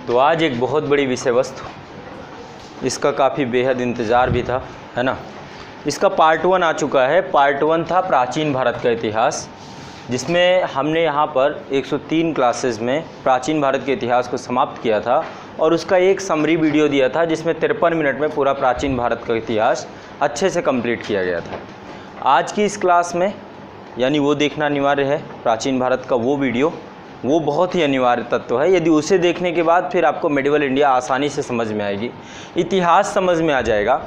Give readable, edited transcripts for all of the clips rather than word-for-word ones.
तो आज एक बहुत बड़ी विषय वस्तु, इसका काफ़ी बेहद इंतज़ार भी था, है ना। इसका पार्ट 1 आ चुका है। पार्ट 1 था प्राचीन भारत का इतिहास, जिसमें हमने यहाँ पर 103 क्लासेस में प्राचीन भारत के इतिहास को समाप्त किया था और उसका एक समरी वीडियो दिया था जिसमें 53 मिनट में पूरा प्राचीन भारत का इतिहास अच्छे से कंप्लीट किया गया था। आज की इस क्लास में यानी वो देखना अनिवार्य है, प्राचीन भारत का वो वीडियो, वो बहुत ही अनिवार्य तत्व है। यदि उसे देखने के बाद फिर आपको मेडिवल इंडिया आसानी से समझ में आएगी, इतिहास समझ में आ जाएगा।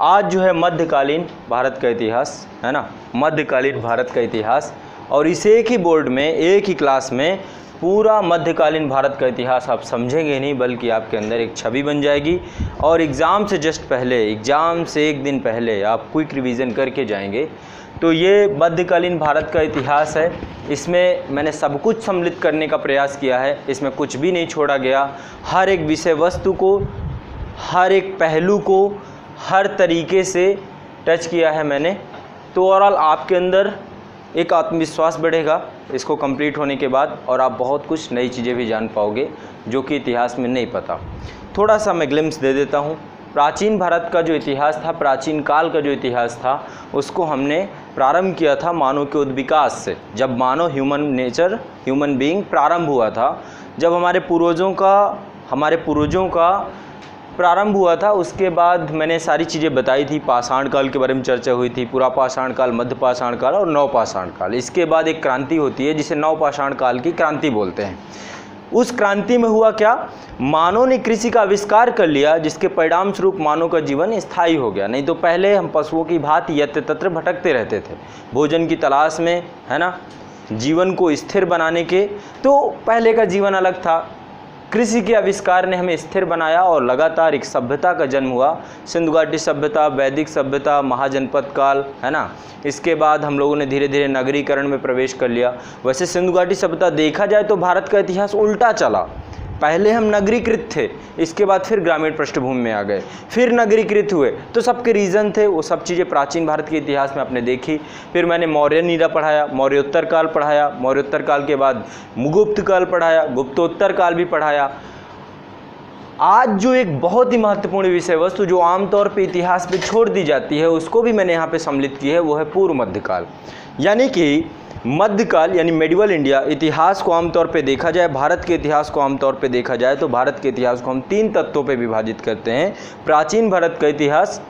आज जो है मध्यकालीन भारत का इतिहास, है ना, मध्यकालीन भारत का इतिहास, और इस एक ही बोर्ड में एक ही क्लास में पूरा मध्यकालीन भारत का इतिहास आप समझेंगे नहीं, बल्कि आपके अंदर एक छवि बन जाएगी और एग्ज़ाम से जस्ट पहले, एग्ज़ाम से एक दिन पहले आप क्विक रिवीजन करके जाएंगे। तो ये मध्यकालीन भारत का इतिहास है। इसमें मैंने सब कुछ सम्मिलित करने का प्रयास किया है, इसमें कुछ भी नहीं छोड़ा गया। हर एक विषय वस्तु को, हर एक पहलू को, हर तरीके से टच किया है मैंने। तो ओवरऑल आपके अंदर एक आत्मविश्वास बढ़ेगा इसको कंप्लीट होने के बाद, और आप बहुत कुछ नई चीज़ें भी जान पाओगे जो कि इतिहास में नहीं पता। थोड़ा सा मैं ग्लिम्स दे देता हूँ। प्राचीन भारत का जो इतिहास था, प्राचीन काल का जो इतिहास था, उसको हमने प्रारंभ किया था मानव के उद्विकास से। जब मानव, ह्यूमन बीइंग प्रारंभ हुआ था, जब हमारे पूर्वजों का प्रारंभ हुआ था, उसके बाद मैंने सारी चीज़ें बताई थी। पाषाण काल के बारे में चर्चा हुई थी, पूरा पाषाण काल, मध्य पाषाण काल और नवपाषाण काल। इसके बाद एक क्रांति होती है जिसे नवपाषाण काल की क्रांति बोलते हैं। उस क्रांति में हुआ क्या, मानव ने कृषि का आविष्कार कर लिया, जिसके परिणाम स्वरूप मानव का जीवन स्थायी हो गया। नहीं तो पहले हम पशुओं की भांति यत्र तत्र भटकते रहते थे भोजन की तलाश में, है ना, जीवन को स्थिर बनाने के। तो पहले का जीवन अलग था। कृषि के आविष्कार ने हमें स्थिर बनाया और लगातार एक सभ्यता का जन्म हुआ। सिंधु घाटी सभ्यता, वैदिक सभ्यता, महाजनपद काल, है ना। इसके बाद हम लोगों ने धीरे धीरे नगरीकरण में प्रवेश कर लिया। वैसे सिंधु घाटी सभ्यता देखा जाए तो भारत का इतिहास उल्टा चला। पहले हम नगरीकृत थे, इसके बाद फिर ग्रामीण पृष्ठभूमि में आ गए, फिर नगरीकृत हुए। तो सबके रीज़न थे, वो सब चीज़ें प्राचीन भारत के इतिहास में आपने देखी। फिर मैंने मौर्यन ईरा पढ़ाया, मौर्योत्तर काल पढ़ाया, मौर्योत्तर काल के बाद गुप्त काल पढ़ाया, गुप्तोत्तर काल भी पढ़ाया। आज जो एक बहुत ही महत्वपूर्ण विषय वस्तु जो आमतौर पे इतिहास पे छोड़ दी जाती है, उसको भी मैंने यहाँ पे सम्मिलित की है, वो है पूर्व मध्यकाल। यानी कि मध्यकाल यानी मेडिवल इंडिया इतिहास को आमतौर पे देखा जाए, भारत के इतिहास को आमतौर पे देखा जाए तो भारत के इतिहास को हम 3 तत्वों पे विभाजित करते हैं: प्राचीन भारत का इतिहास,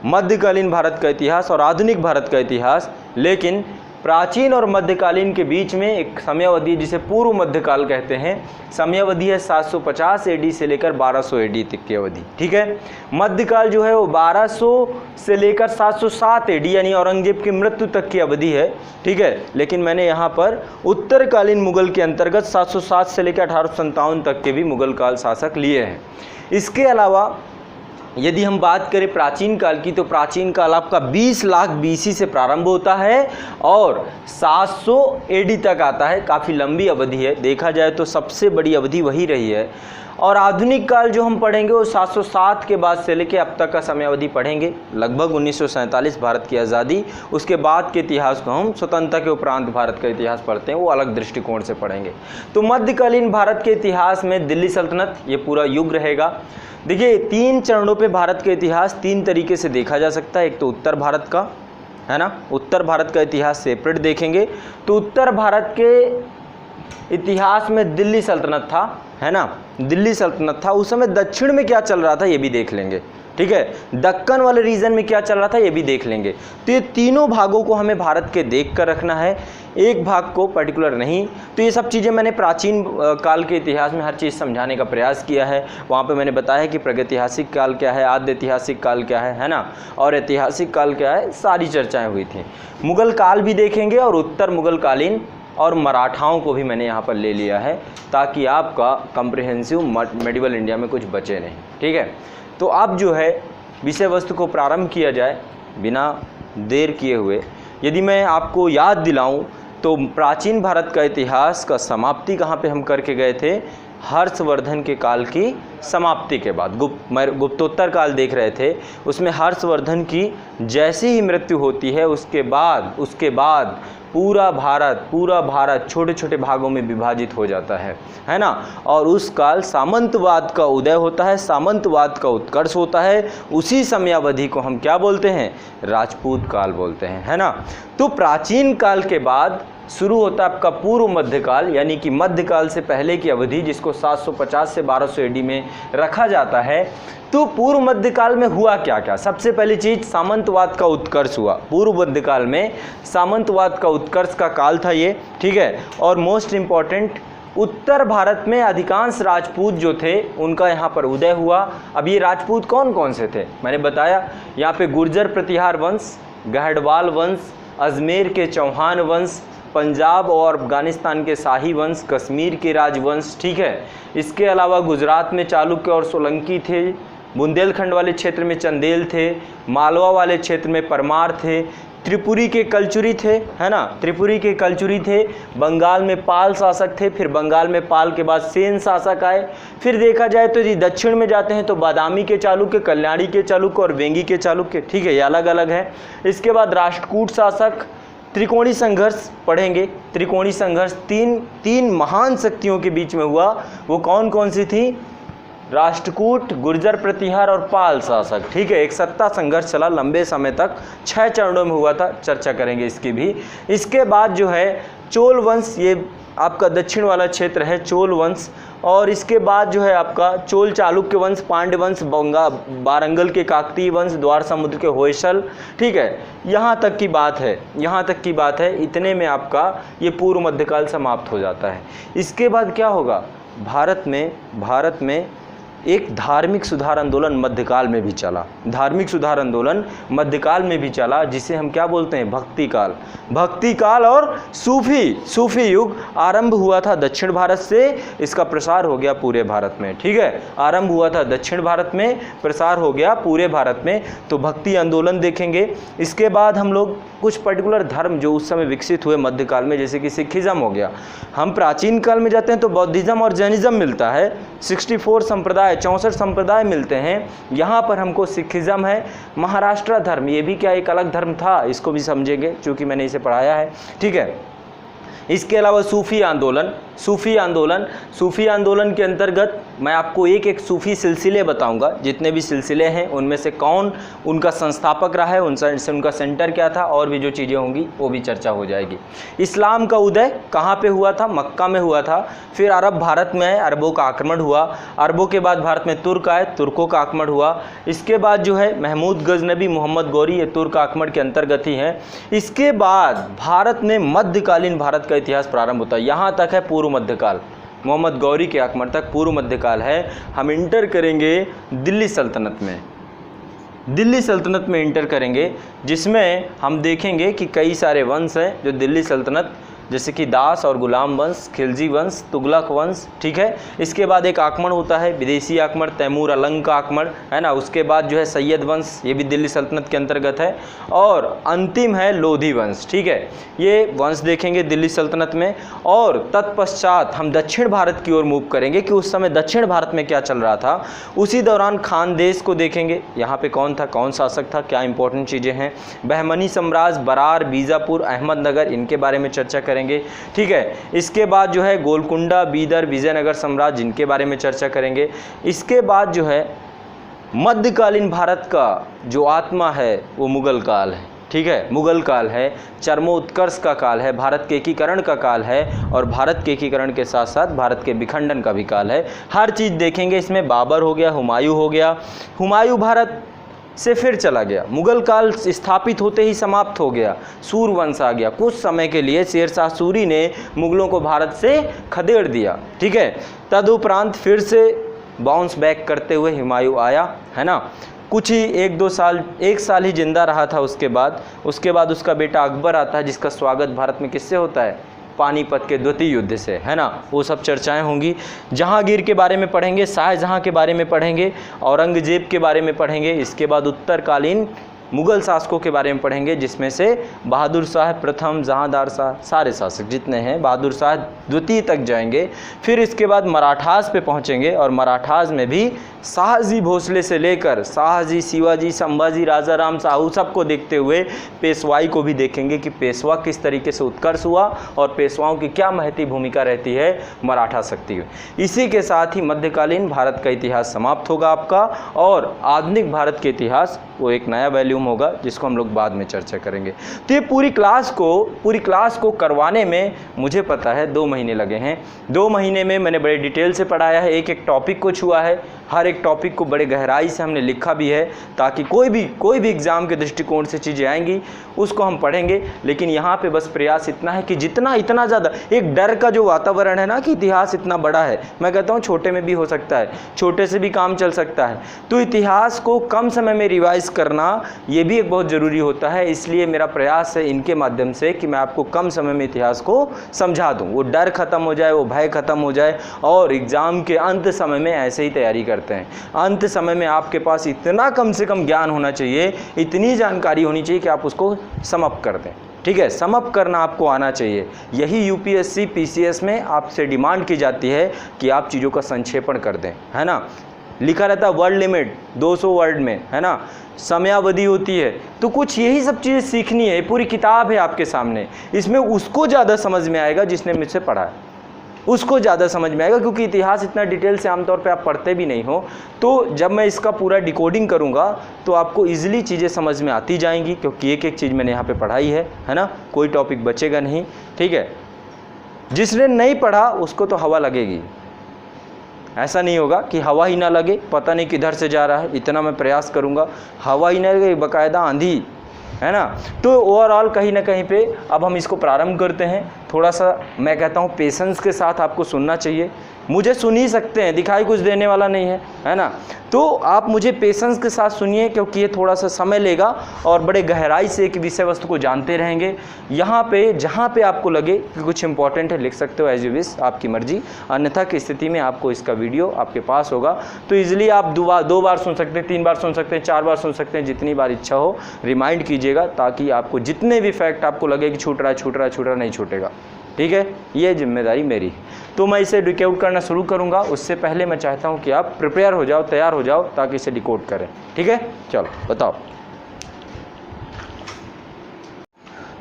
मध्यकालीन भारत का इतिहास और आधुनिक भारत का इतिहास। लेकिन प्राचीन और मध्यकालीन के बीच में एक समयावधि जिसे पूर्व मध्यकाल कहते हैं, समयावधि है 750 एडी से लेकर 1200 एडी तक की अवधि। ठीक है। मध्यकाल जो है वो 1200 से लेकर 707 एडी यानी औरंगजेब की मृत्यु तक की अवधि है। ठीक है। लेकिन मैंने यहाँ पर उत्तरकालीन मुगल के अंतर्गत 707 से लेकर 1857 तक के भी मुगल काल शासक लिए हैं। इसके अलावा यदि हम बात करें प्राचीन काल की, तो प्राचीन काल आपका 20 लाख BC से प्रारंभ होता है और 700 एडी तक आता है। काफ़ी लंबी अवधि है, देखा जाए तो सबसे बड़ी अवधि वही रही है। और आधुनिक काल जो हम पढ़ेंगे वो 707 के बाद से लेकर अब तक का समयावधि पढ़ेंगे, लगभग 1947 भारत की आज़ादी। उसके बाद के इतिहास को हम स्वतंत्रता के उपरांत भारत का इतिहास पढ़ते हैं, वो अलग दृष्टिकोण से पढ़ेंगे। तो मध्यकालीन भारत के इतिहास में दिल्ली सल्तनत ये पूरा युग रहेगा। देखिए 3 चरणों पे भारत का इतिहास 3 तरीके से देखा जा सकता है। एक तो उत्तर भारत का, है ना, उत्तर भारत का इतिहास सेपरेट देखेंगे। तो उत्तर भारत के इतिहास में दिल्ली सल्तनत था, है ना, दिल्ली सल्तनत था। उस समय दक्षिण में क्या चल रहा था ये भी देख लेंगे। ठीक है। दक्कन वाले रीजन में क्या चल रहा था ये भी देख लेंगे। तो ये तीनों भागों को हमें भारत के देख कर रखना है, एक भाग को पर्टिकुलर नहीं। तो ये सब चीज़ें मैंने प्राचीन काल के इतिहास में हर चीज़ समझाने का प्रयास किया है। वहाँ पे मैंने बताया कि प्रागैतिहासिक काल क्या है, आद्य ऐतिहासिक काल क्या है ना, और ऐतिहासिक काल क्या है, सारी चर्चाएँ हुई थी। मुगल काल भी देखेंगे और उत्तर मुगल कालीन और मराठाओं को भी मैंने यहाँ पर ले लिया है, ताकि आपका कम्प्रिहेंसिव मेडिवल इंडिया में कुछ बचे नहीं। ठीक है। तो अब जो है विषय वस्तु को प्रारंभ किया जाए बिना देर किए हुए। यदि मैं आपको याद दिलाऊं तो प्राचीन भारत का इतिहास का समाप्ति कहाँ पे हम करके गए थे, हर्षवर्धन के काल की समाप्ति के बाद। गुप्तोत्तर काल देख रहे थे, उसमें हर्षवर्धन की जैसी ही मृत्यु होती है उसके बाद पूरा भारत छोटे छोटे भागों में विभाजित हो जाता है ना। और उस काल सामंतवाद का उदय होता है, सामंतवाद का उत्कर्ष होता है। उसी समयावधि को हम क्या बोलते हैं? राजपूत काल बोलते हैं, है ना। तो प्राचीन काल के बाद शुरू होता है आपका पूर्व मध्यकाल, यानी कि मध्यकाल से पहले की अवधि, जिसको 750 से 1200 एडी में रखा जाता है। तो पूर्व मध्यकाल में हुआ क्या क्या? सबसे पहली चीज सामंतवाद का उत्कर्ष हुआ। पूर्व मध्यकाल में सामंतवाद का उत्कर्ष का काल था ये, ठीक है। और मोस्ट इंपॉर्टेंट, उत्तर भारत में अधिकांश राजपूत जो थे उनका यहाँ पर उदय हुआ। अब ये राजपूत कौन कौन से थे? मैंने बताया, यहाँ पे गुर्जर प्रतिहार वंश, गहडवाल वंश, अजमेर के चौहान वंश, पंजाब और अफगानिस्तान के शाही वंश, कश्मीर के राजवंश, ठीक है। इसके अलावा गुजरात में चालुक्य और सोलंकी थे, बुंदेलखंड वाले क्षेत्र में चंदेल थे, मालवा वाले क्षेत्र में परमार थे, त्रिपुरी के कलचुरी थे, है ना, त्रिपुरी के कलचुरी थे। बंगाल में पाल शासक थे, फिर बंगाल में पाल के बाद सेन शासक आए। फिर देखा जाए तो जी दक्षिण में जाते हैं तो बादामी के चालुक्य, कल्याणी के चालुक्य और वेंगी के चालुक्य, ठीक है, ये अलग अलग है। इसके बाद राष्ट्रकूट शासक, त्रिकोणी संघर्ष पढ़ेंगे। त्रिकोणी संघर्ष तीन महान शक्तियों के बीच में हुआ। वो कौन कौन सी थी? राष्ट्रकूट, गुर्जर प्रतिहार और पाल शासक, ठीक है। एक सत्ता संघर्ष चला लंबे समय तक, 6 चरणों में हुआ था, चर्चा करेंगे इसकी भी। इसके बाद जो है चोल वंश, ये आपका दक्षिण वाला क्षेत्र है चोल वंश। और इसके बाद जो है आपका चोल चालुक्य वंश, पांड्य वंश, बारंगल के काकतीय वंश, द्वार समुद्र के होयसल, ठीक है। यहाँ तक की बात है, यहाँ तक की बात है। इतने में आपका ये पूर्व मध्यकाल समाप्त हो जाता है। इसके बाद क्या होगा? भारत में एक धार्मिक सुधार आंदोलन मध्यकाल में भी चला। धार्मिक सुधार आंदोलन मध्यकाल में भी चला, जिसे हम क्या बोलते हैं? भक्ति काल। भक्ति काल और सूफी युग आरंभ हुआ था दक्षिण भारत से, इसका प्रसार हो गया पूरे भारत में, ठीक है। आरंभ हुआ था दक्षिण भारत में, प्रसार हो गया पूरे भारत में। तो भक्ति आंदोलन देखेंगे। इसके बाद हम लोग कुछ पर्टिकुलर धर्म जो उस समय विकसित हुए मध्यकाल में, जैसे कि सिखिज्म हो गया। हम प्राचीन काल में जाते हैं तो बौद्धिज्म और जैनिज्म मिलता है, 64 संप्रदाय, 64 संप्रदाय मिलते हैं। यहाँ पर हमको सिखिज्म है। महाराष्ट्र धर्म, ये भी क्या एक अलग धर्म था, इसको भी समझेंगे क्योंकि मैंने इसे पढ़ाया है, ठीक है। इसके अलावा सूफी आंदोलन के अंतर्गत मैं आपको एक एक सूफी सिलसिले बताऊंगा। जितने भी सिलसिले हैं उनमें से कौन उनका संस्थापक रहा है, उनका सेंटर क्या था, और भी जो चीज़ें होंगी वो भी चर्चा हो जाएगी। इस्लाम का उदय कहाँ पे हुआ था? मक्का में हुआ था। फिर अरब भारत में आए, अरबों का आक्रमण हुआ। अरबों के बाद भारत में तुर्क आए, तुर्कों का आक्रमण हुआ। इसके बाद जो है महमूद गजनबी, मोहम्मद गौरी, ये तुर्क आक्रमण के अंतर्गत ही हैं। इसके बाद भारत में मध्यकालीन भारत का इतिहास प्रारंभ होता है। यहाँ तक है पूर्व मध्यकाल, मोहम्मद गौरी के आक्रमण तक पूर्व मध्यकाल है। हम इंटर करेंगे दिल्ली सल्तनत में, दिल्ली सल्तनत में इंटर करेंगे, जिसमें हम देखेंगे कि कई सारे वंश हैं जो दिल्ली सल्तनत, जैसे कि दास और गुलाम वंश, खिलजी वंश, तुगलक वंश, ठीक है। इसके बाद एक आक्रमण होता है विदेशी आक्रमण, तैमूर अलंग का आक्रमण, है ना। उसके बाद जो है सैयद वंश, ये भी दिल्ली सल्तनत के अंतर्गत है। और अंतिम है लोधी वंश, ठीक है। ये वंश देखेंगे दिल्ली सल्तनत में। और तत्पश्चात हम दक्षिण भारत की ओर मूव करेंगे कि उस समय दक्षिण भारत में क्या चल रहा था। उसी दौरान खानदेश को देखेंगे, यहाँ पे कौन था, कौन शासक था, क्या इंपॉर्टेंट चीज़ें हैं। बहमनी साम्राज्य, बरार, बीजापुर, अहमदनगर, इनके बारे में चर्चा करेंगे, ठीक है। इसके बाद जो है गोलकुंडा, बीदर, विजयनगर साम्राज्य, जिनके बारे में चर्चा करेंगे। इसके बाद जो है मध्यकालीन भारत का जो आत्मा है वो मुगल काल है, ठीक है। मुगल काल है, चरमोत्कर्ष का काल है, भारत के एकीकरण का काल है, और भारत के एकीकरण के साथ साथ भारत के विखंडन का भी काल है। हर चीज़ देखेंगे इसमें। बाबर हो गया, हुमायूं हो गया, हुमायूं भारत से फिर चला गया, मुगल काल स्थापित होते ही समाप्त हो गया, सूरवंश आ गया। कुछ समय के लिए शेरशाह सूरी ने मुगलों को भारत से खदेड़ दिया, ठीक है। तदुपरांत फिर से बाउंस बैक करते हुए हुमायूं आया, है ना। कुछ ही एक साल ही जिंदा रहा था उसके बाद उसका बेटा अकबर आता है, जिसका स्वागत भारत में किससे होता है? पानीपत के द्वितीय युद्ध से, है ना। वो सब चर्चाएं होंगी। जहांगीर के बारे में पढ़ेंगे, शाहजहां के बारे में पढ़ेंगे, औरंगजेब के बारे में पढ़ेंगे। इसके बाद उत्तरकालीन मुग़ल शासकों के बारे में पढ़ेंगे, जिसमें से बहादुर शाह प्रथम, जहांदार शाह, सारे शासक जितने हैं, बहादुर शाह द्वितीय तक जाएंगे। फिर इसके बाद मराठास पे पहुँचेंगे और मराठास में भी शाहजी भोसले से लेकर शाहजी, शिवाजी, संभाजी, राजा राम साहू सबको देखते हुए पेशवाई को भी देखेंगे कि पेशवा किस तरीके से उत्कर्ष हुआ और पेशवाओं की क्या महती भूमिका रहती है मराठा शक्ति में। इसी के साथ ही मध्यकालीन भारत का इतिहास समाप्त होगा आपका, और आधुनिक भारत के इतिहास वो एक नया वॉल्यूम होगा जिसको हम लोग बाद में चर्चा करेंगे। तो ये पूरी क्लास को करवाने में मुझे पता है 2 महीने लगे हैं। 2 महीने में मैंने बड़े डिटेल से पढ़ाया है, एक एक टॉपिक को छुआ है, हर एक टॉपिक को बड़े गहराई से हमने लिखा भी है, ताकि कोई भी एग्ज़ाम के दृष्टिकोण से चीज़ें आएंगी उसको हम पढ़ेंगे। लेकिन यहाँ पे बस प्रयास इतना है कि इतना ज़्यादा एक डर का जो वातावरण है ना कि इतिहास इतना बड़ा है, मैं कहता हूँ छोटे में भी हो सकता है, छोटे से भी काम चल सकता है। तो इतिहास को कम समय में रिवाइज करना ये भी एक बहुत ज़रूरी होता है। इसलिए मेरा प्रयास है इनके माध्यम से कि मैं आपको कम समय में इतिहास को समझा दूँ, वो डर खत्म हो जाए, वो भय खत्म हो जाए, और एग्ज़ाम के अंत समय में ऐसे ही तैयारी करते हैं। अंत समय में आपके पास इतना कम से कम ज्ञान होना चाहिए, इतनी जानकारी होनी चाहिए कि आप उसको समअप कर दें। ठीक है, समअप करना आपको आना चाहिए। यही यूपीएससी पीसीएस में आपसे डिमांड की जाती है कि आप चीज़ों का संक्षेपण कर दें, है ना। लिखा रहता है वर्ड लिमिट 200 वर्ड में, है ना, समयावधि होती है। तो कुछ यही सब चीज़ें सीखनी है, पूरी किताब है आपके सामने, इसमें उसको ज़्यादा समझ में आएगा जिसने मुझसे पढ़ा है, उसको ज़्यादा समझ में आएगा, क्योंकि इतिहास इतना डिटेल से आमतौर पे आप पढ़ते भी नहीं हो। तो जब मैं इसका पूरा डिकोडिंग करूँगा तो आपको इजीली चीज़ें समझ में आती जाएंगी, क्योंकि एक एक चीज़ मैंने यहाँ पे पढ़ाई है ना, कोई टॉपिक बचेगा नहीं। ठीक है, जिसने नहीं पढ़ा उसको तो हवा लगेगी, ऐसा नहीं होगा कि हवा ही ना लगे, पता नहीं किधर से जा रहा है, इतना मैं प्रयास करूँगा, हवा ही ना लगे, बाकायदा आंधी, है ना। तो ओवरऑल कहीं ना कहीं पे अब हम इसको प्रारंभ करते हैं। थोड़ा सा मैं कहता हूँ पेशेंस के साथ आपको सुनना चाहिए, मुझे सुन ही सकते हैं, दिखाई कुछ देने वाला नहीं है ना। तो आप मुझे पेशेंस के साथ सुनिए, क्योंकि ये थोड़ा सा समय लेगा और बड़े गहराई से एक विषय वस्तु को जानते रहेंगे। यहाँ पे जहाँ पे आपको लगे कि कुछ इंपॉर्टेंट है लिख सकते हो, एज यू विश, आपकी मर्जी। अन्यथा की स्थिति में आपको इसका वीडियो आपके पास होगा, तो ईजिली आप 2 बार सुन सकते हैं, 3 बार सुन सकते हैं, 4 बार सुन सकते हैं, जितनी बार इच्छा हो रिमाइंड कीजिएगा, ताकि आपको जितने भी फैक्ट आपको लगे कि छूट रहा नहीं छूटेगा। ठीक है, ये जिम्मेदारी मेरी। तो मैं इसे डिकोड करना शुरू करूंगा, उससे पहले मैं चाहता हूं कि आप प्रिपेयर हो जाओ, तैयार हो जाओ, ताकि इसे डिकोड करें। ठीक है, चलो बताओ।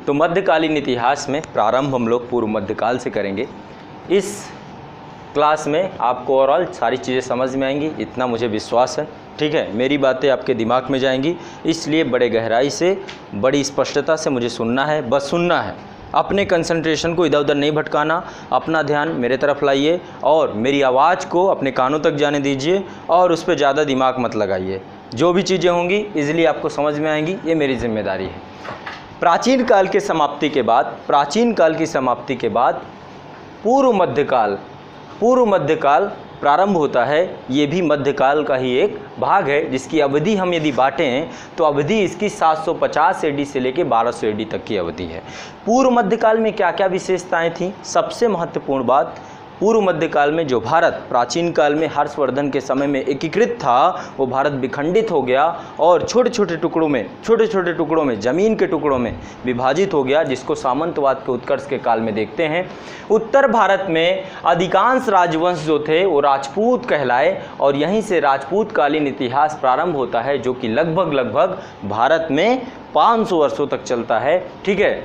तो मध्यकालीन इतिहास में प्रारंभ हम लोग पूर्व मध्यकाल से करेंगे। इस क्लास में आपको ओवरऑल सारी चीज़ें समझ में आएंगी, इतना मुझे विश्वास है। ठीक है, मेरी बातें आपके दिमाग में जाएंगी, इसलिए बड़े गहराई से, बड़ी स्पष्टता से मुझे सुनना है, बस सुनना है। अपने कंसंट्रेशन को इधर उधर नहीं भटकाना, अपना ध्यान मेरे तरफ लाइए और मेरी आवाज़ को अपने कानों तक जाने दीजिए, और उस पर ज़्यादा दिमाग मत लगाइए। जो भी चीज़ें होंगी इजीली आपको समझ में आएंगी, ये मेरी जिम्मेदारी है। प्राचीन काल की समाप्ति के बाद पूर्व मध्यकाल प्रारंभ होता है। ये भी मध्यकाल का ही एक भाग है, जिसकी अवधि हम यदि बांटें तो अवधि इसकी 750 एडी से लेकर 1200 एडी तक की अवधि है। पूर्व मध्यकाल में क्या क्या विशेषताएं थीं? सबसे महत्वपूर्ण बात, पूर्व मध्यकाल में जो भारत प्राचीन काल में हर्षवर्धन के समय में एकीकृत था, वो भारत विखंडित हो गया और छोटे छोटे टुकड़ों में ज़मीन के टुकड़ों में विभाजित हो गया, जिसको सामंतवाद के उत्कर्ष के काल में देखते हैं। उत्तर भारत में अधिकांश राजवंश जो थे वो राजपूत कहलाए, और यहीं से राजपूत कालीन इतिहास प्रारंभ होता है, जो कि लगभग भारत में 500 वर्षों तक चलता है। ठीक है,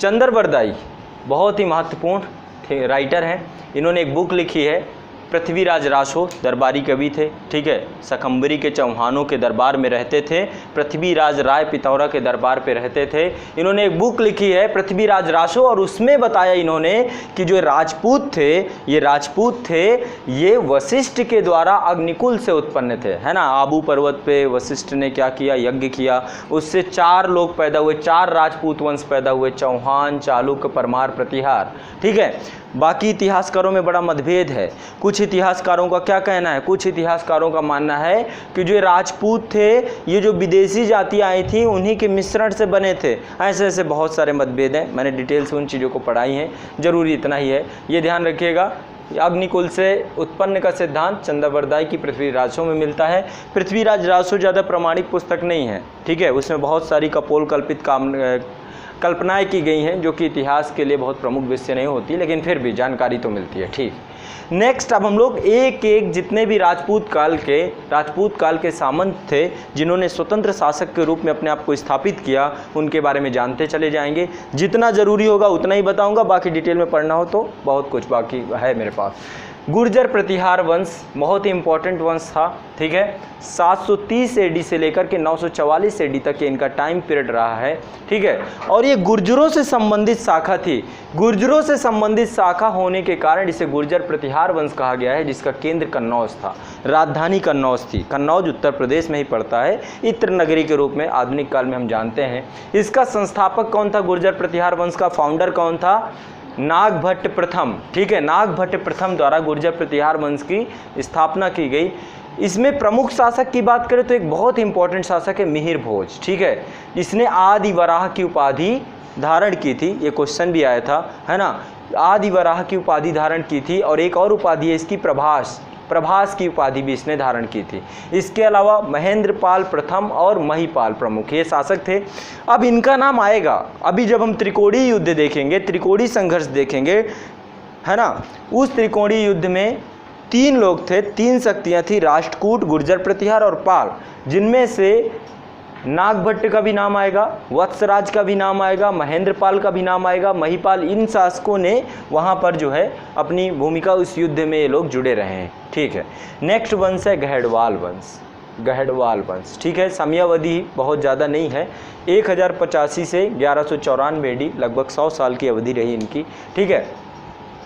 चंद्रबरदाई बहुत ही महत्वपूर्ण राइटर हैं, इन्होंने एक बुक लिखी है, पृथ्वीराज रासो दरबारी कवि थे। ठीक है, शकंबरी के चौहानों के दरबार में रहते थे, पृथ्वीराज राय पिथौरा के दरबार पे रहते थे। इन्होंने एक बुक लिखी है पृथ्वीराज रासो, और उसमें बताया इन्होंने कि जो राजपूत थे ये वशिष्ठ के द्वारा अग्निकुल से उत्पन्न थे, है ना। आबू पर्वत पे वशिष्ठ ने क्या किया, यज्ञ किया, उससे 4 लोग पैदा हुए, 4 राजपूत वंश पैदा हुए, चौहान, चालुक्य, परमार, प्रतिहार। ठीक है, बाकी इतिहासकारों में बड़ा मतभेद है। कुछ इतिहासकारों का क्या कहना है, कुछ इतिहासकारों का मानना है कि जो राजपूत थे ये जो विदेशी जातियाँ आई थी उन्हीं के मिश्रण से बने थे। ऐसे बहुत सारे मतभेद हैं, मैंने डिटेल से उन चीज़ों को पढ़ाई हैं, ज़रूरी इतना ही है, ये ध्यान रखिएगा अग्निकुल से उत्पन्न का सिद्धांत चंद्रवरदाई की पृथ्वीराजों में मिलता है। पृथ्वीराज राजसो ज़्यादा प्रमाणिक पुस्तक नहीं है, ठीक है, उसमें बहुत सारी कपोल कल्पित कल्पनाएं की गई हैं जो कि इतिहास के लिए बहुत प्रमुख विषय नहीं होती, लेकिन फिर भी जानकारी तो मिलती है। ठीक, नेक्स्ट अब हम लोग एक एक जितने भी राजपूत काल के सामंत थे जिन्होंने स्वतंत्र शासक के रूप में अपने आप को स्थापित किया, उनके बारे में जानते चले जाएंगे। जितना ज़रूरी होगा उतना ही बताऊंगा, बाकी डिटेल में पढ़ना हो तो बहुत कुछ बाकी है मेरे पास। गुर्जर प्रतिहार वंश बहुत ही इंपॉर्टेंट वंश था, ठीक है। 730 एडी से लेकर के 944 एडी तक ये इनका टाइम पीरियड रहा है, ठीक है। और ये गुर्जरों से संबंधित शाखा थी। गुर्जरों से संबंधित शाखा होने के कारण इसे गुर्जर प्रतिहार वंश कहा गया है, जिसका केंद्र कन्नौज था, राजधानी कन्नौज थी। कन्नौज उत्तर प्रदेश में ही पड़ता है, इत्र नगरी के रूप में आधुनिक काल में हम जानते हैं। इसका संस्थापक कौन था? गुर्जर प्रतिहार वंश का फाउंडर कौन था? नागभट्ट प्रथम, ठीक है। नागभट्ट प्रथम द्वारा गुर्जर प्रतिहार वंश की स्थापना की गई। इसमें प्रमुख शासक की बात करें तो एक बहुत इंपॉर्टेंट शासक है मिहिर भोज, ठीक है। इसने आदि वराह की उपाधि धारण की थी, ये क्वेश्चन भी आया था, है ना। आदि वराह की उपाधि धारण की थी, और एक और उपाधि है इसकी प्रभास की उपाधि भी इसने धारण की थी। इसके अलावा महेंद्रपाल प्रथम और महिपाल प्रमुख ये शासक थे। अब इनका नाम आएगा अभी जब हम त्रिकोणी युद्ध देखेंगे, त्रिकोणी संघर्ष देखेंगे, है ना। उस त्रिकोणी युद्ध में 3 लोग थे, 3 शक्तियां थी, राष्ट्रकूट, गुर्जर प्रतिहार और पाल, जिनमें से नागभट्ट का भी नाम आएगा, वत्सराज का भी नाम आएगा, महेंद्रपाल का भी नाम आएगा, महिपाल। इन शासकों ने वहाँ पर जो है अपनी भूमिका उस युद्ध में ये लोग जुड़े रहे हैं, ठीक है। नेक्स्ट वंश है गहड़वाल वंश, गहड़वाल वंश, ठीक है। समयावधि बहुत ज़्यादा नहीं है, 1085 से 1194 एडी, लगभग 100 साल की अवधि रही इनकी, ठीक है।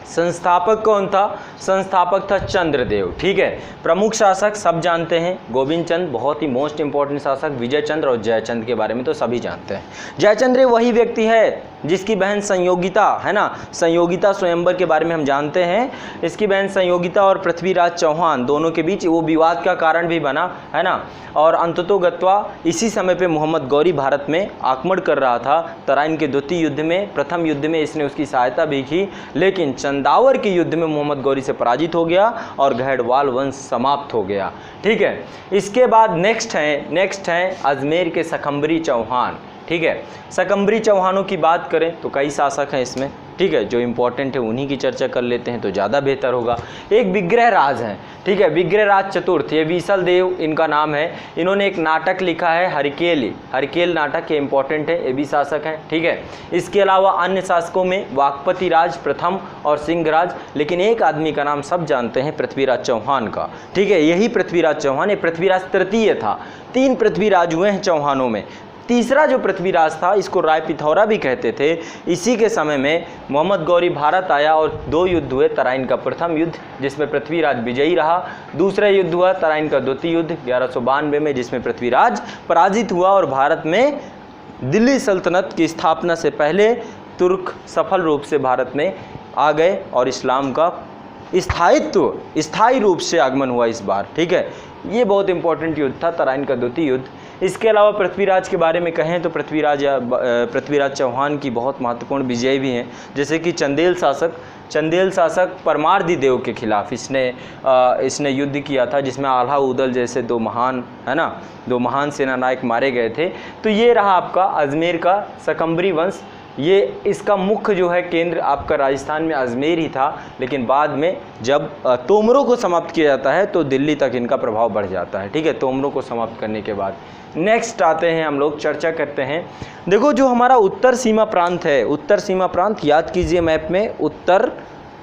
संस्थापक कौन था? संस्थापक था चंद्रदेव, ठीक है। प्रमुख शासक सब जानते हैं, गोविंद चंद बहुत ही मोस्ट इंपॉर्टेंट शासक, विजय चंद्र और जयचंद के बारे में तो सभी जानते हैं। जयचंद्र वही व्यक्ति है जिसकी बहन संयोगिता, है ना, संयोगिता स्वयंवर के बारे में हम जानते हैं। इसकी बहन संयोगिता और पृथ्वीराज चौहान दोनों के बीच वो विवाद का कारण भी बना, है ना। और अंततोगत्वा इसी समय पे मोहम्मद गौरी भारत में आक्रमण कर रहा था। तराइन के द्वितीय युद्ध में, प्रथम युद्ध में इसने उसकी सहायता भी की, लेकिन चंदावर के युद्ध में मोहम्मद गौरी से पराजित हो गया और गहड़वाल वंश समाप्त हो गया, ठीक है। इसके बाद नेक्स्ट हैं अजमेर के सकंबरी चौहान, ठीक है। सकंबरी चौहानों की बात करें तो कई शासक हैं इसमें, ठीक है। जो इंपॉर्टेंट है उन्हीं की चर्चा कर लेते हैं तो ज़्यादा बेहतर होगा। एक विग्रह राज हैं, ठीक है, विग्रह राज चतुर्थ, ये विसल देव इनका नाम है। इन्होंने एक नाटक लिखा है हरिकेल नाटक, ये इंपॉर्टेंट है, ये भी शासक हैं, ठीक है। इसके अलावा अन्य शासकों में वाकपति राज प्रथम और सिंहराज, लेकिन एक आदमी का नाम सब जानते हैं, पृथ्वीराज चौहान का, ठीक है। यही पृथ्वीराज चौहान, ये पृथ्वीराज तृतीय था। 3 पृथ्वीराज हुए हैं चौहानों में। तीसरा जो पृथ्वीराज था इसको राय पिथौरा भी कहते थे। इसी के समय में मोहम्मद गौरी भारत आया और 2 युद्ध हुए। तराइन का प्रथम युद्ध जिसमें पृथ्वीराज विजयी रहा, दूसरा युद्ध हुआ तराइन का द्वितीय युद्ध 1192 में जिसमें पृथ्वीराज पराजित हुआ। और भारत में दिल्ली सल्तनत की स्थापना से पहले तुर्क सफल रूप से भारत में आ गए और इस्लाम का स्थायी रूप से आगमन हुआ इस बार, ठीक है। ये बहुत इंपॉर्टेंट युद्ध था, तराइन का द्वितीय युद्ध। इसके अलावा पृथ्वीराज के बारे में कहें तो पृथ्वीराज चौहान की बहुत महत्वपूर्ण विजय भी हैं, जैसे कि चंदेल शासक परमार्दी देव के खिलाफ इसने युद्ध किया था, जिसमें आल्हा उदल जैसे 2 महान सेनानायक मारे गए थे। तो ये रहा आपका अजमेर का सकंबरी वंश। ये इसका मुख्य जो है केंद्र आपका राजस्थान में अजमेर ही था, लेकिन बाद में जब तोमरों को समाप्त किया जाता है तो दिल्ली तक इनका प्रभाव बढ़ जाता है, ठीक है, तोमरों को समाप्त करने के बाद। नेक्स्ट आते हैं हम लोग चर्चा करते हैं। देखो जो हमारा उत्तर सीमा प्रांत है, उत्तर सीमा प्रांत याद कीजिए मैप में, उत्तर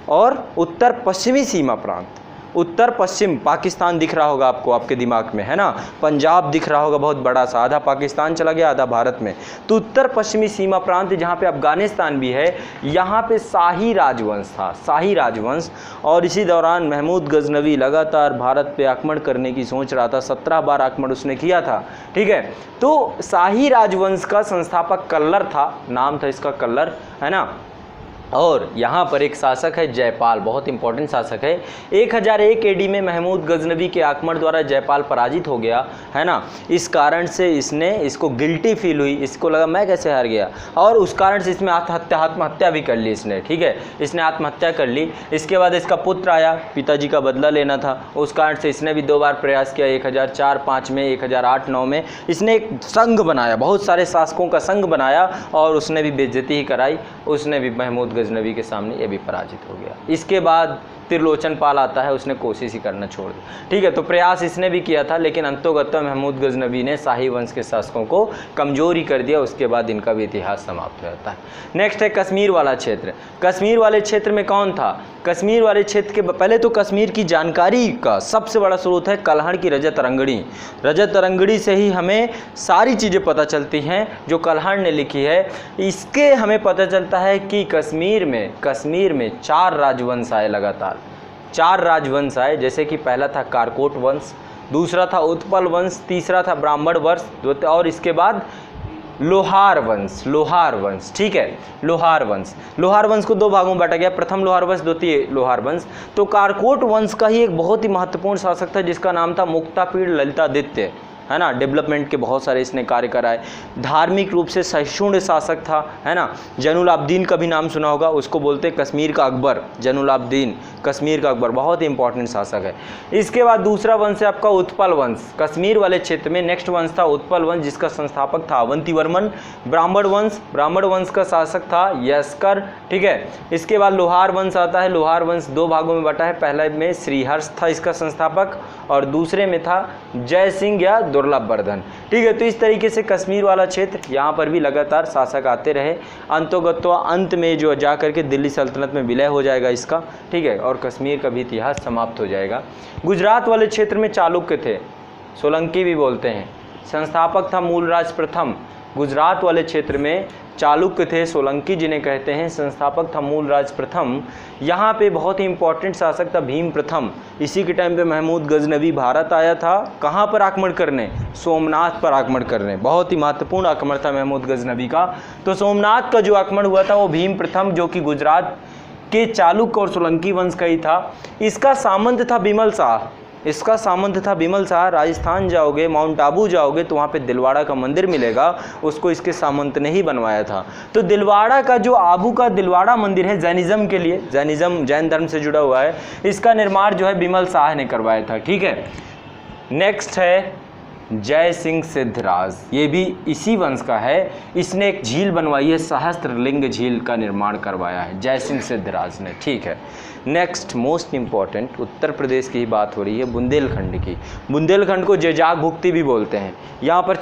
और उत्तर पश्चिमी सीमा प्रांत। उत्तर पश्चिम पाकिस्तान दिख रहा होगा आपको, आपके दिमाग में, है ना। पंजाब दिख रहा होगा बहुत बड़ा सा, आधा पाकिस्तान चला गया आधा भारत में। तो उत्तर पश्चिमी सीमा प्रांत जहाँ पे अफगानिस्तान भी है, यहाँ पे शाही राजवंश था, शाही राजवंश। और इसी दौरान महमूद गजनवी लगातार भारत पे आक्रमण करने की सोच रहा था, 17 बार आक्रमण उसने किया था, ठीक है। तो शाही राजवंश का संस्थापक कल्लर था, नाम था इसका कल्लर, है ना। और यहाँ पर एक शासक है जयपाल, बहुत इंपॉर्टेंट शासक है। 1001 AD में महमूद गजनवी के आक्रमण द्वारा जयपाल पराजित हो गया, है ना। इस कारण से इसको गिल्टी फील हुई, इसको लगा मैं कैसे हार गया, और उस कारण से इसमें आत्महत्या भी कर ली इसने, ठीक है, इसने आत्महत्या कर ली। इसके बाद इसका पुत्र आया, पिताजी का बदला लेना था, उस कारण से इसने भी 2 बार प्रयास किया, 1004-5 में, 1008-9 में। इसने एक संघ बनाया, बहुत सारे शासकों का संघ बनाया, और उसने भी बेइज्जती ही कराई, उसने भी महमूद गजनवी के सामने ये भी पराजित हो गया। इसके बाद त्रिलोचन पाल आता है, उसने कोशिश ही करना छोड़ दिया, ठीक है। तो प्रयास इसने भी किया था, लेकिन अंतोगत्वा महमूद गजनवी ने शाही वंश के शासकों को कमजोर ही कर दिया। उसके बाद इनका भी इतिहास समाप्त हो जाता है। नेक्स्ट है कश्मीर वाला क्षेत्र। कश्मीर वाले क्षेत्र में कौन था? कश्मीर वाले क्षेत्र के पहले तो कश्मीर की जानकारी का सबसे बड़ा स्रोत है कल्हड़ की रजत तरंगणी। रजत तरंगणी से ही हमें सारी चीज़ें पता चलती हैं जो कल्हड़ ने लिखी है। इसके हमें पता चलता है कि कश्मीर में 4 राजवंश आए लगातार, 4 राजवंश आए, जैसे कि पहला था कारकोट वंश, दूसरा था उत्पल वंश, तीसरा था ब्राह्मण वंश, और इसके बाद लोहार वंश, ठीक है। लोहार वंश को 2 भागों में बांटा गया, प्रथम लोहार वंश, द्वितीय लोहार वंश। तो कारकोट वंश का ही एक बहुत ही महत्वपूर्ण शासक था जिसका नाम था मुक्तापीड़ ललितादित्य, है ना। डेवलपमेंट के बहुत सारे इसने कार्य कराए। धार्मिक रूप से सहिष्णु शासक था, है ना। जैनुलाब्दीन का भी नाम सुना होगा, उसको बोलते हैं कश्मीर का अकबर। जैनुलाब्दीन कश्मीर का अकबर, बहुत ही इंपॉर्टेंट शासक है। इसके बाद दूसरा वंश है आपका उत्पल वंश। कश्मीर वाले क्षेत्र में नेक्स्ट वंश था उत्पल वंश, जिसका संस्थापक था अवंतीवर्मन। ब्राह्मण वंश का शासक था यस्कर, ठीक है। इसके बाद लोहार वंश आता है। लोहार वंश 2 भागों में बटा है, पहले में श्रीहर्ष था इसका संस्थापक, और दूसरे में था जय सिंह या दुर्लभवर्धन, ठीक है। तो इस तरीके से कश्मीर वाला क्षेत्र, यहाँ पर भी लगातार शासक आते रहे। अंतोगत्वा अंत में जो जा करके दिल्ली सल्तनत में विलय हो जाएगा इसका, ठीक है, और कश्मीर का भी इतिहास समाप्त हो जाएगा। गुजरात वाले क्षेत्र में चालुक्य थे, सोलंकी भी बोलते हैं, संस्थापक था मूलराज प्रथम। गुजरात वाले क्षेत्र में चालुक्य थे, सोलंकी जिन्हें कहते हैं, संस्थापक था मूलराज प्रथम। यहाँ पे बहुत ही इंपॉर्टेंट शासक था भीम प्रथम। इसी के टाइम पे महमूद गजनवी भारत आया था, कहाँ पर आक्रमण करने? सोमनाथ पर आक्रमण करने। बहुत ही महत्वपूर्ण आक्रमण था महमूद गजनवी का। तो सोमनाथ का जो आक्रमण हुआ था वो भीम प्रथम, जो कि गुजरात के चालुक्य और सोलंकी वंश का ही था। इसका सामंत था बिमल शाह। राजस्थान जाओगे, माउंट आबू जाओगे तो वहाँ पे दिलवाड़ा का मंदिर मिलेगा, उसको इसके सामंत ने ही बनवाया था। तो दिलवाड़ा का जो आबू का दिलवाड़ा मंदिर है, जैनिज़्म के लिए, जैन धर्म से जुड़ा हुआ है, इसका निर्माण जो है बिमल शाह ने करवाया था, ठीक है। नेक्स्ट है जय सिंह सिद्धराज, ये भी इसी वंश का है। इसने एक झील बनवाई है, सहस्त्रलिंग झील का निर्माण करवाया है जय सिंह सिद्धराज ने, ठीक है। Next most important, Uttar Pradesh की ही बात हो रही है, बुंदेलखंड की। बुंदेलखंड को जेजाग भुक्ति भी बोलते हैं। यहाँ पर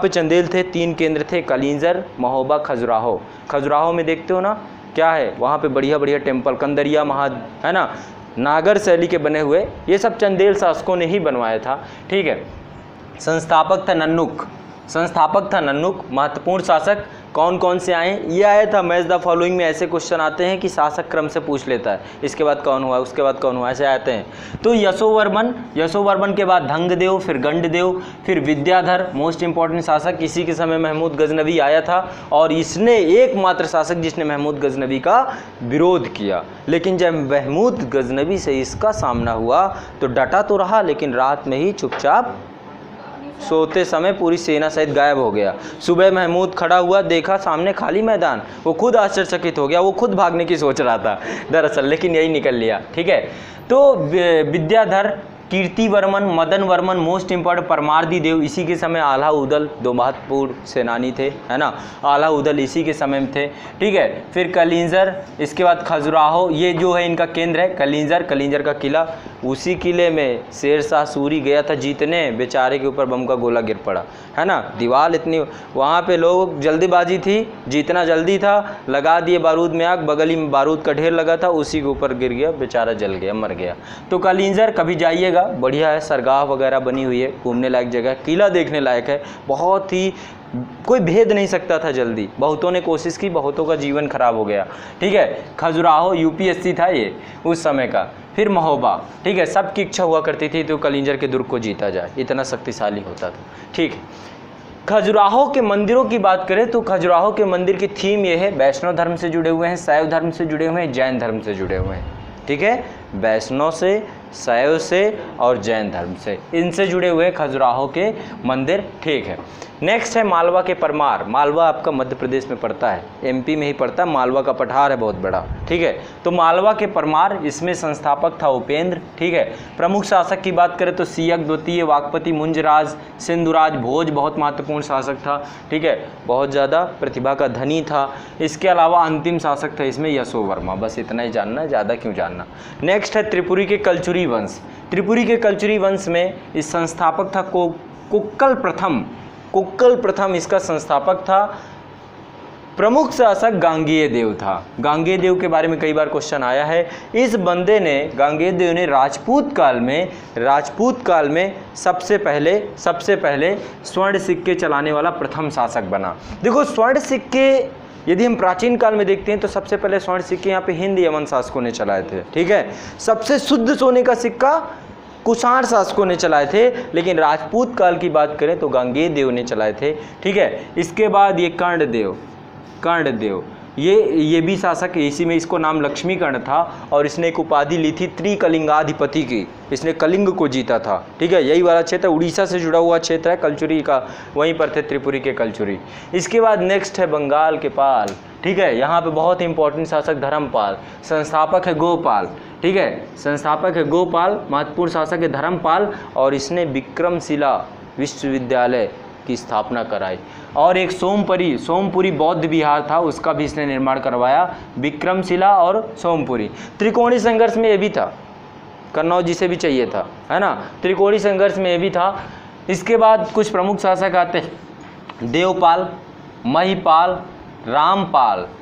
चंदेल थे। 3 केंद्र थे, कलिंजर, महोबा, खजुराहो। खजुराहो में देखते हो ना क्या है, वहाँ पे बढ़िया टेम्पल, कंदरिया है ना, नागर शैली के बने हुए, ये सब चंदेल शासकों ने ही बनवाया था, ठीक है। संस्थापक था नन्नुक। महत्वपूर्ण शासक कौन कौन से आए? ये आया था मैच द फॉलोइंग में। ऐसे क्वेश्चन आते हैं कि शासक क्रम से पूछ लेता है, इसके बाद कौन हुआ, उसके बाद कौन हुआ, ऐसे आते हैं। तो यशोवर्मन के बाद धंगदेव, फिर गंडदेव, फिर विद्याधर, मोस्ट इंपॉर्टेंट शासक। इसी के समय महमूद गजनवी आया था, और इसने एकमात्र शासक जिसने महमूद गजनवी का विरोध किया। लेकिन जब महमूद गजनवी से इसका सामना हुआ तो डटा तो रहा, लेकिन रात में ही चुपचाप सोते समय पूरी सेना सहित गायब हो गया। सुबह महमूद खड़ा हुआ, देखा सामने खाली मैदान, वो खुद आश्चर्यचकित हो गया, वो खुद भागने की सोच रहा था दरअसल, लेकिन यही निकल लिया, ठीक है। तो विद्याधर, कीर्तिवर्मन, मदन वर्मन, मोस्ट इंपॉर्टेंट परमार्दी देव, इसी के समय आल्हा उदल 2 महत्वपूर्ण सेनानी थे, है ना। आल्हा उदल इसी के समय में थे, ठीक है। फिर कलिंजर, इसके बाद खजुराहो, ये जो है इनका केंद्र है कलिंजर का किला। उसी किले में शेरशाह सूरी गया था जीतने, बेचारे के ऊपर बम का गोला गिर पड़ा, है ना। दीवार इतनी, वहाँ पे लोग जल्दीबाजी थी, जीतना जल्दी था, लगा दिए बारूद में आग, बगली में बारूद का ढेर लगा था, उसी के ऊपर गिर गया, बेचारा जल गया, मर गया। तो कलिंजर कभी जाइएगा, बढ़िया है, सरगाह वगैरह बनी हुई है, घूमने लायक जगह, किला देखने लायक है, बहुत ही कोई भेद नहीं सकता था जल्दी, बहुतों ने कोशिश की, बहुतों का जीवन खराब हो गया, ठीक है। खजुराहो यूपीएससी था ये उस समय का। फिर महोबा, ठीक है, सबकी इच्छा हुआ करती थी तो कलिंजर के दुर्ग को जीता जाए, इतना शक्तिशाली होता था, ठीक है। खजुराहो के मंदिरों की बात करें तो खजुराहो के मंदिर की थीम ये है, वैष्णव धर्म से जुड़े हुए हैं, शैव धर्म से जुड़े हुए हैं, जैन धर्म से जुड़े हुए हैं। ठीक है, वैष्णव से, शैव से और जैन धर्म से, इनसे जुड़े हुए खजुराहो के मंदिर। ठीक है, नेक्स्ट है मालवा के परमार। मालवा आपका मध्य प्रदेश में पड़ता है, एमपी में ही पड़ता है, मालवा का पठार है बहुत बड़ा। ठीक है, तो मालवा के परमार, इसमें संस्थापक था उपेंद्र। ठीक है, प्रमुख शासक की बात करें तो सियक द्वितीय, वाकपति मुंजराज, सिंधुराज भोज बहुत महत्वपूर्ण शासक था। ठीक है, बहुत ज़्यादा प्रतिभा का धनी था। इसके अलावा अंतिम शासक था इसमें यशोवर्मा। बस इतना ही जानना, ज़्यादा क्यों जानना। नेक्स्ट है त्रिपुरी के कलचुरी वंश। त्रिपुरी के कलचुरी वंश में इस संस्थापक था कुक्कल प्रथम। कुक्कल प्रथम इसका संस्थापक था। प्रमुख शासक गांगेय देव था। गांगेय देव के बारे में कई बार क्वेश्चन आया है। इस बंदे ने, गांगेय देव ने राजपूत काल में सबसे पहले स्वर्ण सिक्के चलाने वाला प्रथम शासक बना। देखो, स्वर्ण सिक्के यदि हम प्राचीन काल में देखते हैं तो सबसे पहले स्वर्ण सिक्के यहाँ पे हिंद यमन शासकों ने चलाए थे। ठीक है, सबसे शुद्ध सोने का सिक्का कुषाण शासकों ने चलाए थे, लेकिन राजपूत काल की बात करें तो गांगेय देव ने चलाए थे। ठीक है, इसके बाद ये कर्णदेव ये भी शासक है, इसी में इसको नाम लक्ष्मीकर्ण था और इसने एक उपाधि ली थी त्रिकलिंगाधिपति की। इसने कलिंग को जीता था। ठीक है, यही वाला क्षेत्र उड़ीसा से जुड़ा हुआ क्षेत्र है कलचुरी का, वहीं पर थे त्रिपुरी के कलचुरी। इसके बाद नेक्स्ट है बंगाल के पाल। ठीक है, यहाँ पे बहुत इंपॉर्टेंट शासक धर्मपाल, संस्थापक है गोपाल। ठीक है, संस्थापक है गोपाल, महत्वपूर्ण शासक है धर्मपाल और इसने विक्रमशिला विश्वविद्यालय की स्थापना कराई। और एक सोमपुरी बौद्ध विहार था, उसका भी इसने निर्माण करवाया। विक्रमशिला और सोमपुरी। त्रिकोणी संघर्ष में ये भी था, कन्नौज जी से भी चाहिए था, है ना। त्रिकोणी संघर्ष में ये भी था। इसके बाद कुछ प्रमुख शासक आते हैं, देवपाल, महिपाल,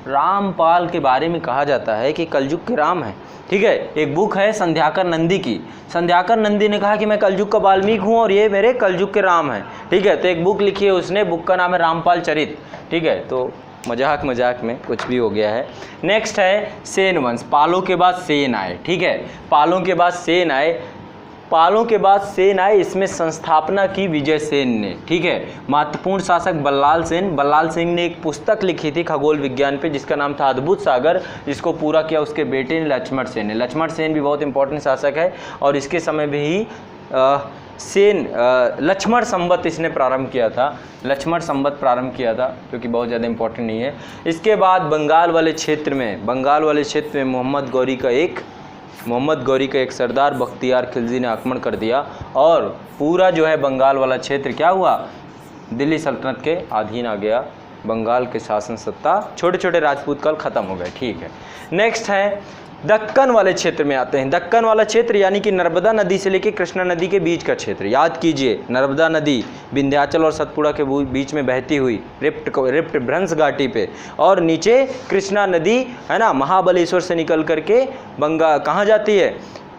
रामपाल के बारे में कहा जाता है कि कलयुग के राम है। ठीक है, एक बुक है संध्याकर नंदी की। संध्याकर नंदी ने कहा कि मैं कलयुग का वाल्मीकि हूँ और ये मेरे कलयुग के राम हैं। ठीक है, तो एक बुक लिखी है उसने, बुक का नाम है रामपाल चरित। ठीक है, तो मजाक में कुछ भी हो गया है। नेक्स्ट है सेन वंश। पालों के बाद सेन आए। ठीक है, पालों के बाद सेन आए, इसमें संस्थापना की विजय सेन ने। ठीक है, महत्वपूर्ण शासक बल्लाल सेन ने एक पुस्तक लिखी थी खगोल विज्ञान पे जिसका नाम था अद्भुत सागर, जिसको पूरा किया उसके बेटे ने लक्ष्मण सेन ने। लक्ष्मण सेन भी बहुत इंपॉर्टेंट शासक है और इसके समय में ही लक्ष्मण संवत इसने प्रारंभ किया था। क्योंकि बहुत ज़्यादा इंपॉर्टेंट नहीं है। इसके बाद बंगाल वाले क्षेत्र में मोहम्मद गौरी का एक सरदार बख्तियार खिलजी ने आक्रमण कर दिया और पूरा जो है बंगाल वाला क्षेत्र क्या हुआ, दिल्ली सल्तनत के अधीन आ गया। बंगाल के शासन सत्ता, छोटे छोटे राजपूत काल खत्म हो गए। ठीक है, नेक्स्ट है दक्कन वाले क्षेत्र में आते हैं। दक्कन वाला क्षेत्र यानी कि नर्मदा नदी से लेकर कृष्णा नदी के बीच का क्षेत्र। याद कीजिए, नर्मदा नदी विंध्याचल और सतपुड़ा के बीच में बहती हुई रिफ्ट भ्रंश घाटी पे, और नीचे कृष्णा नदी है ना, महाबलेश्वर से निकल करके कहाँ जाती है,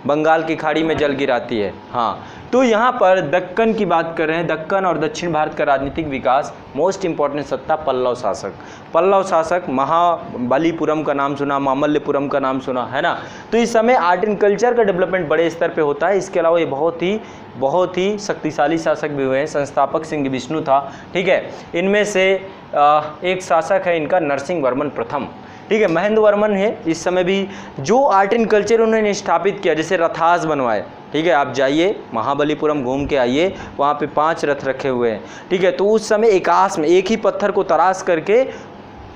बंगाल की खाड़ी में जल गिराती है। हाँ, तो यहाँ पर दक्कन की बात कर रहे हैं। दक्कन और दक्षिण भारत का राजनीतिक विकास, मोस्ट इंपॉर्टेंट सत्ता पल्लव शासक महाबलीपुरम का नाम सुना, मामल्लपुरम का नाम सुना, है ना। तो इस समय आर्ट एंड कल्चर का डेवलपमेंट बड़े स्तर पे होता है। इसके अलावा ये बहुत ही शक्तिशाली शासक भी हुए हैं। संस्थापक सिंह विष्णु था। ठीक है, इनमें से एक शासक है इनका नरसिंह वर्मन प्रथम। ठीक है, महेंद्र वर्मन है इस समय भी, जो आर्ट एंड कल्चर उन्होंने स्थापित किया, जैसे रथास बनवाए। ठीक है, आप जाइए महाबलीपुरम घूम के आइए, वहाँ पे 5 रथ रखे हुए हैं। ठीक है, तो उस समय एकास में एक ही पत्थर को तराश करके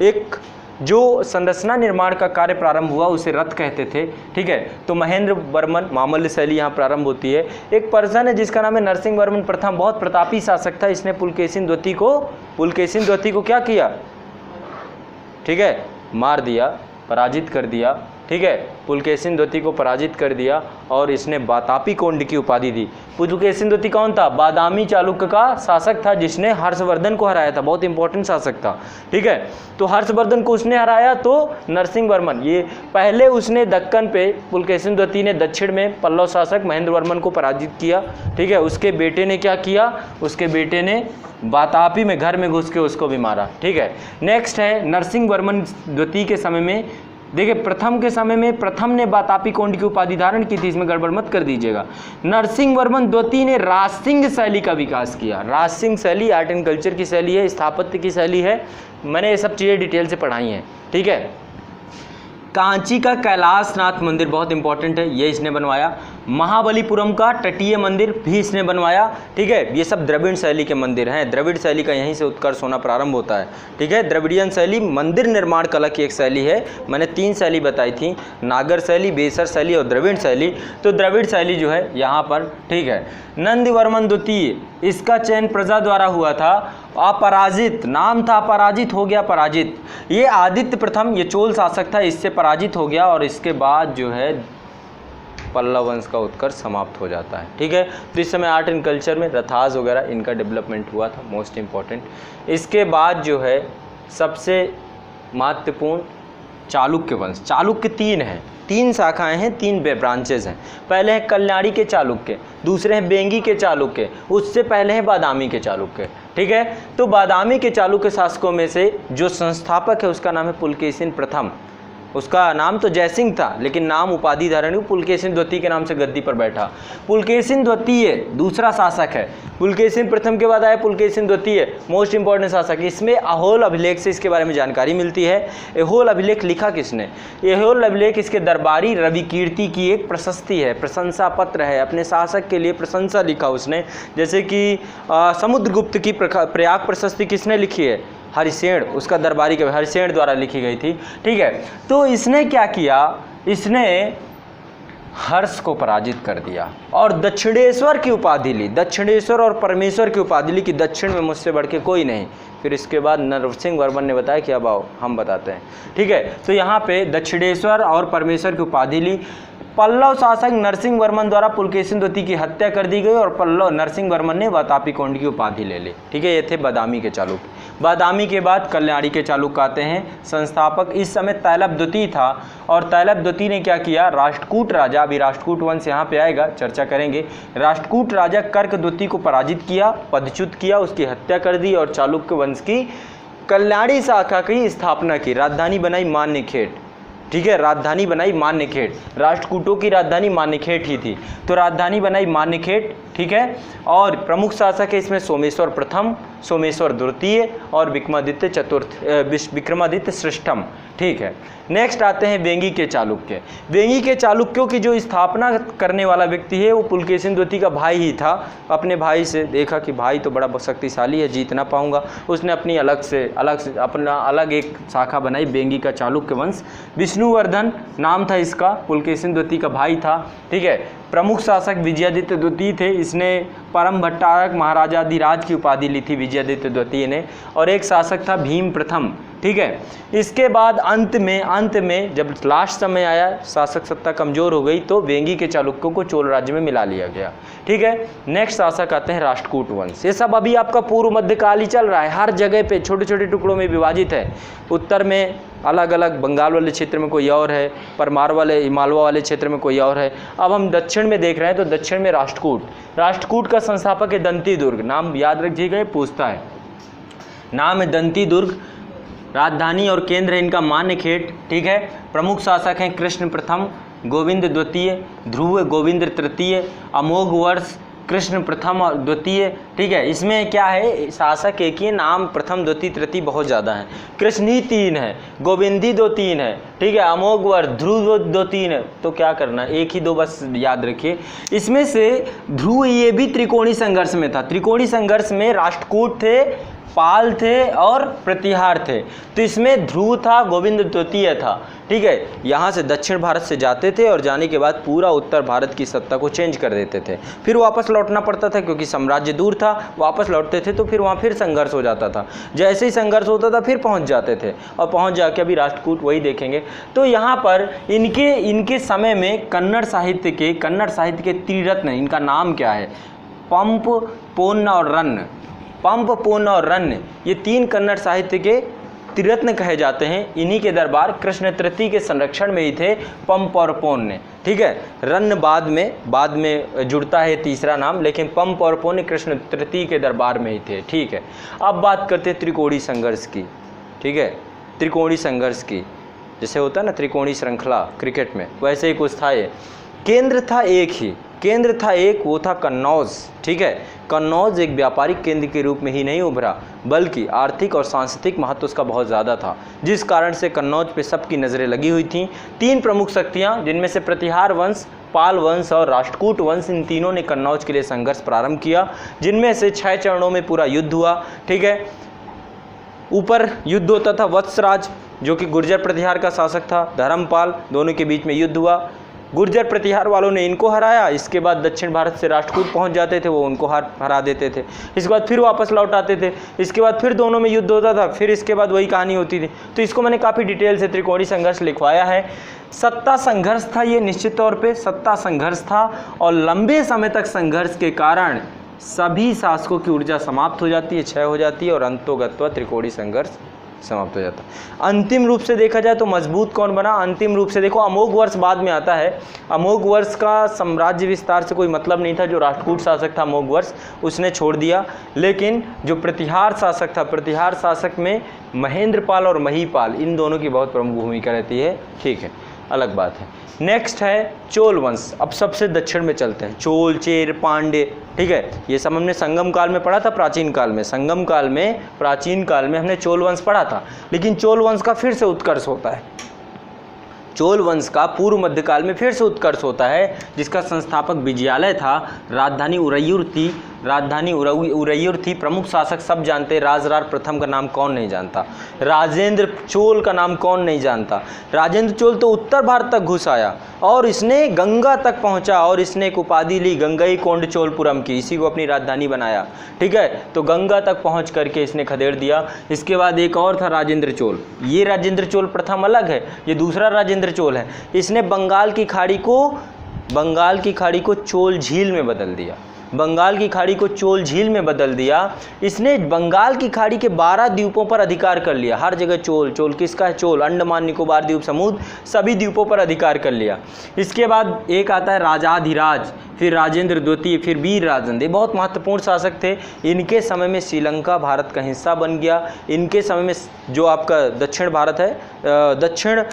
एक जो संरचना निर्माण का कार्य प्रारंभ हुआ उसे रथ कहते थे। ठीक है, तो महेंद्र वर्मन मामल्य शैली यहाँ प्रारंभ होती है। एक पर्सन है जिसका नाम है नरसिंह वर्मन प्रथम, बहुत प्रतापी शासक था। इसने पुलकेशिन द्वितीय को क्या किया, ठीक है, मार दिया, पराजित कर दिया। ठीक है, पुलकेशिन द्वितीय को पराजित कर दिया और इसने बातापी कोंड की उपाधि दी। पुलकेशिन द्वितीय कौन था, बादामी चालुक्य का शासक था जिसने हर्षवर्धन को हराया था, बहुत इंपॉर्टेंट शासक था। ठीक है, तो हर्षवर्धन को उसने हराया, तो नरसिंह वर्मन ये पहले उसने दक्कन पे, पुलकेशिन द्वितीय ने दक्षिण में पल्लव शासक महेंद्र वर्मन को पराजित किया। ठीक है, उसके बेटे ने क्या किया, उसके बेटे ने बातापी में घर में घुस के उसको भी मारा। ठीक है, नेक्स्ट है नरसिंह वर्मन द्वितीय के समय में देखिए प्रथम के समय में प्रथम ने वातापी कोंडी की उपाधि धारण की थी, इसमें गड़बड़ मत कर दीजिएगा। नरसिंह वर्मन द्वितीय ने राजसिंह शैली का विकास किया। राजसिंह शैली आर्ट एंड कल्चर की शैली है, स्थापत्य की शैली है, मैंने ये सब चीज़ें डिटेल से पढ़ाई हैं, ठीक है। कांची का कैलाशनाथ मंदिर बहुत इंपॉर्टेंट है, ये इसने बनवाया। महाबलीपुरम का तटीय मंदिर भी इसने बनवाया, ठीक है। ये सब द्रविड़ शैली के मंदिर हैं, द्रविड़ शैली का यहीं से उत्कर्ष होना प्रारंभ होता है, ठीक है। द्रविड़ियन शैली मंदिर निर्माण कला की एक शैली है, मैंने 3 शैली बताई थी, नागर शैली, बेसर शैली और द्रविड़ शैली। तो द्रविड़ शैली जो है यहाँ पर, ठीक है। नंदवर्मन द्वितीय, इसका चयन प्रजा द्वारा हुआ था। अपराजित, नाम था अपराजित, हो गया पराजित। ये आदित्य प्रथम, ये चोल शासक था, इससे पराजित हो गया और इसके बाद जो है पल्लव वंश का उत्कर्ष समाप्त हो जाता है, ठीक है। तो इस समय आर्ट एंड कल्चर में रथास वगैरह इनका डेवलपमेंट हुआ था, मोस्ट इम्पॉर्टेंट। इसके बाद जो है सबसे महत्वपूर्ण चालुक्य वंश। चालुक्य 3 हैं, 3 शाखाएं हैं, 3 ब्रांचेज हैं। पहले हैं कल्याणी के चालुक्य, दूसरे हैं बेंगी के चालुक्य, उससे पहले हैं बादामी के चालुक्य, ठीक है। तो बादामी के चालुक्य शासकों में से जो संस्थापक है उसका नाम है पुलकेशिन प्रथम। उसका नाम तो जयसिंह था, लेकिन नाम उपाधि धारण पुलकेशिन द्वितीय के नाम से गद्दी पर बैठा। पुलकेशिन द्वितीय दूसरा शासक है, पुलकेशिन प्रथम के बाद आया पुलकेशिन द्वितीय, मोस्ट इंपॉर्टेंट शासक। इसमें अहोल अभिलेख से इसके बारे में जानकारी मिलती है। अहोल अभिलेख लिखा किसने? अहोल अभिलेख इसके दरबारी रवि कीर्ति की एक प्रशस्ति है, प्रशंसा पत्र है, अपने शासक के लिए प्रशंसा लिखा उसने। जैसे कि समुद्रगुप्त की प्रयाग प्रशस्ति किसने लिखी है? हरिसेन, उसका दरबारी कवि हरिसेन द्वारा लिखी गई थी, ठीक है। तो इसने क्या किया, इसने हर्ष को पराजित कर दिया और दक्षिणेश्वर की उपाधि ली। दक्षिणेश्वर और परमेश्वर की उपाधि ली कि दक्षिण में मुझसे बढ़ के कोई नहीं। फिर इसके बाद नरसिंह वर्मन ने बताया कि अब आओ हम बताते हैं, ठीक है। तो यहाँ पे दक्षिणेश्वर और परमेश्वर की उपाधि ली। पल्लव शासक नरसिंह वर्मन द्वारा पुलकेशिन द्वितीय की हत्या कर दी गई और पल्लव नरसिंह वर्मन ने वातापी कोंडी की उपाधि ले ली, ठीक है। ये थे बादामी के चालुक्य। बादामी के बाद कल्याणी के चालुक्य आते हैं। संस्थापक इस समय तैलप द्वितीय था और तैलप द्वितीय ने क्या किया, राष्ट्रकूट राजा, अभी राष्ट्रकूट वंश यहाँ पे आएगा, चर्चा करेंगे। राष्ट्रकूट राजा कर्क द्वितीय को पराजित किया, पदच्युत किया, उसकी हत्या कर दी और चालुक्य वंश की कल्याणी शाखा की स्थापना की। राजधानी बनाई मान्यखेट, ठीक है, राजधानी बनाई मान्यखेट। राष्ट्रकूटों की राजधानी मान्यखेट ही थी, तो राजधानी बनाई मान्यखेट, ठीक है। और प्रमुख शासक है इसमें सोमेश्वर प्रथम, सोमेश्वर द्वितीय और विक्रमादित्य चतुर्थ, विक्रमादित्य श्रेष्ठम, ठीक है। नेक्स्ट आते हैं वेंगी के चालुक्य। वेंगी के चालुक्यों की जो स्थापना करने वाला व्यक्ति है वो पुलकेशिन द्वितीय का भाई ही था। अपने भाई से देखा कि भाई तो बड़ा शक्तिशाली है, जीत ना पाऊंगा, उसने अपनी अलग से अपना अलग एक शाखा बनाई, वेंगी का चालुक्य वंश। विष्णुवर्धन नाम था इसका, पुलकेशिन द्वितीय का भाई था, ठीक है। प्रमुख शासक विजयादित्य द्वितीय थे, इसने परम भट्टारक महाराजाधिराज की उपाधि ली थी विजयादित्य द्वितीय ने। और एक शासक था भीम प्रथम, ठीक है। इसके बाद अंत में जब लास्ट समय आया, शासक सत्ता कमजोर हो गई, तो वेंगी के चालुक्यों को चोल राज्य में मिला लिया गया, ठीक है। नेक्स्ट शासक आते हैं राष्ट्रकूट वंश। ये सब अभी आपका पूर्व मध्यकाल ही चल रहा है, हर जगह पे छोटे छोटे टुकड़ों में विभाजित है। उत्तर में अलग अलग, बंगाल वाले क्षेत्र में कोई और है, परमार वाले मालवा वाले क्षेत्र में कोई और है। अब हम दक्षिण में देख रहे हैं, तो दक्षिण में राष्ट्रकूट का संस्थापक है दंती दुर्ग, नाम याद रखिएगा, पूछता है, नाम है दंती दुर्ग। राजधानी और केंद्र है इनका मान्यखेट, ठीक है। प्रमुख शासक हैं कृष्ण प्रथम, गोविंद द्वितीय, ध्रुव गोविंद तृतीय, अमोघ वर्ष कृष्ण प्रथम और द्वितीय, ठीक है। इसमें क्या है, शासक एक ही, नाम प्रथम द्वितीय तृतीय बहुत ज़्यादा है। कृष्ण ही 3 है, गोविंदी 2-3 है, ठीक है, अमोघ वर्ष, ध्रुव 2-3 है। तो क्या करना, 1 ही 2 बस याद रखिए। इसमें से ध्रुव ये भी त्रिकोणी संघर्ष में था। त्रिकोणी संघर्ष में राष्ट्रकूट थे, पाल थे और प्रतिहार थे। तो इसमें ध्रुव था, गोविंद द्वितीय था, ठीक है। यहाँ से दक्षिण भारत से जाते थे और जाने के बाद पूरा उत्तर भारत की सत्ता को चेंज कर देते थे। फिर वापस लौटना पड़ता था क्योंकि साम्राज्य दूर था, वापस लौटते थे तो फिर वहाँ फिर संघर्ष हो जाता था। जैसे ही संघर्ष होता था फिर पहुँच जाते थे और पहुँच जाके अभी राष्ट्रकूट वही देखेंगे। तो यहाँ पर इनके समय में कन्नड़ साहित्य के त्रिरत्न, इनका नाम क्या है, पंप, पोन्न और रन्न। पंप, पोन्न और रन्न, ये 3 कन्नड़ साहित्य के त्रिरत्न कहे जाते हैं। इन्हीं के दरबार कृष्ण तृतीय के संरक्षण में ही थे, पंप और पोन्न, ठीक है। रन्न बाद में जुड़ता है तीसरा नाम, लेकिन पंप और पोन्न कृष्ण तृतीय के दरबार में ही थे, ठीक है। अब बात करते हैं त्रिकोणी संघर्ष की, ठीक है, त्रिकोणी संघर्ष की। जैसे होता है ना त्रिकोणीय श्रृंखला क्रिकेट में, वैसे ही कुछ था ये। केंद्र था एक ही, केंद्र था एक, वो था कन्नौज। ठीक है, कन्नौज एक व्यापारिक केंद्र के रूप में ही नहीं उभरा, बल्कि आर्थिक और सांस्कृतिक महत्व उसका बहुत ज़्यादा था, जिस कारण से कन्नौज पे सबकी नज़रें लगी हुई थीं। 3 प्रमुख शक्तियाँ, जिनमें से प्रतिहार वंश, पाल वंश और राष्ट्रकूट वंश, इन तीनों ने कन्नौज के लिए संघर्ष प्रारंभ किया, जिनमें से 6 चरणों में पूरा युद्ध हुआ। ठीक है, ऊपर युद्ध होता था वत्सराज, जो कि गुर्जर प्रतिहार का शासक था, धर्मपाल, दोनों के बीच में युद्ध हुआ। गुर्जर प्रतिहार वालों ने इनको हराया, इसके बाद दक्षिण भारत से राष्ट्रकूट पहुंच जाते थे, वो उनको हरा देते थे, इसके बाद फिर वापस लौट आते थे, इसके बाद फिर दोनों में युद्ध होता था, फिर इसके बाद वही कहानी होती थी। तो इसको मैंने काफ़ी डिटेल से त्रिकोणीय संघर्ष लिखवाया है। सत्ता संघर्ष था ये, निश्चित तौर पे सत्ता संघर्ष था, और लंबे समय तक संघर्ष के कारण सभी शासकों की ऊर्जा समाप्त हो जाती है, क्षय हो जाती है, और अंतोगत्वा त्रिकोणीय संघर्ष समाप्त हो जाता है। अंतिम रूप से देखा जाए तो मजबूत कौन बना? अंतिम रूप से देखो, अमोघ वर्ष बाद में आता है। अमोघ वर्ष का साम्राज्य विस्तार से कोई मतलब नहीं था, जो राष्ट्रकूट शासक था अमोघ वर्ष, उसने छोड़ दिया। लेकिन जो प्रतिहार शासक था, प्रतिहार शासक में महेंद्रपाल और महीपाल, इन दोनों की बहुत प्रमुख भूमिका रहती है। ठीक है, अलग बात है। नेक्स्ट है चोल वंश। अब सबसे दक्षिण में चलते हैं, चोल, चेर, पांडे। ठीक है, ये सब हमने संगम काल में पढ़ा था, प्राचीन काल में, संगम काल में, प्राचीन काल में हमने चोल वंश पढ़ा था। लेकिन चोल वंश का फिर से उत्कर्ष होता है, चोल वंश का पूर्व मध्यकाल में फिर से उत्कर्ष होता है, जिसका संस्थापक विजयालय था, राजधानी उरैयूर थी, राजधानी उरैयूर थी। प्रमुख शासक सब जानते हैं, राजराज प्रथम का नाम कौन नहीं जानता, राजेंद्र चोल का नाम कौन नहीं जानता। राजेंद्र चोल तो उत्तर भारत तक घुस आया और इसने गंगा तक पहुंचा, और इसने एक उपाधि ली गंगई कोंड चोलपुरम की, इसी को अपनी राजधानी बनाया। ठीक है, तो गंगा तक पहुंच करके इसने खदेड़ दिया। इसके बाद एक और था राजेंद्र चोल, ये राजेंद्र चोल प्रथम अलग है, ये दूसरा राजेंद्र चोल है। इसने बंगाल की खाड़ी को चोल झील में बदल दिया, बंगाल की खाड़ी को चोल झील में बदल दिया। इसने बंगाल की खाड़ी के 12 द्वीपों पर अधिकार कर लिया, हर जगह चोल, चोल किसका है? चोल, अंडमान निकोबार द्वीप समूह, सभी द्वीपों पर अधिकार कर लिया। इसके बाद एक आता है राजाधिराज, फिर राजेंद्र द्वितीय, फिर वीर राजेंद्र, ये बहुत महत्वपूर्ण शासक थे। इनके समय में श्रीलंका भारत का हिस्सा बन गया। इनके समय में जो आपका दक्षिण भारत है, दक्षिण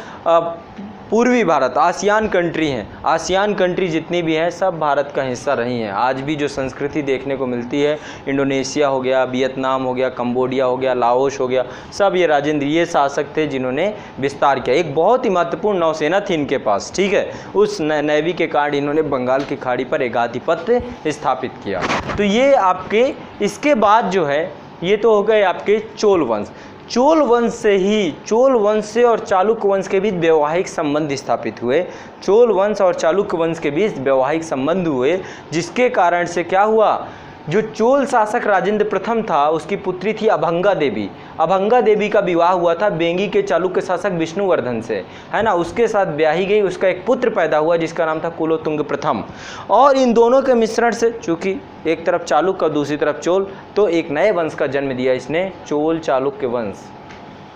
पूर्वी भारत, आसियान कंट्री हैं, आसियान कंट्री जितनी भी हैं सब भारत का हिस्सा रही हैं। आज भी जो संस्कृति देखने को मिलती है, इंडोनेशिया हो गया, वियतनाम हो गया, कंबोडिया हो गया, लाओस हो गया, सब ये राजेंद्र ये शासक थे जिन्होंने विस्तार किया। एक बहुत ही महत्वपूर्ण नौसेना थी इनके पास। ठीक है, उस नेवी के कारण इन्होंने बंगाल की खाड़ी पर एक आधिपत्य स्थापित किया। तो ये आपके, इसके बाद जो है, ये तो हो गए आपके चोल वंश। चोल वंश से ही, चोल वंश से और चालुक्य वंश के बीच वैवाहिक संबंध स्थापित हुए। चोल वंश और चालुक्य वंश के बीच वैवाहिक संबंध हुए, जिसके कारण से क्या हुआ, जो चोल शासक राजेंद्र प्रथम था, उसकी पुत्री थी अभंगा देवी। अभंगा देवी का विवाह हुआ था बेंगी के चालुक्य शासक विष्णुवर्धन से, है ना, उसके साथ ब्याही गई, उसका एक पुत्र पैदा हुआ जिसका नाम था कुलोतुंग प्रथम। और इन दोनों के मिश्रण से, चूंकि एक तरफ चालुक्य और दूसरी तरफ चोल, तो एक नए वंश का जन्म दिया इसने, चोल चालुक्य वंश।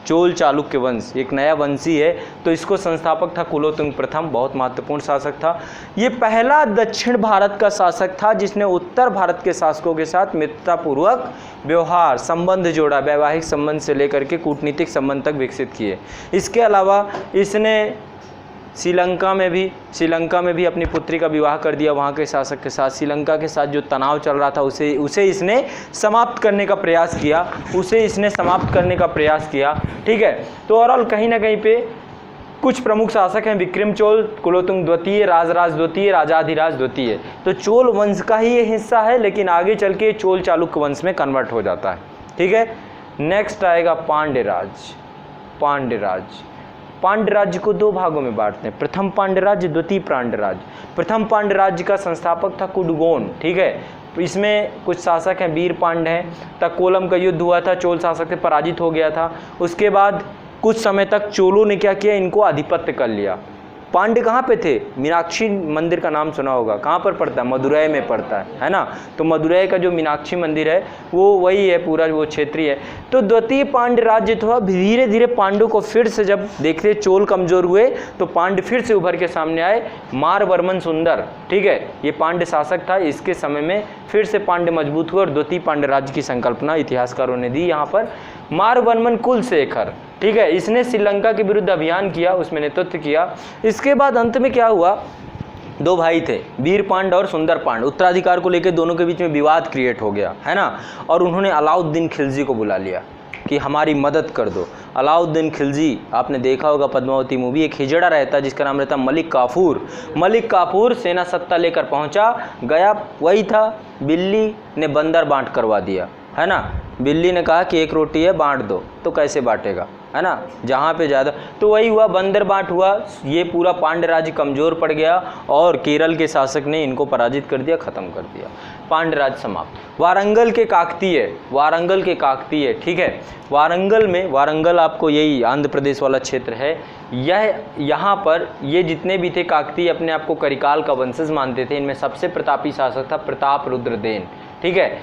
चोल चालुक्य वंश एक नया वंशी है, तो इसको संस्थापक था कुलोतुंग प्रथम, बहुत महत्वपूर्ण शासक था। ये पहला दक्षिण भारत का शासक था जिसने उत्तर भारत के शासकों के साथ मित्रतापूर्वक व्यवहार संबंध जोड़ा, वैवाहिक संबंध से लेकर के कूटनीतिक संबंध तक विकसित किए। इसके अलावा इसने श्रीलंका में भी अपनी पुत्री का विवाह कर दिया वहाँ के शासक के साथ। श्रीलंका के साथ जो तनाव चल रहा था उसे इसने समाप्त करने का प्रयास किया। ठीक है, तो ओवरऑल कहीं ना कहीं पे कुछ प्रमुख शासक हैं, विक्रम चोल, कुलोतुंग द्वितीय, राजराज द्वितीय, राजाधिराज द्वितीय। तो चोल वंश का ही ये हिस्सा है, लेकिन आगे चल के चोल चालुक्य वंश में कन्वर्ट हो जाता है। ठीक है, नेक्स्ट आएगा पांड्यराज। पांड्य राज्य को 2 भागों में बांटते हैं, प्रथम पांड्य राज्य, द्वितीय पांड्य राज्य। प्रथम पांड्य राज्य का संस्थापक था कुडगोन। ठीक है, इसमें कुछ शासक हैं, वीर पांड्य हैं। तकोलम का युद्ध हुआ था, चोल शासक से पराजित हो गया था। उसके बाद कुछ समय तक चोलों ने क्या किया, इनको आधिपत्य कर लिया। पांड्य कहाँ पे थे? मीनाक्षी मंदिर का नाम सुना होगा, कहाँ पर पड़ता है? मदुरै में पड़ता है ना। तो मदुरै का जो मीनाक्षी मंदिर है वो वही है, पूरा वो क्षेत्रीय है। तो द्वितीय पांड्य राज्य था। धीरे धीरे पांड्यों को फिर से जब देखते चोल कमजोर हुए तो पांड्य फिर से उभर के सामने आए। मारवर्मन सुंदर, ठीक है, ये पांड्य शासक था, इसके समय में फिर से पांड्य मजबूत हुए और द्वितीय पांड्य राज्य की संकल्पना इतिहासकारों ने दी यहाँ पर। मारवर्मन कुलशेखर, ठीक है, इसने श्रीलंका के विरुद्ध अभियान किया, उसमें नेतृत्व किया। इसके बाद अंत में क्या हुआ, दो भाई थे वीरपांड और सुंदरपांड, उत्तराधिकार को लेकर दोनों के बीच में विवाद क्रिएट हो गया, है ना, और उन्होंने अलाउद्दीन खिलजी को बुला लिया कि हमारी मदद कर दो। अलाउद्दीन खिलजी, आपने देखा होगा पद्मावती मूवी, एक हिजड़ा रहता जिसका नाम रहता मलिक काफूर। मलिक काफूर सेना सत्ता लेकर पहुंचा, गया वही था, बिल्ली ने बंदर बांट करवा दिया, है ना, बिल्ली ने कहा कि एक रोटी है बांट दो, तो कैसे बांटेगा, है ना, जहाँ पे ज़्यादा, तो वही हुआ, बंदर बांट हुआ, ये पूरा पांड्य राज्य कमज़ोर पड़ गया और केरल के शासक ने इनको पराजित कर दिया, ख़त्म कर दिया, पांड्य राज्य समाप्त। वारंगल के काकतीय, ठीक है, वारंगल में, वारंगल आपको यही आंध्र प्रदेश वाला क्षेत्र है, यह यहाँ पर ये जितने भी थे काकतीय अपने आप को करिकाल का वंशज मानते थे। इनमें सबसे प्रतापी शासक था प्रताप रुद्रदेन, ठीक है,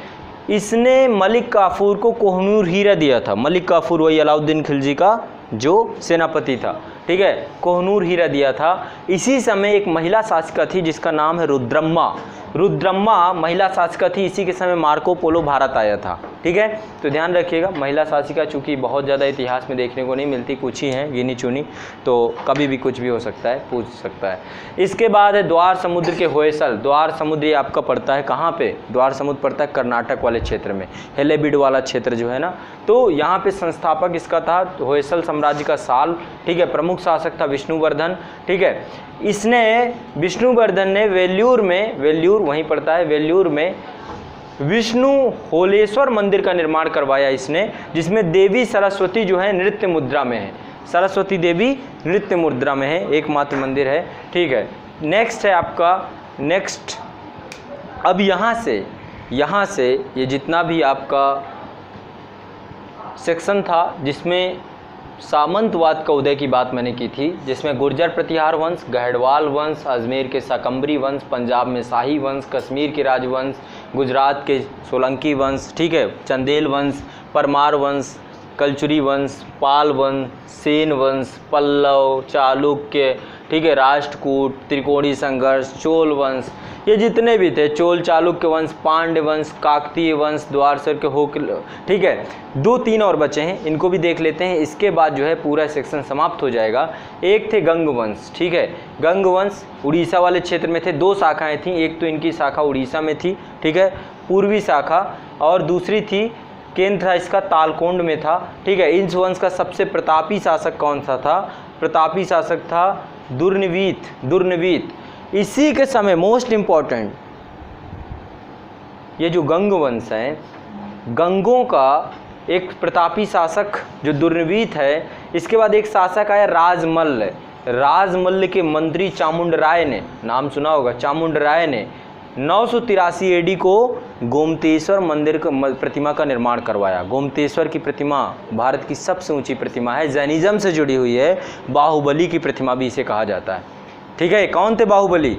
इसने मलिक काफूर को कोहनूर हीरा दिया था। मलिक काफूर वही अलाउद्दीन खिलजी का जो सेनापति था, ठीक है, कोहनूर हीरा दिया था। इसी समय एक महिला शासिका थी जिसका नाम है रुद्रम्मा। रुद्रम्मा महिला शासिका थी, इसी के समय मार्को पोलो भारत आया था, ठीक है, तो ध्यान रखिएगा। महिला शासिका चूँकि बहुत ज़्यादा इतिहास में देखने को नहीं मिलती, कुछ ही हैं गिनी चुनी, तो कभी भी कुछ भी हो सकता है, पूछ सकता है। इसके बाद है द्वार समुद्र के होयसल। द्वार समुद्र ये आपका पड़ता है कहाँ पे, द्वार समुद्र पड़ता है कर्नाटक वाले क्षेत्र में, हेलेबीड वाला क्षेत्र जो है ना, तो यहाँ पे संस्थापक इसका था होयसल साम्राज्य का साल, ठीक है, प्रमुख शासक था विष्णुवर्धन, ठीक है, इसने विष्णुवर्धन ने वेल्लूर में, वेल्लूर वहीं पड़ता है, वेल्लूर में विष्णु होलेश्वर मंदिर का निर्माण करवाया इसने, जिसमें देवी सरस्वती जो है नृत्य मुद्रा में है, सरस्वती देवी नृत्य मुद्रा में है, एकमात्र मंदिर है, ठीक है। नेक्स्ट है आपका, नेक्स्ट अब यहाँ से ये जितना भी आपका सेक्शन था जिसमें सामंतवाद का उदय की बात मैंने की थी, जिसमें गुर्जर प्रतिहार वंश, गहड़वाल वंश, अजमेर के शाकंभरी वंश, पंजाब में शाही वंश, कश्मीर के राजवंश, गुजरात के सोलंकी वंश, ठीक है, चंदेल वंश, परमार वंश, कलचुरी वंश, पाल वंश, सेन वंश, पल्लव, चालुक्य, ठीक है, राष्ट्रकूट, त्रिकोणी संघर्ष, चोल वंश, ये जितने भी थे, चोल चालुक्य वंश, पांड्य वंश, काकतीय वंश, द्वारसर के होकल, ठीक है, 2-3 और बचे हैं, इनको भी देख लेते हैं। इसके बाद जो है पूरा सेक्शन समाप्त हो जाएगा। एक थे गंग वंश, ठीक है, गंग वंश उड़ीसा वाले क्षेत्र में थे, 2 शाखाएं थीं, एक तो इनकी शाखा उड़ीसा में थी, ठीक है, पूर्वी शाखा, और दूसरी थी केंद्र था इसका तालकोंड में था, ठीक है। इस वंश का सबसे प्रतापी शासक कौन सा था, प्रतापी शासक था दुर्नवीत। इसी के समय मोस्ट इम्पॉर्टेंट, ये जो गंग वंश है, गंगों का एक प्रतापी शासक जो दुर्नवीत है, इसके बाद एक शासक आया राजमल्ल। राजमल्ल के मंत्री चामुंडराय ने, नाम सुना होगा, चामुंडराय ने 983 एडी को गोमतेश्वर मंदिर प्रतिमा का निर्माण करवाया। गोमतेश्वर की प्रतिमा भारत की सबसे ऊंची प्रतिमा है, जैनिज्म से जुड़ी हुई है, बाहुबली की प्रतिमा भी इसे कहा जाता है, ठीक है। कौन थे बाहुबली?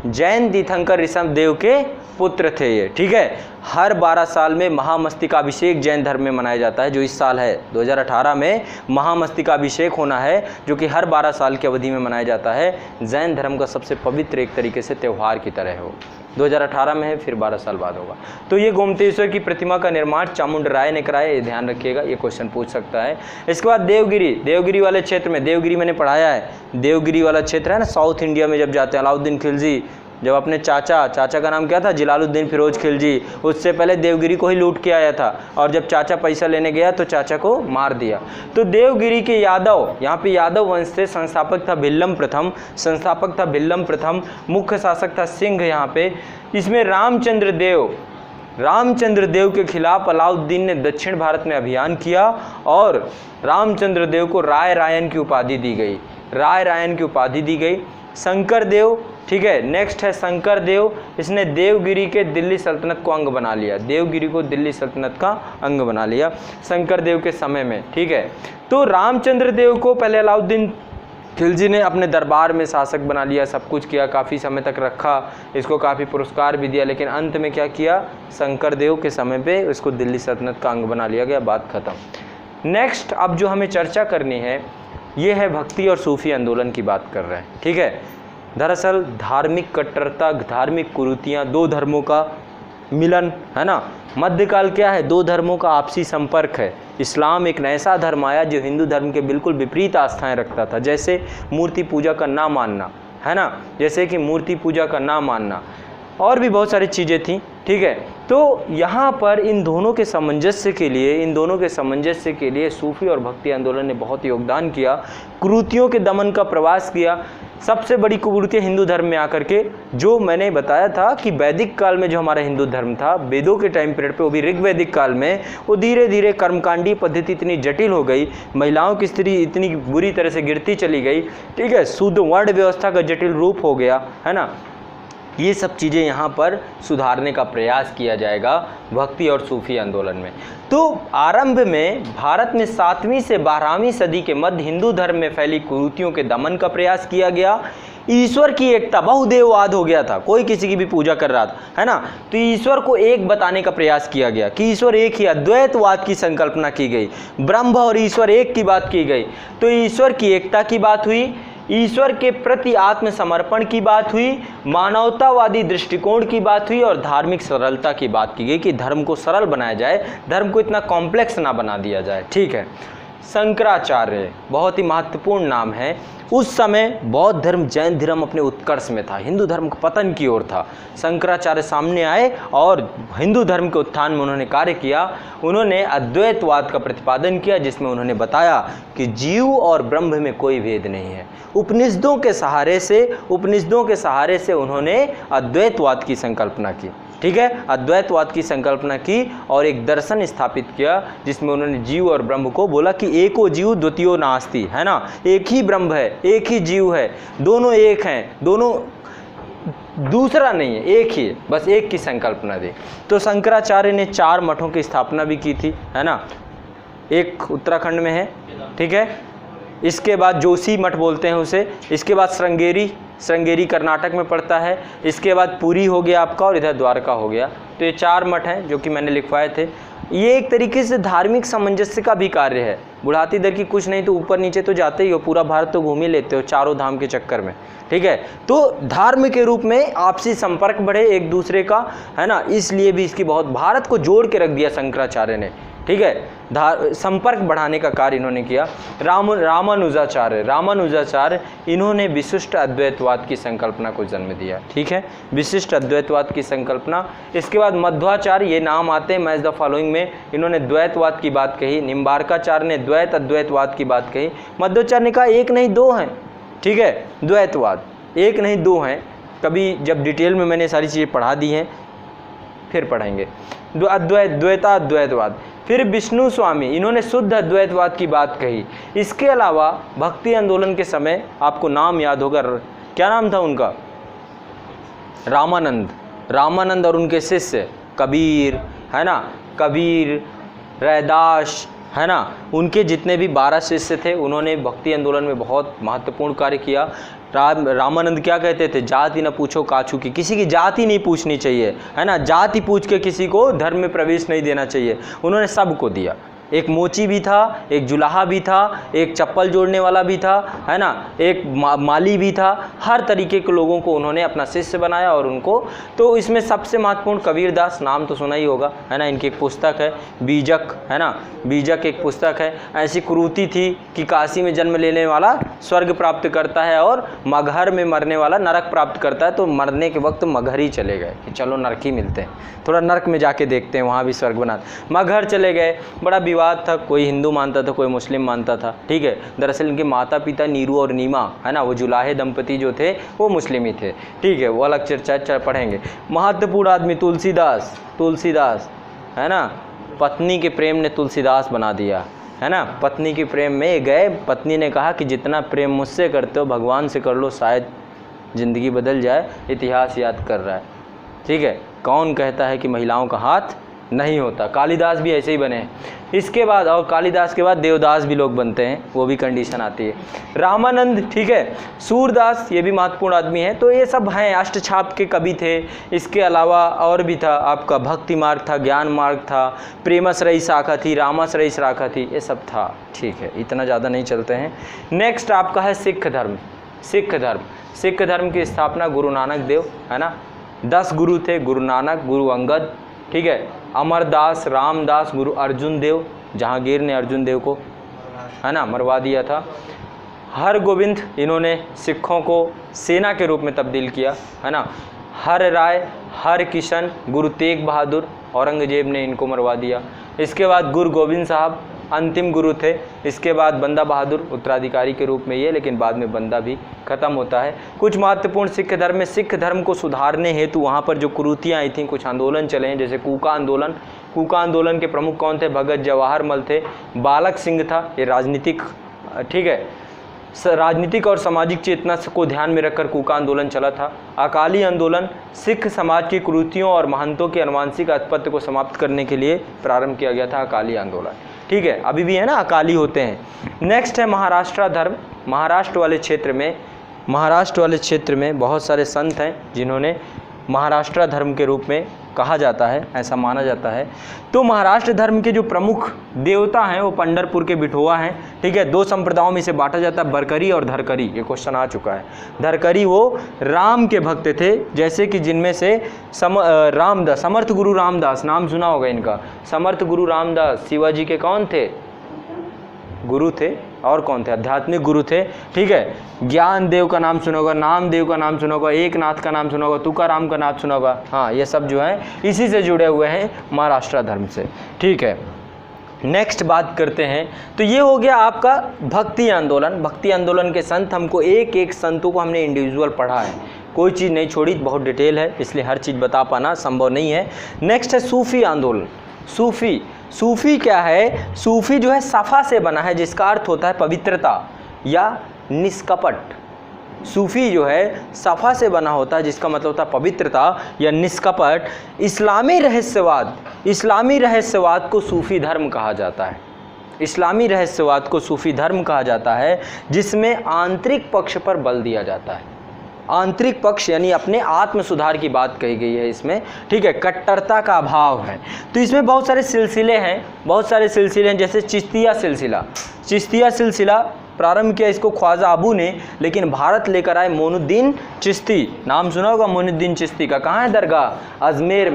जैन तीर्थंकर ऋषभ देव के पुत्र थे ये, ठीक है। हर 12 साल में महामस्तिकाभिषेक जैन धर्म में मनाया जाता है, जो इस साल है 2018 में महामस्तिकाभिषेक होना है, जो कि हर 12 साल की अवधि में मनाया जाता है। जैन धर्म का सबसे पवित्र एक तरीके से त्यौहार की तरह हो, 2018 में है, फिर 12 साल बाद होगा। तो ये गोमतेश्वर की प्रतिमा का निर्माण चामुंडराय ने कराया, ये ध्यान रखिएगा, ये क्वेश्चन पूछ सकता है। इसके बाद देवगिरी वाले क्षेत्र में, देवगिरी मैंने पढ़ाया है, देवगिरी वाला क्षेत्र है ना, साउथ इंडिया में जब जाते हैं, अलाउद्दीन खिलजी जब अपने चाचा का नाम क्या था, जलालुद्दीन फिरोज खिलजी, उससे पहले देवगिरी को ही लूट के आया था, और जब चाचा पैसा लेने गया तो चाचा को मार दिया। तो देवगिरी के यादव, यहाँ पे यादव वंश से, संस्थापक था भिल्लम प्रथम, मुख्य शासक था सिंह। यहाँ पे इसमें रामचंद्र देव के खिलाफ अलाउद्दीन ने दक्षिण भारत में अभियान किया, और रामचंद्र देव को राय रायन की उपाधि दी गई। शंकर देव, ठीक है, नेक्स्ट है शंकर देव, इसने देवगिरी के दिल्ली सल्तनत को अंग बना लिया, देवगिरी को दिल्ली सल्तनत का अंग बना लिया शंकर देव के समय में, ठीक है। तो रामचंद्र देव को पहले अलाउद्दीन खिलजी ने अपने दरबार में शासक बना लिया, सब कुछ किया, काफ़ी समय तक रखा, इसको काफ़ी पुरस्कार भी दिया, लेकिन अंत में क्या किया, शंकर देव के समय पे इसको दिल्ली सल्तनत का अंग बना लिया गया, बात खत्म। नेक्स्ट अब जो हमें चर्चा करनी है, ये है भक्ति और सूफी आंदोलन की बात कर रहे हैं, ठीक है। दरअसल धार्मिक कट्टरता, धार्मिक कुरीतियाँ, 2 धर्मों का मिलन, है ना। मध्यकाल क्या है, दो धर्मों का आपसी संपर्क है। इस्लाम एक ऐसा धर्म आया जो हिंदू धर्म के बिल्कुल विपरीत आस्थाएं रखता था, जैसे मूर्ति पूजा का ना मानना, है ना, जैसे कि मूर्ति पूजा का ना मानना, और भी बहुत सारी चीज़ें थी, ठीक है। तो यहाँ पर इन दोनों के सामंजस्य के लिए सूफी और भक्ति आंदोलन ने बहुत योगदान किया, कुरीतियों के दमन का प्रयास किया। सबसे बड़ी कुरीति हिंदू धर्म में आकर के, जो मैंने बताया था कि वैदिक काल में जो हमारा हिंदू धर्म था, वेदों के टाइम पीरियड पे, वो भी ऋग्वैदिक काल में, वो धीरे धीरे कर्मकांडी पद्धति इतनी जटिल हो गई, महिलाओं की स्थिति इतनी बुरी तरह से गिरती चली गई, ठीक है, शुद्ध वर्ण व्यवस्था का जटिल रूप हो गया, है ना। ये सब चीज़ें यहाँ पर सुधारने का प्रयास किया जाएगा भक्ति और सूफी आंदोलन में। तो आरंभ में भारत में 7वीं से 12वीं सदी के मध्य हिंदू धर्म में फैली कुरीतियों के दमन का प्रयास किया गया। ईश्वर की एकता, बहुदेववाद हो गया था, कोई किसी की भी पूजा कर रहा था, है ना। तो ईश्वर को एक बताने का प्रयास किया गया कि ईश्वर एक ही, अद्वैतवाद की संकल्पना की गई, ब्रह्म और ईश्वर एक की बात की गई। तो ईश्वर की एकता की बात हुई, ईश्वर के प्रति आत्मसमर्पण की बात हुई, मानवतावादी दृष्टिकोण की बात हुई, और धार्मिक सरलता की बात की गई कि धर्म को सरल बनाया जाए, धर्म को इतना कॉम्प्लेक्स ना बना दिया जाए, ठीक है। शंकराचार्य बहुत ही महत्वपूर्ण नाम है। उस समय बौद्ध धर्म, जैन धर्म अपने उत्कर्ष में था, हिंदू धर्म का पतन की ओर था। शंकराचार्य सामने आए और हिंदू धर्म के उत्थान में उन्होंने कार्य किया। उन्होंने अद्वैतवाद का प्रतिपादन किया, जिसमें उन्होंने बताया कि जीव और ब्रह्म में कोई भेद नहीं है। उपनिषदों के सहारे से उन्होंने अद्वैतवाद की संकल्पना की, ठीक है, अद्वैतवाद की संकल्पना की और एक दर्शन स्थापित किया, जिसमें उन्होंने जीव और ब्रह्म को बोला कि एको जीव द्वितीयो नास्ति, है ना, एक ही ब्रह्म है, एक ही जीव है, दोनों एक हैं, दोनों दूसरा नहीं है, एक ही है, बस एक की संकल्पना दी। तो शंकराचार्य ने 4 मठों की स्थापना भी की थी, है ना। एक उत्तराखंड में है, ठीक है, इसके बाद जोशी मठ बोलते हैं उसे, इसके बाद श्रृंगेरी कर्नाटक में पड़ता है, इसके बाद पुरी हो गया आपका, और इधर द्वारका हो गया। तो ये 4 मठ हैं जो कि मैंने लिखवाए थे। ये एक तरीके से धार्मिक सामंजस्य का भी कार्य है। बुढ़ाती दर की कुछ नहीं तो ऊपर नीचे तो जाते ही हो, पूरा भारत तो घूम ही लेते हो चारों धाम के चक्कर में, ठीक है। तो धर्म के रूप में आपसी संपर्क बढ़े एक दूसरे का, है ना, इसलिए भी इसकी बहुत, भारत को जोड़ के रख दिया शंकराचार्य ने, ठीक है, संपर्क बढ़ाने का कार्य इन्होंने किया। रामानुजाचार्य इन्होंने विशिष्ट अद्वैतवाद की संकल्पना को जन्म दिया, ठीक है, विशिष्ट अद्वैतवाद की संकल्पना। इसके बाद मध्वाचार्य, ये नाम आते हैं मैच द फॉलोइंग में, इन्होंने द्वैतवाद की बात कही। निम्बार्काचार्य ने अद्वैतवाद की बात कही। मध्वाचार्य ने कहा एक नहीं दो हैं, ठीक है, द्वैतवाद एक नहीं दो हैं। कभी जब डिटेल में मैंने सारी चीज़ें पढ़ा दी हैं, फिर पढ़ेंगे। अद्वैतवाद। फिर विष्णु स्वामी, इन्होंने शुद्ध अद्वैतवाद की बात कही। इसके अलावा भक्ति आंदोलन के समय आपको नाम याद होगा, क्या नाम था उनका, रामानंद और उनके शिष्य कबीर, है ना, कबीर, रैदास, है ना, उनके जितने भी 12 शिष्य थे, उन्होंने भक्ति आंदोलन में बहुत महत्वपूर्ण कार्य किया। रामानंद क्या कहते थे, जाति न पूछो काछू की, किसी की जाति नहीं पूछनी चाहिए, है ना, जाति पूछ के किसी को धर्म में प्रवेश नहीं देना चाहिए। उन्होंने सबको दिया, एक मोची भी था, एक जुलाहा भी था, एक चप्पल जोड़ने वाला भी था, है ना, एक माली भी था, हर तरीके के लोगों को उन्होंने अपना शिष्य बनाया। और उनको तो इसमें सबसे महत्वपूर्ण कबीरदास, नाम तो सुना ही होगा, है ना, इनकी एक पुस्तक है बीजक, है ना, बीजक एक पुस्तक है। ऐसी कुरीति थी कि काशी में जन्म लेने वाला स्वर्ग प्राप्त करता है और मगहर में मरने वाला नरक प्राप्त करता है। तो मरने के वक्त मगहर ही चले गए कि चलो नरक ही मिलते हैं, थोड़ा नरक में जाके देखते हैं, वहाँ भी स्वर्ग बना। मगहर चले गए, बड़ा विवाद था, कोई हिंदू मानता था, कोई मुस्लिम मानता था, ठीक है। दरअसल इनके माता पिता नीरू और नीमा, है ना, वो जुलाहे दंपति जो थे वो मुस्लिम ही थे, ठीक है, वो अलग चर्चा पढ़ेंगे। महत्वपूर्ण आदमी तुलसीदास, है ना, पत्नी के प्रेम ने तुलसीदास बना दिया, है ना, पत्नी के प्रेम में गए, पत्नी ने कहा कि जितना प्रेम मुझसे करते हो भगवान से कर लो, शायद ज़िंदगी बदल जाए, इतिहास याद कर रहा है, ठीक है। कौन कहता है कि महिलाओं का हाथ नहीं होता, कालिदास भी ऐसे ही बने हैं। इसके बाद, और कालिदास के बाद देवदास भी लोग बनते हैं, वो भी कंडीशन आती है। रामानंद, ठीक है, सूरदास, ये भी महत्वपूर्ण आदमी है। तो ये सब हैं, अष्टछाप के कवि थे। इसके अलावा और भी था, आपका भक्ति मार्ग था, ज्ञान मार्ग था, प्रेमश्रयी शाखा थी, रामाश्रयी शाखा थी, ये सब था, ठीक है, इतना ज़्यादा नहीं चलते हैं। नेक्स्ट आपका है सिख धर्म की स्थापना गुरु नानक देव, है ना, 10 गुरु थे, गुरु नानक, गुरु अंगद, ठीक है, अमरदास, रामदास, गुरु अर्जुन देव, जहांगीर ने अर्जुन देव को, है ना, मरवा दिया था। हरगोविंद, इन्होंने सिखों को सेना के रूप में तब्दील किया, है ना। हर राय, हर किशन, गुरु तेग बहादुर, औरंगजेब ने इनको मरवा दिया। इसके बाद गुरु गोविंद साहब अंतिम गुरु थे। इसके बाद बंदा बहादुर उत्तराधिकारी के रूप में ये, लेकिन बाद में बंदा भी खत्म होता है। कुछ महत्वपूर्ण सिख धर्म में, सिख धर्म को सुधारने हेतु वहाँ पर जो कुरीतियाँ आई थी, कुछ आंदोलन चले हैं, जैसे कूका आंदोलन। कूका आंदोलन के प्रमुख कौन थे? भगत जवाहर मल थे। बालक सिंह था, ये राजनीतिक, ठीक है, राजनीतिक और सामाजिक चेतना को ध्यान में रखकर कूका आंदोलन चला था। अकाली आंदोलन सिख समाज की कुरीतियों और महंतों के अनुवांशिक आधिपत्य को समाप्त करने के लिए प्रारंभ किया गया था, अकाली आंदोलन, ठीक है, अभी भी है ना, अकाली होते हैं। नेक्स्ट है महाराष्ट्र धर्म। महाराष्ट्र वाले क्षेत्र में बहुत सारे संत हैं जिन्होंने महाराष्ट्र धर्म के रूप में कहा जाता है, ऐसा माना जाता है। तो महाराष्ट्र धर्म के जो प्रमुख देवता हैं वो पंढरपुर के बिठोवा हैं, ठीक है। 2 संप्रदायों में इसे बांटा जाता है, बरकरी और धरकरी। ये क्वेश्चन आ चुका है। धरकरी वो राम के भक्त थे, जैसे कि जिनमें से रामदास, समर्थ गुरु रामदास, नाम सुना होगा इनका। समर्थ गुरु रामदास शिवाजी के कौन थे? गुरु थे। और कौन थे? आध्यात्मिक गुरु थे, ठीक है। ज्ञान देव का नाम सुना होगा, नामदेव का नाम सुना होगा, एकनाथ का नाम सुना होगा, तुकाराम का नाम सुना होगा। हाँ, ये सब जो है इसी से जुड़े हुए हैं महाराष्ट्र धर्म से, ठीक है। नेक्स्ट बात करते हैं, तो ये हो गया आपका भक्ति आंदोलन। भक्ति आंदोलन के संत, हमको एक एक संतों को हमने इंडिविजुअल पढ़ा है, कोई चीज़ नहीं छोड़ी, बहुत डिटेल है, इसलिए हर चीज़ बता पाना संभव नहीं है। नेक्स्ट है सूफी आंदोलन। सूफी क्या है? सूफी जो है सफ़ा से बना है, जिसका अर्थ होता है पवित्रता या निष्कपट। सूफी जो है सफ़ा से बना होता है, जिसका मतलब होता है पवित्रता या निष्कपट। इस्लामी रहस्यवाद को सूफी धर्म कहा जाता है। इस्लामी रहस्यवाद को सूफी धर्म कहा जाता है, जिसमें आंतरिक पक्ष पर बल दिया जाता है। आंतरिक पक्ष यानी अपने आत्म सुधार की बात कही गई है इसमें, ठीक है। कट्टरता का अभाव है। तो इसमें बहुत सारे सिलसिले हैं, जैसे चिश्तिया सिलसिला प्रारंभ किया इसको ख्वाजा अबू ने, लेकिन भारत लेकर आए मोइनुद्दीन चिश्ती। नाम सुना होगा मोइनुद्दीन चिश्ती का। कहाँ है दरगाह? अजमेर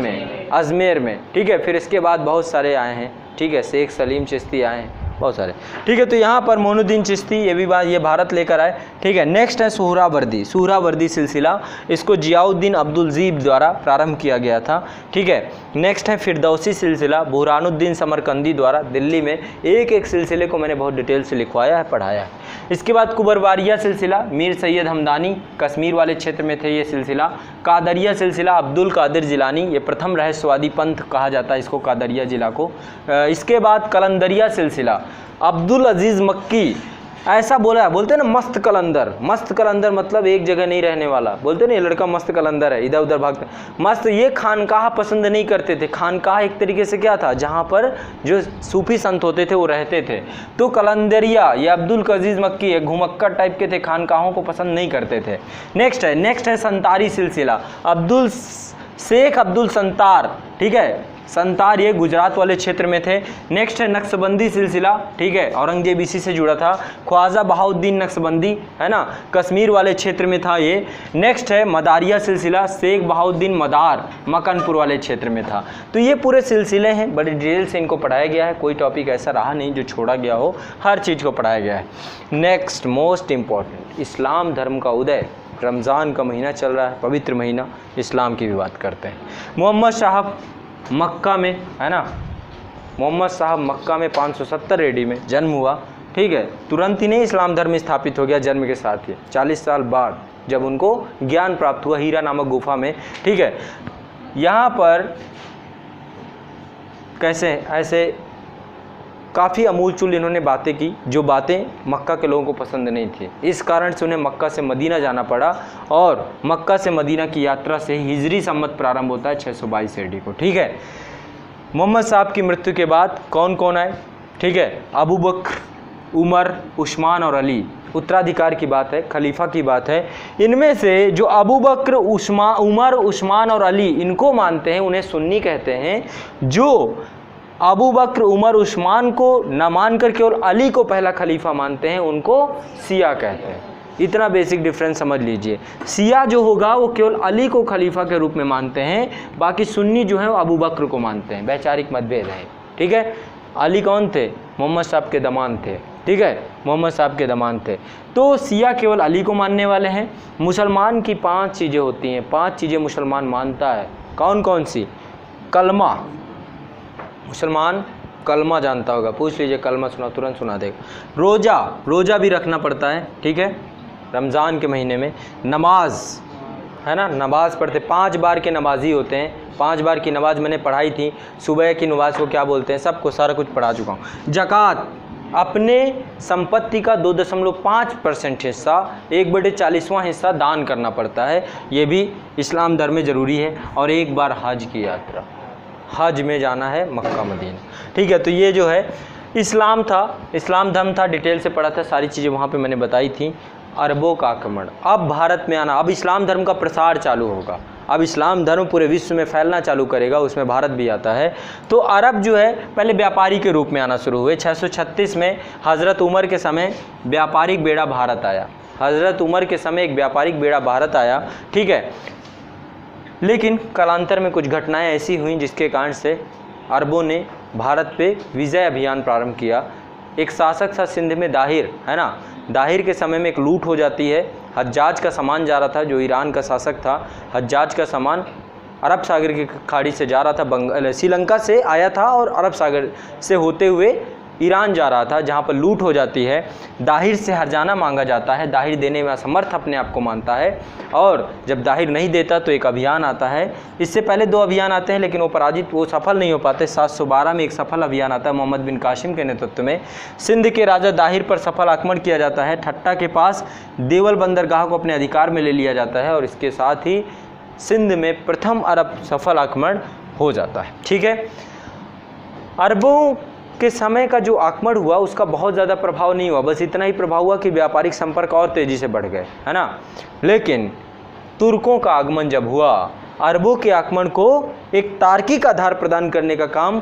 में, ठीक है। फिर इसके बाद बहुत सारे आए हैं, ठीक है, शेख सलीम चिश्ती आए हैं, बहुत सारे, ठीक है। तो यहाँ पर मोइनुद्दीन चिश्ती, ये भी बात, ये भारत लेकर आए, ठीक है। नेक्स्ट है सुहरावर्दी सिलसिला। इसको जियाउद्दीन अब्दुल जीब द्वारा प्रारंभ किया गया था, ठीक है। नेक्स्ट है फिरदौसी सिलसिला, बुरहानुद्दीन समरकंदी द्वारा। दिल्ली में एक सिलसिले को मैंने बहुत डिटेल से लिखवाया है, पढ़ाया है। इसके बाद कुबरवारिया सिलसिला, मीर सैयद हमदानी, कश्मीर वाले क्षेत्र में थे ये सिलसिला। कादरिया सिलसिला, अब्दुल कादिर जिलानी, ये प्रथम रहस्यवादी पंथ कहा जाता है इसको, कादरिया जिला को। इसके बाद कलंदरिया सिलसिला, अब्दुल अजीज़ मक्की, ऐसा बोलते हैं ना मस्त कलंदर मतलब एक जगह नहीं रहने वाला, बोलते ना ये लड़का मस्त कलंदर है, इधर उधर भागता मस्त। ये खानकाह पसंद नहीं करते थे। खानकाह एक तरीके से क्या था? जहाँ पर जो सूफी संत होते थे वो रहते थे। तो कलंदरिया, ये अब्दुल अजीज़ मक्की एक घुमक्कड़ टाइप के थे, खानकाहों को पसंद नहीं करते थे। नेक्स्ट है संतारी सिलसिला, शेख अब्दुल संतार, ठीक है। संतार ये गुजरात वाले क्षेत्र में थे। नेक्स्ट है नक्शबंदी सिलसिला, ठीक है, औरंगजेब इसी से जुड़ा था। ख्वाजा बहाउद्दीन नक्शबंदी, है ना, कश्मीर वाले क्षेत्र में था ये। नेक्स्ट है मदारिया सिलसिला, शेख बहाउद्दीन मदार, मकनपुर वाले क्षेत्र में था। तो ये पूरे सिलसिले हैं, बड़ी डिटेल से इनको पढ़ाया गया है, कोई टॉपिक ऐसा रहा नहीं जो छोड़ा गया हो, हर चीज़ को पढ़ाया गया है। नेक्स्ट मोस्ट इम्पॉर्टेंट, इस्लाम धर्म का उदय। रमज़ान का महीना चल रहा है, पवित्र महीना, इस्लाम की भी बात करते हैं। मोहम्मद साहब मक्का में, है ना, मोहम्मद साहब मक्का में 570 AD में जन्म हुआ, ठीक है। तुरंत ही नहीं इस्लाम धर्म स्थापित हो गया जन्म के साथ ही, 40 साल बाद जब उनको ज्ञान प्राप्त हुआ हीरा नामक गुफा में, ठीक है। यहाँ पर कैसे ऐसे काफ़ी अमूलचूल इन्होंने बातें की, जो बातें मक्का के लोगों को पसंद नहीं थी। इस कारण से उन्हें मक्का से मदीना जाना पड़ा, और मक्का से मदीना की यात्रा से हिजरी सम्मत प्रारंभ होता है 622 AD को, ठीक है। मोहम्मद साहब की मृत्यु के बाद कौन कौन आए, ठीक है? अबू बकर, उमर, उस्मान और अली। उत्तराधिकार की बात है, खलीफा की बात है। इनमें से जो अबू बकर, उमर, उस्मान और अली, इनको मानते हैं, उन्हें सुन्नी कहते हैं। जो अबू बकर, उमर, उस्मान को न मानकर केवल अली को पहला खलीफा मानते हैं, उनको शिया कहते हैं। इतना बेसिक डिफरेंस समझ लीजिए। शिया जो होगा वो केवल अली को खलीफा के रूप में मानते हैं, बाकी सुन्नी जो है वो अबू बकर को मानते हैं। वैचारिक मतभेद है, ठीक है। अली कौन थे? मोहम्मद साहब के दमान थे, ठीक है, मोहम्मद साहब के दमान थे। तो शिया केवल अली को मानने वाले हैं। मुसलमान की 5 चीज़ें होती हैं, 5 चीज़ें मुसलमान मानता है। कौन कौन सी? कलमा, मुसलमान कलमा जानता होगा, पूछ लीजिए कलमा सुना, तुरंत सुना देगा। रोज़ा, रोज़ा भी रखना पड़ता है, ठीक है, रमज़ान के महीने में। नमाज है ना, नमाज़ पढ़ते, 5 बार के नमाजी होते हैं। 5 बार की नमाज़ मैंने पढ़ाई थी, सुबह की नमाज को क्या बोलते हैं, सबको सारा कुछ पढ़ा चुका हूँ। ज़कात, अपने संपत्ति का 2.5% हिस्सा, 1/40वां हिस्सा दान करना पड़ता है, ये भी इस्लाम धर्म में ज़रूरी है। और एक बार हज की यात्रा, हज में जाना है मक्का मदीना, ठीक है। तो ये जो है इस्लाम था, इस्लाम धर्म था, डिटेल से पढ़ा था, सारी चीज़ें वहाँ पे मैंने बताई थी। अरबों का आक्रमण, अब भारत में आना, अब इस्लाम धर्म का प्रसार चालू होगा, अब इस्लाम धर्म पूरे विश्व में फैलना चालू करेगा, उसमें भारत भी आता है। तो अरब जो है पहले व्यापारी के रूप में आना शुरू हुए। 636 में हज़रत उमर के समय व्यापारिक बेड़ा भारत आया, हज़रत उमर के समय एक व्यापारिक बेड़ा भारत आया, ठीक है। लेकिन कालांतर में कुछ घटनाएं ऐसी हुई जिसके कारण से अरबों ने भारत पे विजय अभियान प्रारंभ किया। एक शासक था सिंध में, दाहिर, है ना, दाहिर के समय में एक लूट हो जाती है। हज्जाज का सामान जा रहा था, जो ईरान का शासक था, हज्जाज का सामान अरब सागर की खाड़ी से जा रहा था, श्रीलंका से आया था और अरब सागर से होते हुए ईरान जा रहा था, जहाँ पर लूट हो जाती है। दाहिर से हर्जाना मांगा जाता है, दाहिर देने में असमर्थ अपने आप को मानता है, और जब दाहिर नहीं देता तो एक अभियान आता है। इससे पहले 2 अभियान आते हैं लेकिन वो पराजित, वो सफल नहीं हो पाते। 712 में एक सफल अभियान आता है मोहम्मद बिन कासिम के नेतृत्व में, सिंध के राजा दाहिर पर सफल आक्रमण किया जाता है। ठट्टा के पास देवल बंदरगाह को अपने अधिकार में ले लिया जाता है और इसके साथ ही सिंध में प्रथम अरब सफल आक्रमण हो जाता है, ठीक है। अरबों के समय का जो आक्रमण हुआ उसका बहुत ज़्यादा प्रभाव नहीं हुआ, बस इतना ही प्रभाव हुआ कि व्यापारिक संपर्क और तेज़ी से बढ़ गए, है ना। लेकिन तुर्कों का आगमन जब हुआ, अरबों के आक्रमण को एक तार्किक आधार प्रदान करने का काम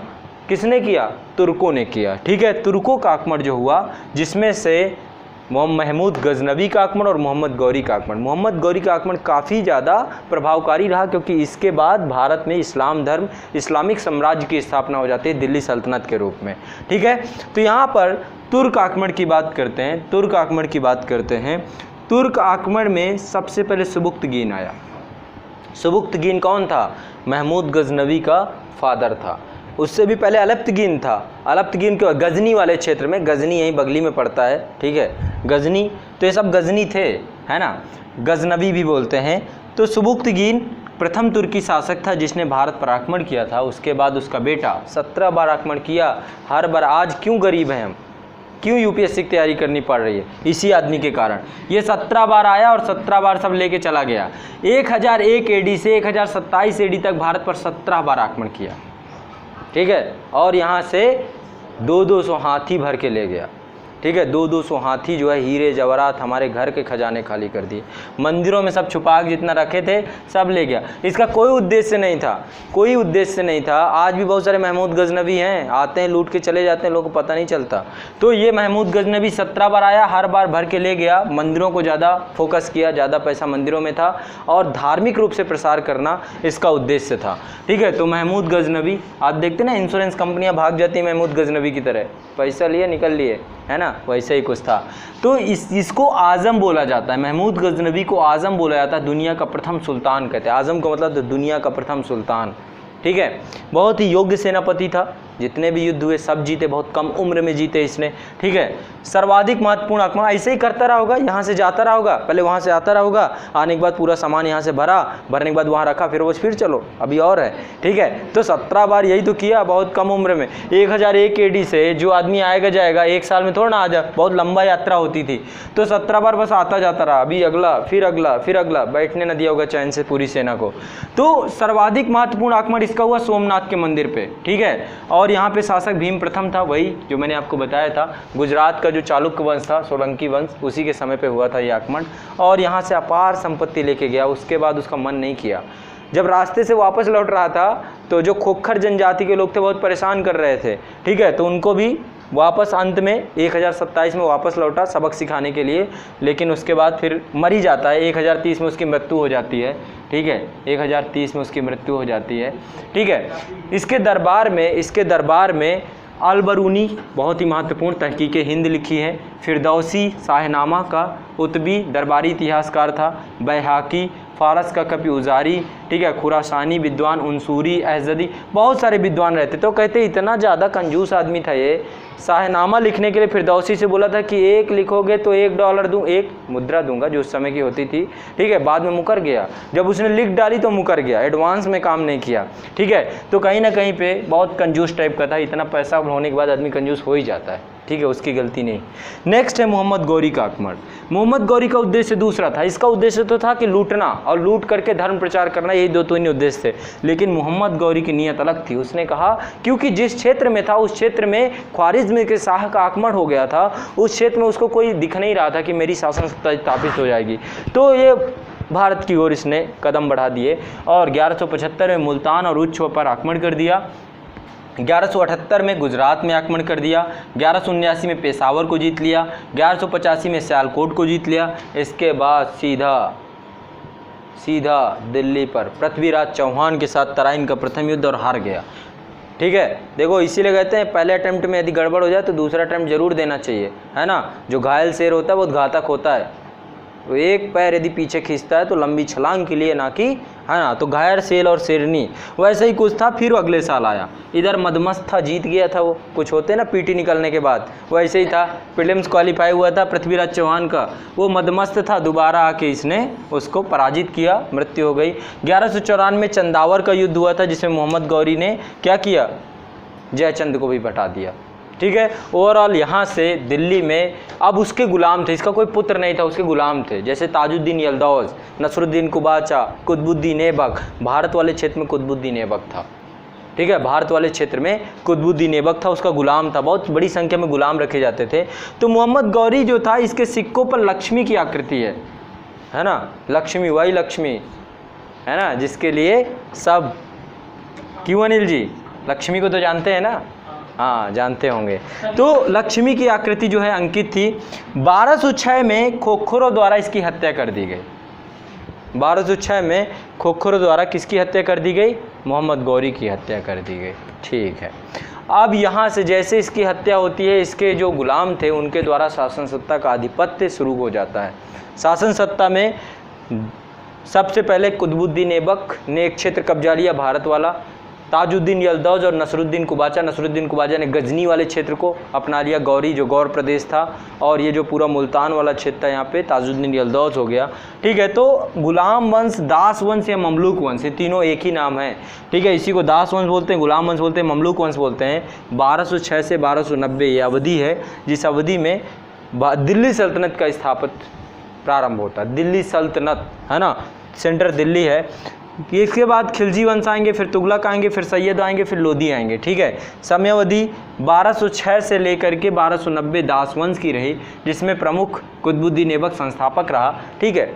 किसने किया? तुर्कों ने किया, ठीक है। तुर्कों का आक्रमण जो हुआ, जिसमें से महमूद गजनवी का आक्रमण और मोहम्मद गौरी का आक्रमण, मोहम्मद गौरी का आक्रमण काफ़ी ज़्यादा प्रभावकारी रहा, क्योंकि इसके बाद भारत में इस्लाम धर्म, इस्लामिक साम्राज्य की स्थापना हो जाती है दिल्ली सल्तनत के रूप में, ठीक है। तो यहाँ पर तुर्क आक्रमण की बात करते हैं, तुर्क आक्रमण की बात करते हैं। तुर्क आक्रमण में सबसे पहले सुबुक्तगीन आया। सुबुक्तगीन कौन था? महमूद गजनवी का फादर था। उससे भी पहले अलप्तगीन था। अलप्तगीन के गजनी वाले क्षेत्र में, गजनी यहीं बगली में पड़ता है, ठीक है, गजनी, तो ये सब गजनी थे, है ना, गजनवी भी बोलते हैं। तो सुबुक्तगीन प्रथम तुर्की शासक था जिसने भारत पर आक्रमण किया था। उसके बाद उसका बेटा 17 बार आक्रमण किया, हर बार। आज क्यों गरीब हैं हम, क्यों यूपीएससी की तैयारी करनी पड़ रही है? इसी आदमी के कारण। ये 17 बार आया और 17 बार सब लेके चला गया। 1001 AD से 1027 AD तक भारत पर 17 बार आक्रमण किया, ठीक है, और यहाँ से 200 हाथी भर के ले गया, ठीक है। 200 हाथी जो है हीरे जवाहरात, हमारे घर के खजाने खाली कर दिए, मंदिरों में सब छुपा के जितना रखे थे सब ले गया। इसका कोई उद्देश्य नहीं था, कोई उद्देश्य नहीं था। आज भी बहुत सारे महमूद गजनवी हैं, आते हैं लूट के चले जाते हैं, लोगों को पता नहीं चलता। तो ये महमूद गजनवी 17 बार आया, हर बार भर के ले गया। मंदिरों को ज़्यादा फोकस किया, ज़्यादा पैसा मंदिरों में था और धार्मिक रूप से प्रसार करना इसका उद्देश्य था, ठीक है। तो महमूद गजनवी, आप देखते ना इंश्योरेंस कंपनियाँ भाग जाती हैं महमूद गजनवी की तरह, पैसा लिए निकल लिए, है ना, वैसे ही कुछ था। तो इसको आज़म बोला जाता है, महमूद गजनवी को आज़म बोला जाता है, दुनिया का प्रथम सुल्तान कहते हैं। आज़म का मतलब दुनिया का प्रथम सुल्तान, ठीक है। बहुत ही योग्य सेनापति था, जितने भी युद्ध हुए सब जीते, बहुत कम उम्र में जीते इसने, ठीक है। सर्वाधिक महत्वपूर्ण आक्रमण ऐसे ही करता रहा होगा, यहाँ से जाता रहा होगा, पहले वहाँ से आता रहा होगा, आने के बाद पूरा सामान यहाँ से भरा, भरने के बाद वहाँ रखा, फिर वो फिर चलो अभी और है, ठीक है। तो 17 बार यही तो किया बहुत कम उम्र में। 1001 AD से जो आदमी आएगा जाएगा, एक साल में थोड़ा ना आ जाए, बहुत लंबा यात्रा होती थी। तो 17 बार बस आता जाता रहा, अभी अगला, फिर अगला, फिर अगला, बैठने न दिया होगा चैन से पूरी सेना को। तो सर्वाधिक महत्वपूर्ण आक्रमण इसका हुआ सोमनाथ के मंदिर पे, ठीक है। और यहाँ पे शासक भीम प्रथम था, वही जो मैंने आपको बताया था, गुजरात का जो चालुक्य वंश था, सोलंकी वंश, उसी के समय पे हुआ था ये आक्रमण। और यहाँ से अपार संपत्ति लेके गया। उसके बाद उसका मन नहीं किया। जब रास्ते से वापस लौट रहा था तो जो खोखर जनजाति के लोग थे बहुत परेशान कर रहे थे, ठीक है, तो उनको भी वापस अंत में 1027 में वापस लौटा सबक सिखाने के लिए, लेकिन उसके बाद फिर मर ही जाता है। 1030 में उसकी मृत्यु हो जाती है, ठीक है, 1030 में उसकी मृत्यु हो जाती है, ठीक है। इसके दरबार में अलबरूनी बहुत ही महत्वपूर्ण तहकीक हिंद लिखी है, फिरदौसी शाहनामा का उतबी दरबारी इतिहासकार था, बैहाकी फारस का कपि उजारी, ठीक है, खुरासानी विद्वान, उनसूरी, अहजदी, बहुत सारे विद्वान रहते। तो कहते इतना ज़्यादा कंजूस आदमी था ये, शाहनामा लिखने के लिए फिरदौसी से बोला था कि एक लिखोगे तो $1 दूँ, 1 मुद्रा दूंगा जो उस समय की होती थी, ठीक है। बाद में मुकर गया, जब उसने लिख डाली तो मुकर गया, एडवांस में काम नहीं किया, ठीक है। तो कहीं ना कहीं पे बहुत कंजूस टाइप का था, इतना पैसा होने के बाद आदमी कंजूस हो ही जाता है, ठीक है, उसकी गलती नहीं। नेक्स्ट है मोहम्मद गौरी का आक्रमण। मोहम्मद गौरी का उद्देश्य दूसरा था, इसका उद्देश्य तो था कि लूटना और लूट करके धर्म प्रचार करना, यही दो तीन उद्देश्य थे। लेकिन मोहम्मद गौरी की नीयत अलग थी। उसने कहा क्योंकि जिस क्षेत्र में था उस क्षेत्र में ख्वारिज्म के शाह का आक्रमण हो गया था, उस क्षेत्र में उसको कोई दिख नहीं रहा था कि मेरी शासन सत्ता स्थापित हो जाएगी। तो ये भारत की ओर इसने कदम बढ़ा दिए और 1175 में मुल्तान और उच्च पर आक्रमण कर दिया, 1178 में गुजरात में आक्रमण कर दिया, 1179 में पेशावर को जीत लिया, 1185 में सियालकोट को जीत लिया। इसके बाद सीधा दिल्ली पर पृथ्वीराज चौहान के साथ तराइन का प्रथम युद्ध और हार गया, ठीक है। देखो इसीलिए कहते हैं पहले अटेम्प्ट में यदि गड़बड़ हो जाए तो दूसरा अटेम्प्ट जरूर देना चाहिए, है ना। जो घायल शेर होता है बहुत घातक होता है, तो एक पैर यदि पीछे खींचता है तो लंबी छलांग के लिए, ना कि, है ना। तो घायल शेर और शेरनी वैसे ही कुछ था। फिर अगले साल आया, इधर मदमस्त था, जीत गया था वो, कुछ होते ना पीटी निकलने के बाद, वैसे ही था। प्रीलिम्स क्वालिफाई हुआ था पृथ्वीराज चौहान का, वो मदमस्त था, दोबारा आके इसने उसको पराजित किया, मृत्यु हो गई। 1194 में चंदावर का युद्ध हुआ था जिसमें मोहम्मद गौरी ने क्या किया, जयचंद को भी बटा दिया, ठीक है। ओवरऑल यहाँ से दिल्ली में अब उसके गुलाम थे, इसका कोई पुत्र नहीं था, उसके गुलाम थे, जैसे ताजुद्दीन यल्दौज, नसरुद्दीन कुबाचा, कुतुबुद्दीन ऐबक। भारत वाले क्षेत्र में कुतुबुद्दीन ऐबक था, ठीक है, भारत वाले क्षेत्र में कुतुबुद्दीन ऐबक था, उसका गुलाम था। बहुत बड़ी संख्या में गुलाम रखे जाते थे। तो मोहम्मद गौरी जो था, इसके सिक्कों पर लक्ष्मी की आकृति है ना, लक्ष्मी, वही लक्ष्मी, है ना, जिसके लिए सब, क्यों अनिल जी, लक्ष्मी को तो जानते हैं ना, हाँ जानते होंगे। तो लक्ष्मी की आकृति जो है अंकित थी। 1206 में खोखरों द्वारा इसकी हत्या कर दी गई। 1206 में खोखरों द्वारा किसकी हत्या कर दी गई, मोहम्मद गौरी की हत्या कर दी गई, ठीक है। अब यहाँ से जैसे इसकी हत्या होती है, इसके जो गुलाम थे उनके द्वारा शासन सत्ता का आधिपत्य शुरू हो जाता है। शासन सत्ता में सबसे पहले कुतुबुद्दीन ऐबक ने एक क्षेत्र कब्जा लिया, भारत वाला। ताजुद्दीन यल्दौज और नसरुद्दीन कुबाचा ने गजनी वाले क्षेत्र को अपना लिया, गौरी जो गौर प्रदेश था, और ये जो पूरा मुल्तान वाला क्षेत्र था यहाँ पे ताजुद्दीन यल्दौज हो गया, ठीक है। तो गुलाम वंश, दास वंश या ममलूक वंश, ये तीनों एक ही नाम है, ठीक है। इसी को दास वंश बोलते हैं, गुलाम वंश बोलते हैं, ममलूक वंश बोलते हैं। 1206 से 1290 ये अवधि है, जिस अवधि में दिल्ली सल्तनत का स्थापित प्रारंभ होता है। दिल्ली सल्तनत, है ना, सेंटर दिल्ली है। इसके बाद खिलजी वंश आएंगे, फिर तुगलक आएंगे, फिर सैयद आएंगे, फिर लोधी आएंगे, ठीक है। समयावधि 1206 से लेकर के 1290 दास वंश की रही, जिसमें प्रमुख कुतुबुद्दीन ऐबक संस्थापक रहा, ठीक है।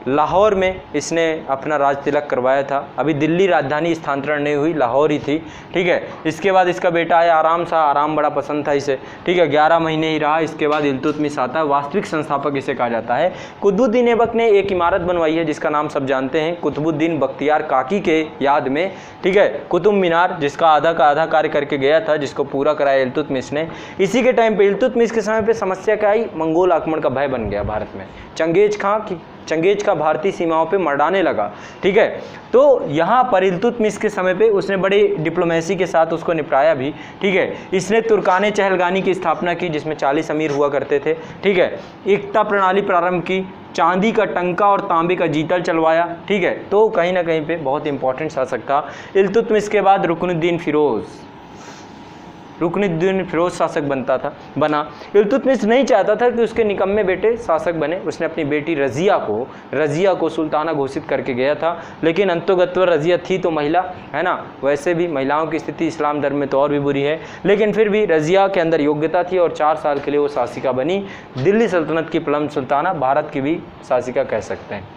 लाहौर में इसने अपना राज तिलक करवाया था। अभी दिल्ली राजधानी स्थानांतरण नहीं हुई, लाहौर ही थी, ठीक है। इसके बाद इसका बेटा आया आराम शाह, आराम बड़ा पसंद था इसे, ठीक है, 11 महीने ही रहा। इसके बाद इल्तुतमिश आता है, वास्तविक संस्थापक इसे कहा जाता है। कुतुबुद्दीन ऐबक ने एक इमारत बनवाई है जिसका नाम सब जानते हैं, कुतुबुद्दीन बख्तियार काकी के याद में, ठीक है, कुतुब मीनार, जिसका आधा का आधा कार्य करके गया था, जिसको पूरा कराया इल्तुतमिश ने। इसी के टाइम पे, इल्तुतमिश के समय पे समस्या क्या आई, मंगोल आक्रमण का भय बन गया भारत में। चंगेज का भारतीय सीमाओं पे मर्डाने लगा, ठीक है। तो यहाँ पर इल्तुतमिश के समय पे उसने बड़ी डिप्लोमेसी के साथ उसको निपटाया भी, ठीक है। इसने तुर्काने चहलगानी की स्थापना की, जिसमें 40 अमीर हुआ करते थे, ठीक है। एकता प्रणाली प्रारंभ की, चांदी का टंका और तांबे का जीतल चलवाया, ठीक है। तो कहीं ना कहीं पे बहुत इंपॉर्टेंट शासक था। इल्तुतमिश के बाद रुकनुद्दीन फिरोज शासक बना। इल्तुतमिश नहीं चाहता था कि उसके निकम्मे बेटे शासक बने। उसने अपनी बेटी रजिया को सुल्ताना घोषित करके गया था, लेकिन अंतोगत्वा रजिया थी तो महिला, है ना। वैसे भी महिलाओं की स्थिति इस्लाम धर्म में तो और भी बुरी है, लेकिन फिर भी रजिया के अंदर योग्यता थी और 4 साल के लिए वो शासिका बनी। दिल्ली सल्तनत की प्रथम सुल्ताना, भारत की भी शासिका कह सकते हैं।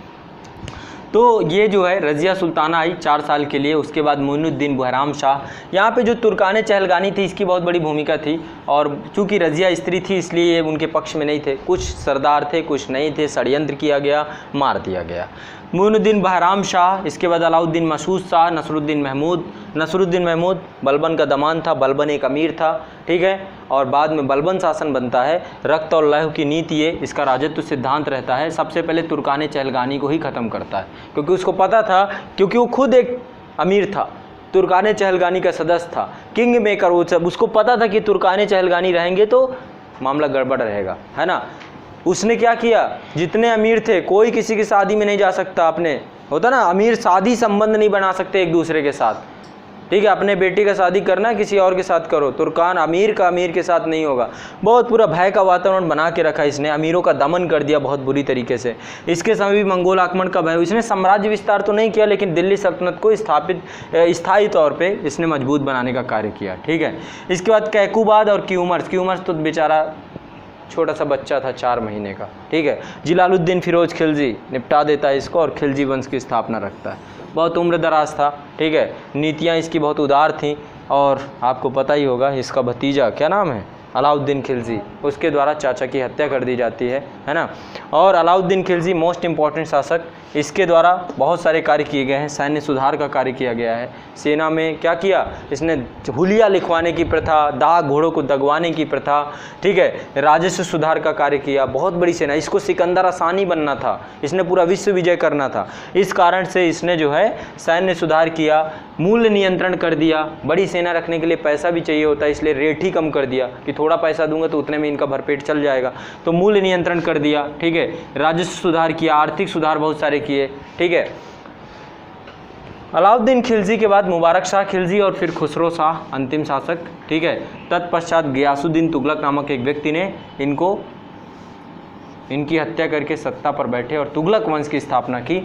तो ये जो है रज़िया सुल्ताना आई 4 साल के लिए। उसके बाद मोइनुद्दीन बहराम शाह, यहाँ पे जो तुर्कान चहलगानी थी इसकी बहुत बड़ी भूमिका थी, और चूँकि रज़िया स्त्री थी इसलिए ये उनके पक्ष में नहीं थे। कुछ सरदार थे, कुछ नहीं थे, षड्यंत्र किया गया, मार दिया गया। मोइनुद्दीन बहराम शाह, इसके बाद अलाउद्दीन मसूद शाह, नसरुद्दीन महमूद बलबन का दमान था, बलबन एक अमीर था, ठीक है। और बाद में बलबन शासन बनता है। रक्त और लहू की नीति ये इसका राजत्व सिद्धांत रहता है, सबसे पहले तुर्कान चहलगानी को ही ख़त्म करता है, क्योंकि उसको पता था, क्योंकि वो खुद एक अमीर था, तुर्कान चहलगानी का सदस्य था, किंग मेकर वो सब, उसको पता था कि तुर्कान चहलगानी रहेंगे तो मामला गड़बड़ रहेगा, है ना। उसने क्या किया, जितने अमीर थे कोई किसी की शादी में नहीं जा सकता, अपने होता ना अमीर शादी संबंध नहीं बना सकते एक दूसरे के साथ, ठीक है। अपने बेटी का शादी करना किसी और के साथ करो, तुर्कान अमीर का अमीर के साथ नहीं होगा। बहुत पूरा भय का वातावरण बना के रखा इसने, अमीरों का दमन कर दिया बहुत बुरी तरीके से। इसके समय भी मंगोल आक्रमण का भय, इसने साम्राज्य विस्तार तो नहीं किया लेकिन दिल्ली सल्तनत को स्थायी तौर पे इसने मजबूत बनाने का कार्य किया, ठीक है। इसके बाद कैकुबाद और क्यूमर्स तो बेचारा छोटा सा बच्चा था 4 महीने का, ठीक है। जलालुद्दीन फिरोज खिलजी निपटा देता है इसको और खिलजी वंश की स्थापना रखता है। बहुत उम्र दराज था, ठीक है। नीतियाँ इसकी बहुत उदार थीं, और आपको पता ही होगा इसका भतीजा क्या नाम है, अलाउद्दीन खिलजी, उसके द्वारा चाचा की हत्या कर दी जाती है ना। और अलाउद्दीन खिलजी मोस्ट इम्पॉर्टेंट शासक, इसके द्वारा बहुत सारे कार्य किए गए हैं। सैन्य सुधार का कार्य किया गया है। सेना में क्या किया इसने, हुलिया लिखवाने की प्रथा, दाग घोड़ों को दगवाने की प्रथा, ठीक है। राजस्व सुधार का कार्य किया। बहुत बड़ी सेना, इसको सिकंदर आसानी बनना था, इसने पूरा विश्व विजय करना था। इस कारण से इसने जो है सैन्य सुधार किया, मूल्य नियंत्रण कर दिया। बड़ी सेना रखने के लिए पैसा भी चाहिए होता है, इसलिए रेट ही कम कर दिया कि थोड़ा पैसा दूंगा तो उतने में इनका भरपेट चल जाएगा, तो मूल्य नियंत्रण कर दिया, ठीक है। राजस्व सुधार किया, आर्थिक सुधार बहुत सारे किए, ठीक है। अलाउद्दीन खिलजी के बाद मुबारक शाह खिलजी और फिर खुसरो शाह अंतिम शासक, ठीक है। तत्पश्चात गियासुद्दीन तुगलक नामक एक व्यक्ति ने इनकी हत्या करके सत्ता पर बैठे और तुगलक वंश की स्थापना की।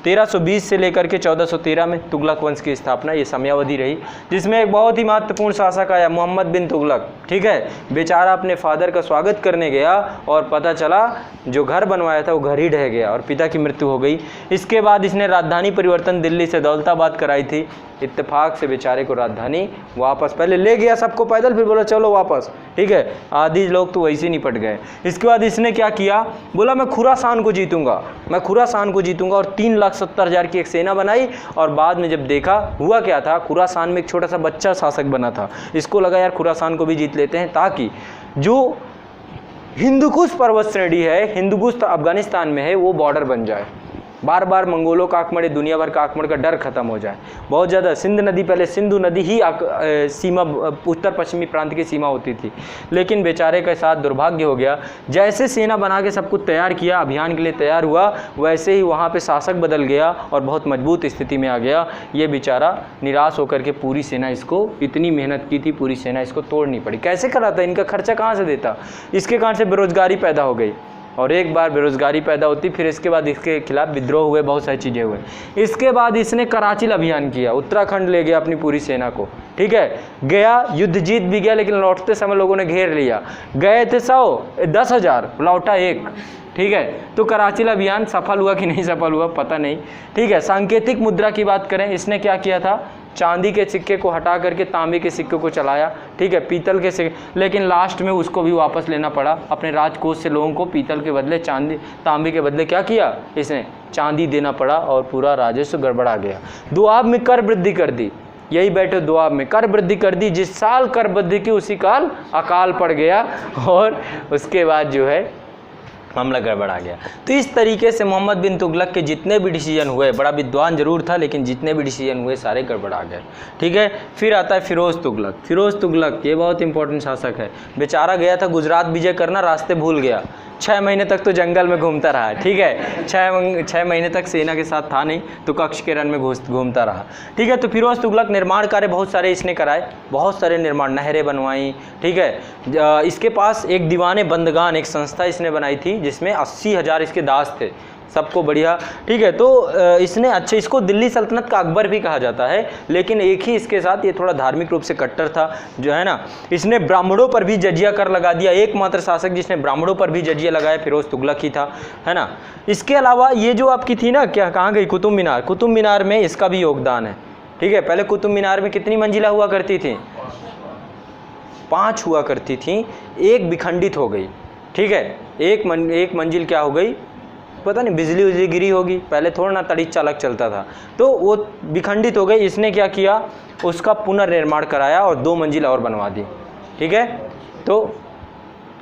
1320 से लेकर के 1413 में तुगलक वंश की स्थापना, ये समयावधि रही, जिसमें एक बहुत ही महत्वपूर्ण शासक आया, मोहम्मद बिन तुगलक, ठीक है। बेचारा अपने फादर का स्वागत करने गया और पता चला जो घर बनवाया था वो घर ही ढह गया और पिता की मृत्यु हो गई। इसके बाद इसने राजधानी परिवर्तन दिल्ली से दौलताबाद कराई थी। इत्तेफाक से बेचारे को राजधानी वापस, पहले ले गया सबको पैदल, फिर बोला चलो वापस, ठीक है। आधी लोग तो वैसे ही निपट गए। इसके बाद इसने क्या किया, बोला मैं खुरासान को जीतूंगा और 3,70,000 की एक सेना बनाई। और बाद में जब देखा हुआ क्या था, खुरासान में एक छोटा सा बच्चा शासक बना था, इसको लगा यार खुरासान को भी जीत लेते हैं, ताकि जो हिंदुकुश पर्वत श्रेणी है, हिंदुकुश अफगानिस्तान में है, वो बॉर्डर बन जाए। बार बार मंगोलों का आक्रमण, दुनिया भर का आक्रमण का डर खत्म हो जाए। बहुत ज़्यादा सिंध नदी, पहले सिंधु नदी ही सीमा, उत्तर पश्चिमी प्रांत की सीमा होती थी, लेकिन बेचारे के साथ दुर्भाग्य हो गया। जैसे सेना बना के सब कुछ तैयार किया, अभियान के लिए तैयार हुआ, वैसे ही वहाँ पे शासक बदल गया और बहुत मजबूत स्थिति में आ गया। ये बेचारा निराश होकर के, पूरी सेना इसको, इतनी मेहनत की थी, पूरी सेना इसको तोड़नी पड़ी। कैसे कराता, इनका खर्चा कहाँ से देता, इसके कारण से बेरोजगारी पैदा हो गई। और एक बार बेरोजगारी पैदा होती, फिर इसके बाद इसके खिलाफ विद्रोह हुए, बहुत सारी चीज़ें हुए। इसके बाद इसने कराचिल अभियान किया, उत्तराखंड ले गया अपनी पूरी सेना को, ठीक है। गया, युद्ध जीत भी गया, लेकिन लौटते समय लोगों ने घेर लिया। गए थे 10,000, लौटा 1, ठीक है। तो कराचिल अभियान सफल हुआ कि नहीं सफल हुआ पता नहीं, ठीक है। सांकेतिक मुद्रा की बात करें, इसने क्या किया था, चांदी के सिक्के को हटा करके तांबे के सिक्के को चलाया, ठीक है, पीतल के सिक्के, लेकिन लास्ट में उसको भी वापस लेना पड़ा। अपने राजकोष से लोगों को पीतल के बदले चांदी, तांबे के बदले क्या किया इसने, चांदी देना पड़ा और पूरा राजस्व गड़बड़ा गया। दुआब में कर वृद्धि कर दी, यही बैठे दुआब में कर वृद्धि कर दी, जिस साल कर वृद्धि की उसी काल अकाल पड़ गया और उसके बाद जो है मामला गड़बड़ा गया। तो इस तरीके से मोहम्मद बिन तुगलक के जितने भी डिसीजन हुए, बड़ा विद्वान जरूर था लेकिन जितने भी डिसीजन हुए सारे गड़बड़ा गए, ठीक है। फिर आता है फिरोज़ तुगलक, ये बहुत इंपॉर्टेंट शासक है। बेचारा गया था गुजरात विजय करना, रास्ते भूल गया, 6 महीने तक तो जंगल में घूमता रहा, ठीक है। 6 महीने तक सेना के साथ था नहीं, तो कक्ष के रन में घूमता रहा, ठीक है। तो फिरोज़ तुगलक निर्माण कार्य बहुत सारे इसने कराए, बहुत सारे निर्माण, नहरें बनवाई, ठीक है। इसके पास एक दीवाने बंदगान, एक संस्था इसने बनाई थी, जिसमें 80,000 इसके दास थे। सबको बढ़िया, ठीक है। तो इसने अच्छा, इसको दिल्ली सल्तनत का अकबर भी कहा जाता है, लेकिन एक ही इसके साथ ये थोड़ा धार्मिक रूप से कट्टर था, जो है ना। इसने ब्राह्मणों पर भी जजिया कर लगा दिया, एकमात्र शासक जिसने ब्राह्मणों पर भी जजिया लगाया फिरोज तुगलक ही था, है ना। इसके अलावा ये जो आपकी थी ना, क्या कहाँ गई, कुतुब मीनार, कुतुब मीनार में इसका भी योगदान है, ठीक है। पहले कुतुब मीनार में कितनी मंजिला हुआ करती थी, 5 हुआ करती थी, एक विखंडित हो गई, ठीक है। एक मंजिल क्या हो गई पता नहीं, बिजली उजली गिरी होगी, पहले थोड़ा ना तड़ीच चालक चलता था, तो वो विखंडित हो गई। इसने क्या किया, उसका पुनर्निर्माण कराया और 2 मंजिल और बनवा दी, ठीक है। तो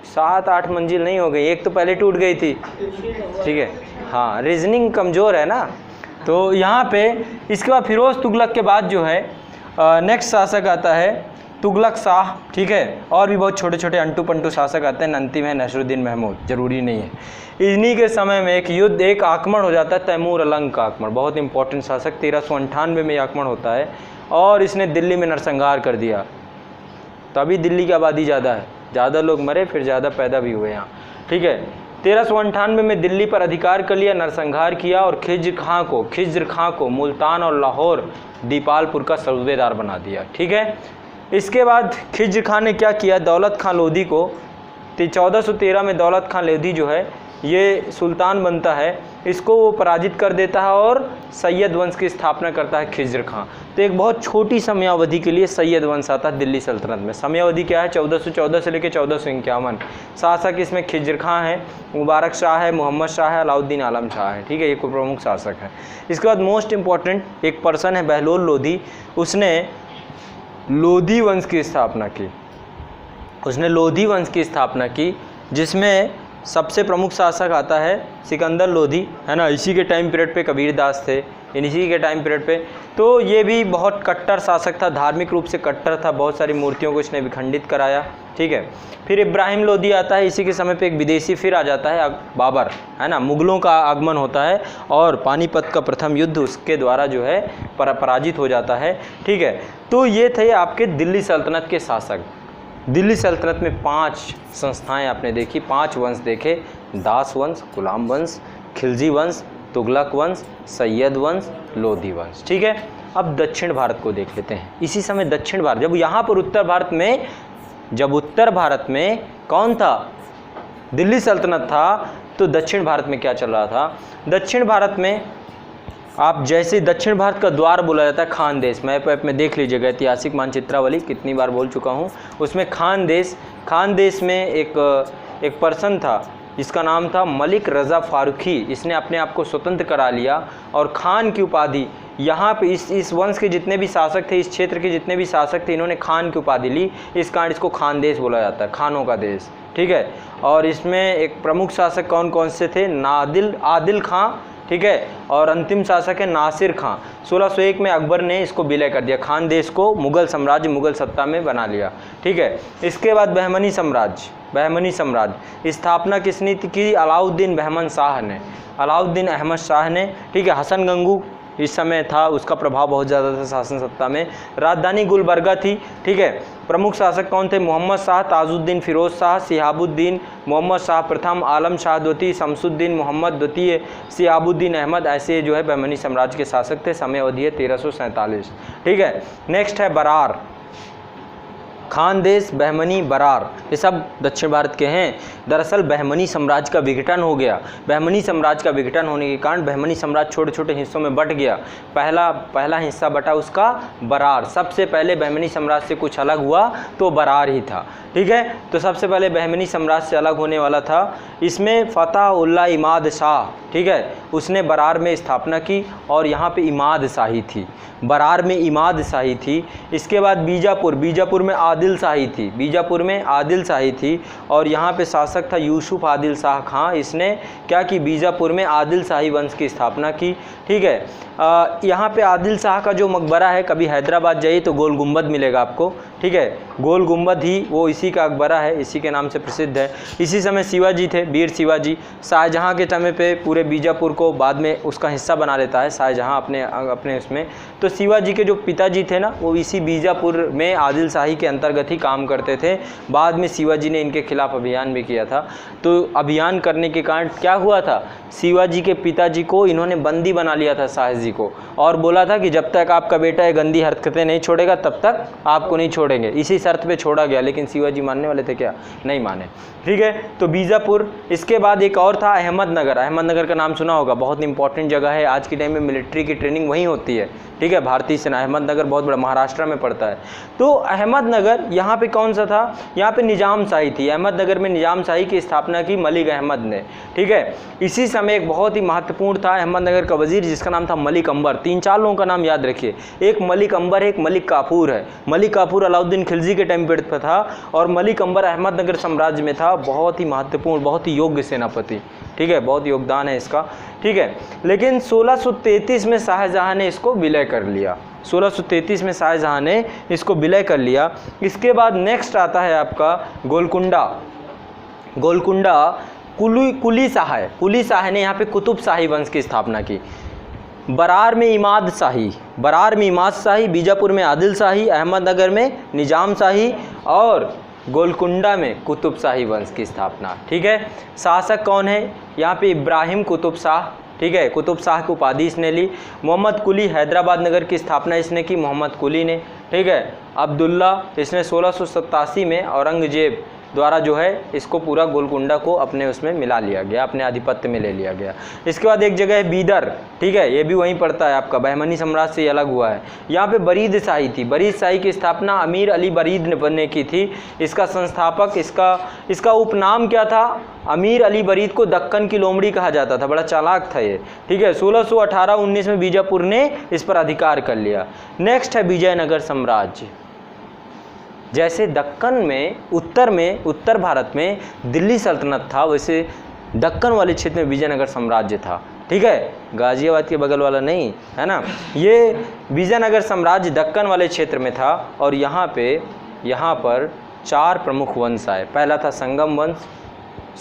7-8 मंजिल नहीं हो गई, एक तो पहले टूट गई थी, ठीक है। हाँ, रीजनिंग कमज़ोर है ना। तो यहाँ पे इसके बाद फिरोज तुगलक के बाद जो है नेक्स्ट शासक आता है तुगलक शाह, ठीक है। और भी बहुत छोटे छोटे अंटू पंटू शासक आते हैं, अंतिम है नसरुद्दीन महमूद, जरूरी नहीं है। इन्हीं के समय में एक युद्ध, एक आक्रमण हो जाता है, तैमूर अलंग का आक्रमण, बहुत इंपॉर्टेंट शासक, 1398 में आक्रमण होता है और इसने दिल्ली में नरसंहार कर दिया। तभी दिल्ली की आबादी ज़्यादा है, ज़्यादा लोग मरे, फिर ज़्यादा पैदा भी हुए यहाँ, ठीक है। 1398 में दिल्ली पर अधिकार कर लिया, नरसंहार किया और खिज्र खां को मुल्तान और लाहौर दीपालपुर का सूबेदार बना दिया, ठीक है। इसके बाद खिज्र खां ने क्या किया, दौलत खां लोधी को 1413 में दौलत खां लोधी जो है ये सुल्तान बनता है, इसको वो पराजित कर देता है और सैयद वंश की स्थापना करता है खिज्र खां। तो एक बहुत छोटी समयावधि के लिए सैयद वंश आता है दिल्ली सल्तनत में। समयावधि क्या है, 1414 से लेकर 1451। शासक इसमें खिज्र खां है, मुबारक शाह है, मोहम्मद शाह है, अलाउद्दीन आलम शाह है, ठीक है। ये कोई प्रमुख शासक है। इसके बाद मोस्ट इंपॉर्टेंट एक पर्सन है बहलोल लोधी, उसने लोधी वंश की स्थापना की, उसने लोधी वंश की स्थापना की, जिसमें सबसे प्रमुख शासक आता है सिकंदर लोधी, है ना। इसी के टाइम पीरियड पे कबीरदास थे, इसी के टाइम पीरियड पे। तो ये भी बहुत कट्टर शासक था, धार्मिक रूप से कट्टर था, बहुत सारी मूर्तियों को इसने विखंडित कराया, ठीक है। फिर इब्राहिम लोधी आता है, इसी के समय पे एक विदेशी फिर आ जाता है बाबर, है ना। मुगलों का आगमन होता है और पानीपत का प्रथम युद्ध उसके द्वारा जो है पराजित हो जाता है, ठीक है। तो ये थे आपके दिल्ली सल्तनत के शासक। दिल्ली सल्तनत में 5 संस्थाएं आपने देखी, 5 वंश देखे, दास वंश, गुलाम वंश, खिलजी वंश, तुगलक वंश, सैयद वंश, लोधी वंश, ठीक है। अब दक्षिण भारत को देख लेते हैं। इसी समय दक्षिण भारत, जब यहाँ पर उत्तर भारत में कौन था, दिल्ली सल्तनत था, तो दक्षिण भारत में क्या चल रहा था। दक्षिण भारत में आप जैसे दक्षिण भारत का द्वार बोला जाता है खानदेश, मैप में देख लीजिएगा, ऐतिहासिक मानचित्रावली कितनी बार बोल चुका हूँ, उसमें खानदेश में एक पर्सन था, इसका नाम था मलिक रज़ा फारूकी। इसने अपने आप को स्वतंत्र करा लिया और खान की उपाधि, यहाँ पे इस वंश के जितने भी शासक थे, इस क्षेत्र के जितने भी शासक थे, इन्होंने खान की उपाधि ली, इस कारण इसको खानदेश बोला जाता है, खानों का देश, ठीक है। और इसमें एक प्रमुख शासक कौन कौन से थे, आदिल खां, ठीक है, और अंतिम शासक है नासिर खां। 1601 में अकबर ने इसको विलय कर दिया, खानदेश को मुगल सत्ता में बना लिया, ठीक है। इसके बाद बहमनी साम्राज्य स्थापना किसने की, अलाउद्दीन अहमद शाह ने, ठीक है। हसन गंगू इस समय था, उसका प्रभाव बहुत ज़्यादा था शासन सत्ता में। राजधानी गुलबर्गा थी, ठीक है। प्रमुख शासक कौन थे, मोहम्मद शाह, ताजुद्दीन फिरोज शाह, सिहाबुद्दीन, मोहम्मद शाह प्रथम, आलम शाह द्वितीय, शमसुद्दीन मोहम्मद द्वितीय, सिहाबुद्दीन अहमद, ऐसे जो है बहमनी साम्राज्य के शासक थे। समय अवधि है 1347, ठीक है। नेक्स्ट है बरार, खानदेश, बहमनी, बरार, ये सब दक्षिण भारत के हैं। दरअसल बहमनी साम्राज्य का विघटन हो गया, बहमनी साम्राज्य का विघटन होने के कारण बहमनी साम्राज्य छोटे छोटे हिस्सों में बट गया। पहला हिस्सा बटा उसका बरार, सबसे पहले बहमनी साम्राज्य से कुछ अलग हुआ तो बरार ही था, ठीक है। तो सबसे पहले बहमनी साम्राज्य से अलग होने वाला था, इसमें फतह उल्ला इमाद शाह, ठीक है, उसने बरार में स्थापना की और यहाँ पे इमाद शाही थी, बरार में इमाद शाही थी। इसके बाद बीजापुर में आदिल शाही थी और यहाँ पे शासक था यूसुफ आदिल शाह खां। इसने क्या की, बीजापुर में आदिल शाही वंश की स्थापना की, ठीक है। यहाँ पे आदिल शाह का जो मकबरा है, कभी हैदराबाद जाइए तो गोल गुंबद मिलेगा आपको, ठीक है, गोल गुंबद ही वो इसी का मकबरा है, इसी के नाम से प्रसिद्ध है। इसी समय शिवाजी थे, वीर शिवाजी, शाहजहाँ के समय पे पूरे बीजापुर को बाद में उसका हिस्सा बना लेता है शाहजहाँ अपने उसमें। तो शिवाजी के जो पिताजी थे ना, वो इसी बीजापुर में आदिल शाही के अंतर्गत ही काम करते थे। बाद में शिवाजी ने इनके खिलाफ अभियान भी किया था। तो अभियान करने के कारण क्या हुआ था, शिवाजी के पिताजी को इन्होंने बंदी बना लिया था शाह जी को, और बोला था कि जब तक आपका बेटा ये गंदी हरकतें नहीं छोड़ेगा तब तक आपको नहीं छोड़ेंगे। इसी शर्त पे छोड़ा गया, लेकिन शिवाजी मानने वाले थे क्या, नहीं माने। ठीक है, तो बीजापुर। इसके बाद एक और था अहमदनगर। अहमदनगर का नाम सुना होगा, बहुत इंपॉर्टेंट जगह है। आज के टाइम में मिलिट्री की ट्रेनिंग वहीं होती है। ठीक है, भारतीय सेना अहमदनगर बहुत बड़ा महाराष्ट्र में पड़ता है। तो अहमदनगर यहाँ पे कौन सा था, यहाँ पे निजाम शाही थी। अहमदनगर में निजाम शाही की स्थापना की मलिक अहमद ने। ठीक है, इसी समय एक बहुत ही महत्वपूर्ण था अहमदनगर का वजीर, जिसका नाम था मलिक अंबर। 3-4 लोगों का नाम याद रखिए, एक मलिक अंबर है, एक मलिक काफूर है। मलिक काफूर अलाउद्दीन खिलजी के टाइम पर था और मलिक अंबर अहमदनगर साम्राज्य में था। बहुत ही महत्वपूर्ण, बहुत ही योग्य सेनापति। ठीक है, बहुत योगदान है इसका। ठीक है, लेकिन 1633 में शाहजहाँ ने इसको विलय कर लिया। 1633 में शाहजहाँ ने इसको विलय कर लिया। इसके बाद नेक्स्ट आता है आपका गोलकुंडा। गोलकुंडा कुली शाह है। कुली शाह ने यहाँ पे कुतुब शाही वंश की स्थापना की। बरार में इमाद शाही, बरार में इमाद शाही, बीजापुर में आदिल शाही, अहमदनगर में निजाम शाही और गोलकुंडा में कुतुब शाही वंश की स्थापना। ठीक है, शासक कौन है यहाँ पे, इब्राहिम कुतुब शाह। ठीक है, कुतुब शाह की उपाधि इसने ली। मोहम्मद कुली, हैदराबाद नगर की स्थापना इसने की, मोहम्मद कुली ने। ठीक है, अब्दुल्ला, इसने 1687 में औरंगजेब द्वारा जो है इसको पूरा गोलकुंडा को अपने उसमें मिला लिया गया, अपने आधिपत्य में ले लिया गया। इसके बाद एक जगह है बीदर। ठीक है, ये भी वहीं पड़ता है आपका, बहमनी साम्राज्य से अलग हुआ है। यहाँ पे बरीद शाही थी। बरीद शाही की स्थापना अमीर अली बरीद ने की थी। इसका संस्थापक, इसका उपनाम क्या था, अमीर अली बरीद को दक्कन की लोमड़ी कहा जाता था, बड़ा चालाक था ये। ठीक है, 1618-19 में बीजापुर ने इस पर अधिकार कर लिया। नेक्स्ट है विजयनगर साम्राज्य। जैसे दक्कन में, उत्तर भारत में दिल्ली सल्तनत था, वैसे दक्कन वाले क्षेत्र में विजयनगर साम्राज्य था। ठीक है, गाजियाबाद के बगल वाला नहीं है ना। ये विजयनगर साम्राज्य दक्कन वाले क्षेत्र में था और यहाँ पर 4 प्रमुख वंश आए। पहला था संगम वंश,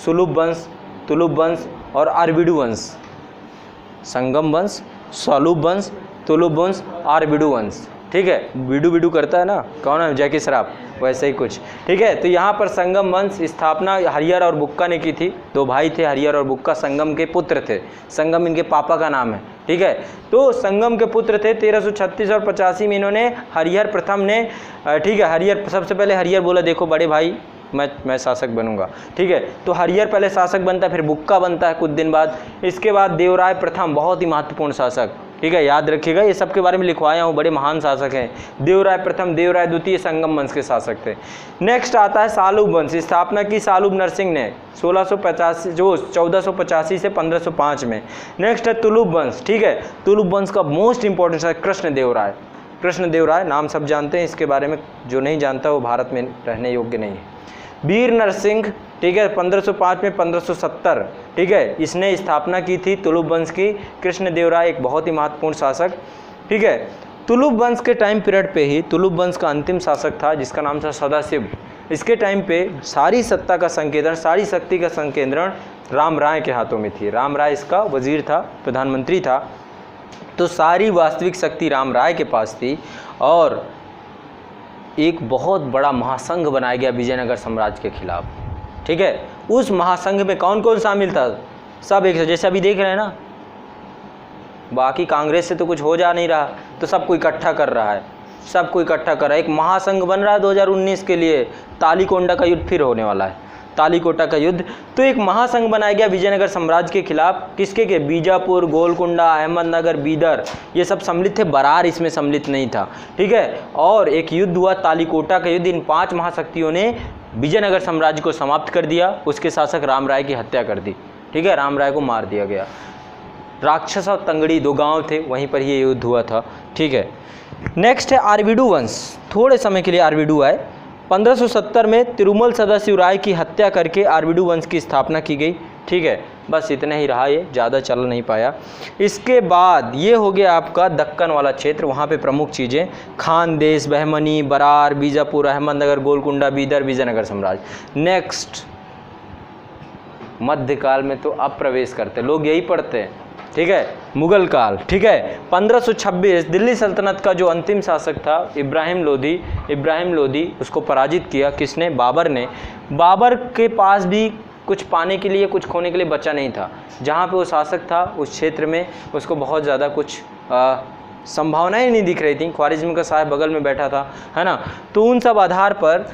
सुलुभ वंश, तुलुभ वंश और आरविडु वंश। संगम वंश, सलूब वंश, तुलुभ वंश, आरविडु वंश। ठीक है, बिडू बिडू करता है ना, कौन है, जैकी श्रॉफ, वैसे ही कुछ। ठीक है, तो यहाँ पर संगम वंश स्थापना हरिहर और बुक्का ने की थी। 2 भाई थे, हरिहर और बुक्का, संगम के पुत्र थे। संगम इनके पापा का नाम है। ठीक है, तो संगम के पुत्र थे। 1336 और 85 में इन्होंने हरिहर प्रथम ने, ठीक है, हरिहर सबसे पहले हरिहर बोला देखो बड़े भाई मैं शासक बनूंगा। ठीक है, तो हरिहर पहले शासक बनता है, फिर बुक्का बनता है कुछ दिन बाद। इसके बाद देवराय प्रथम, बहुत ही महत्वपूर्ण शासक। ठीक है, याद रखिएगा, ये सब के बारे में लिखवाया हूँ, बड़े महान शासक हैं। देवराय प्रथम, देवराय द्वितीय संगम वंश के शासक थे। नेक्स्ट आता है सालुब वंश। स्थापना की सालुब नरसिंह ने 1485 से 1505 में। नेक्स्ट है तुलुभ वंश। ठीक है, तुलुभ वंश का मोस्ट इंपॉर्टेंट है कृष्णदेवराय। कृष्णदेवराय नाम सब जानते हैं, इसके बारे में जो नहीं जानता वो भारत में रहने योग्य नहीं है। वीर नरसिंह, ठीक है, 1505 में 1570, ठीक है, इसने स्थापना की थी तुलुभ वंश की। कृष्णदेवराय एक बहुत ही महत्वपूर्ण शासक। ठीक है, तुलुभ वंश के टाइम पीरियड पे ही तुलुभ वंश का अंतिम शासक था जिसका नाम था सदाशिव। इसके टाइम पे सारी सत्ता का संकेंद्रण, सारी शक्ति का संकेंद्रण राम राय के हाथों में थी। राम राय इसका वजीर था, प्रधानमंत्री था, तो सारी वास्तविक शक्ति राम राय के पास थी। और एक बहुत बड़ा महासंघ बनाया गया विजयनगर साम्राज्य के खिलाफ। ठीक है, उस महासंघ में कौन कौन शामिल था, सब एक, जैसे अभी देख रहे हैं ना, बाकी कांग्रेस से तो कुछ हो जा नहीं रहा, तो सबको इकट्ठा कर रहा है, सबको इकट्ठा कर रहा है। एक महासंघ बन रहा है 2019 के लिए। तालीकोटा का युद्ध फिर होने वाला है, तालीकोटा का युद्ध। तो एक महासंघ बनाया गया विजयनगर साम्राज्य के खिलाफ। किसके के, बीजापुर, गोलकुंडा, अहमदनगर, बीदर, ये सब सम्मिलित थे। बरार इसमें सम्मिलित नहीं था। ठीक है, और एक युद्ध हुआ तालीकोटा का युद्ध। इन 5 महाशक्तियों ने विजयनगर साम्राज्य को समाप्त कर दिया। उसके शासक राम राय की हत्या कर दी। ठीक है, राम राय को मार दिया गया। राक्षस और तंगड़ी 2 गांव थे, वहीं पर ये युद्ध हुआ था। ठीक है, नेक्स्ट है आरविडु वंश। थोड़े समय के लिए आरविडु आए। 1570 में तिरुमल सदाशिव राय की हत्या करके आरविडु वंश की स्थापना की गई। ठीक है, बस इतना ही रहा, ये ज़्यादा चल नहीं पाया। इसके बाद ये हो गया आपका दक्कन वाला क्षेत्र, वहाँ पे प्रमुख चीज़ें खानदेश, बहमनी, बरार, बीजापुर, अहमदनगर, गोलकुंडा, बीदर, विजयनगर साम्राज्य। नेक्स्ट मध्यकाल में तो अब प्रवेश करते लोग यही पढ़ते हैं, ठीक है, मुगल काल। ठीक है, 1526 दिल्ली सल्तनत का जो अंतिम शासक था इब्राहिम लोदी, उसको पराजित किया किसने? बाबर ने। बाबर के पास भी कुछ पाने के लिए, कुछ खोने के लिए बचा नहीं था। जहाँ पे वो शासक था उस क्षेत्र में उसको बहुत ज़्यादा कुछ संभावनाएं नहीं दिख रही थी। ख्वारिज़्म का साहब बगल में बैठा था, है ना। तो उन सब आधार पर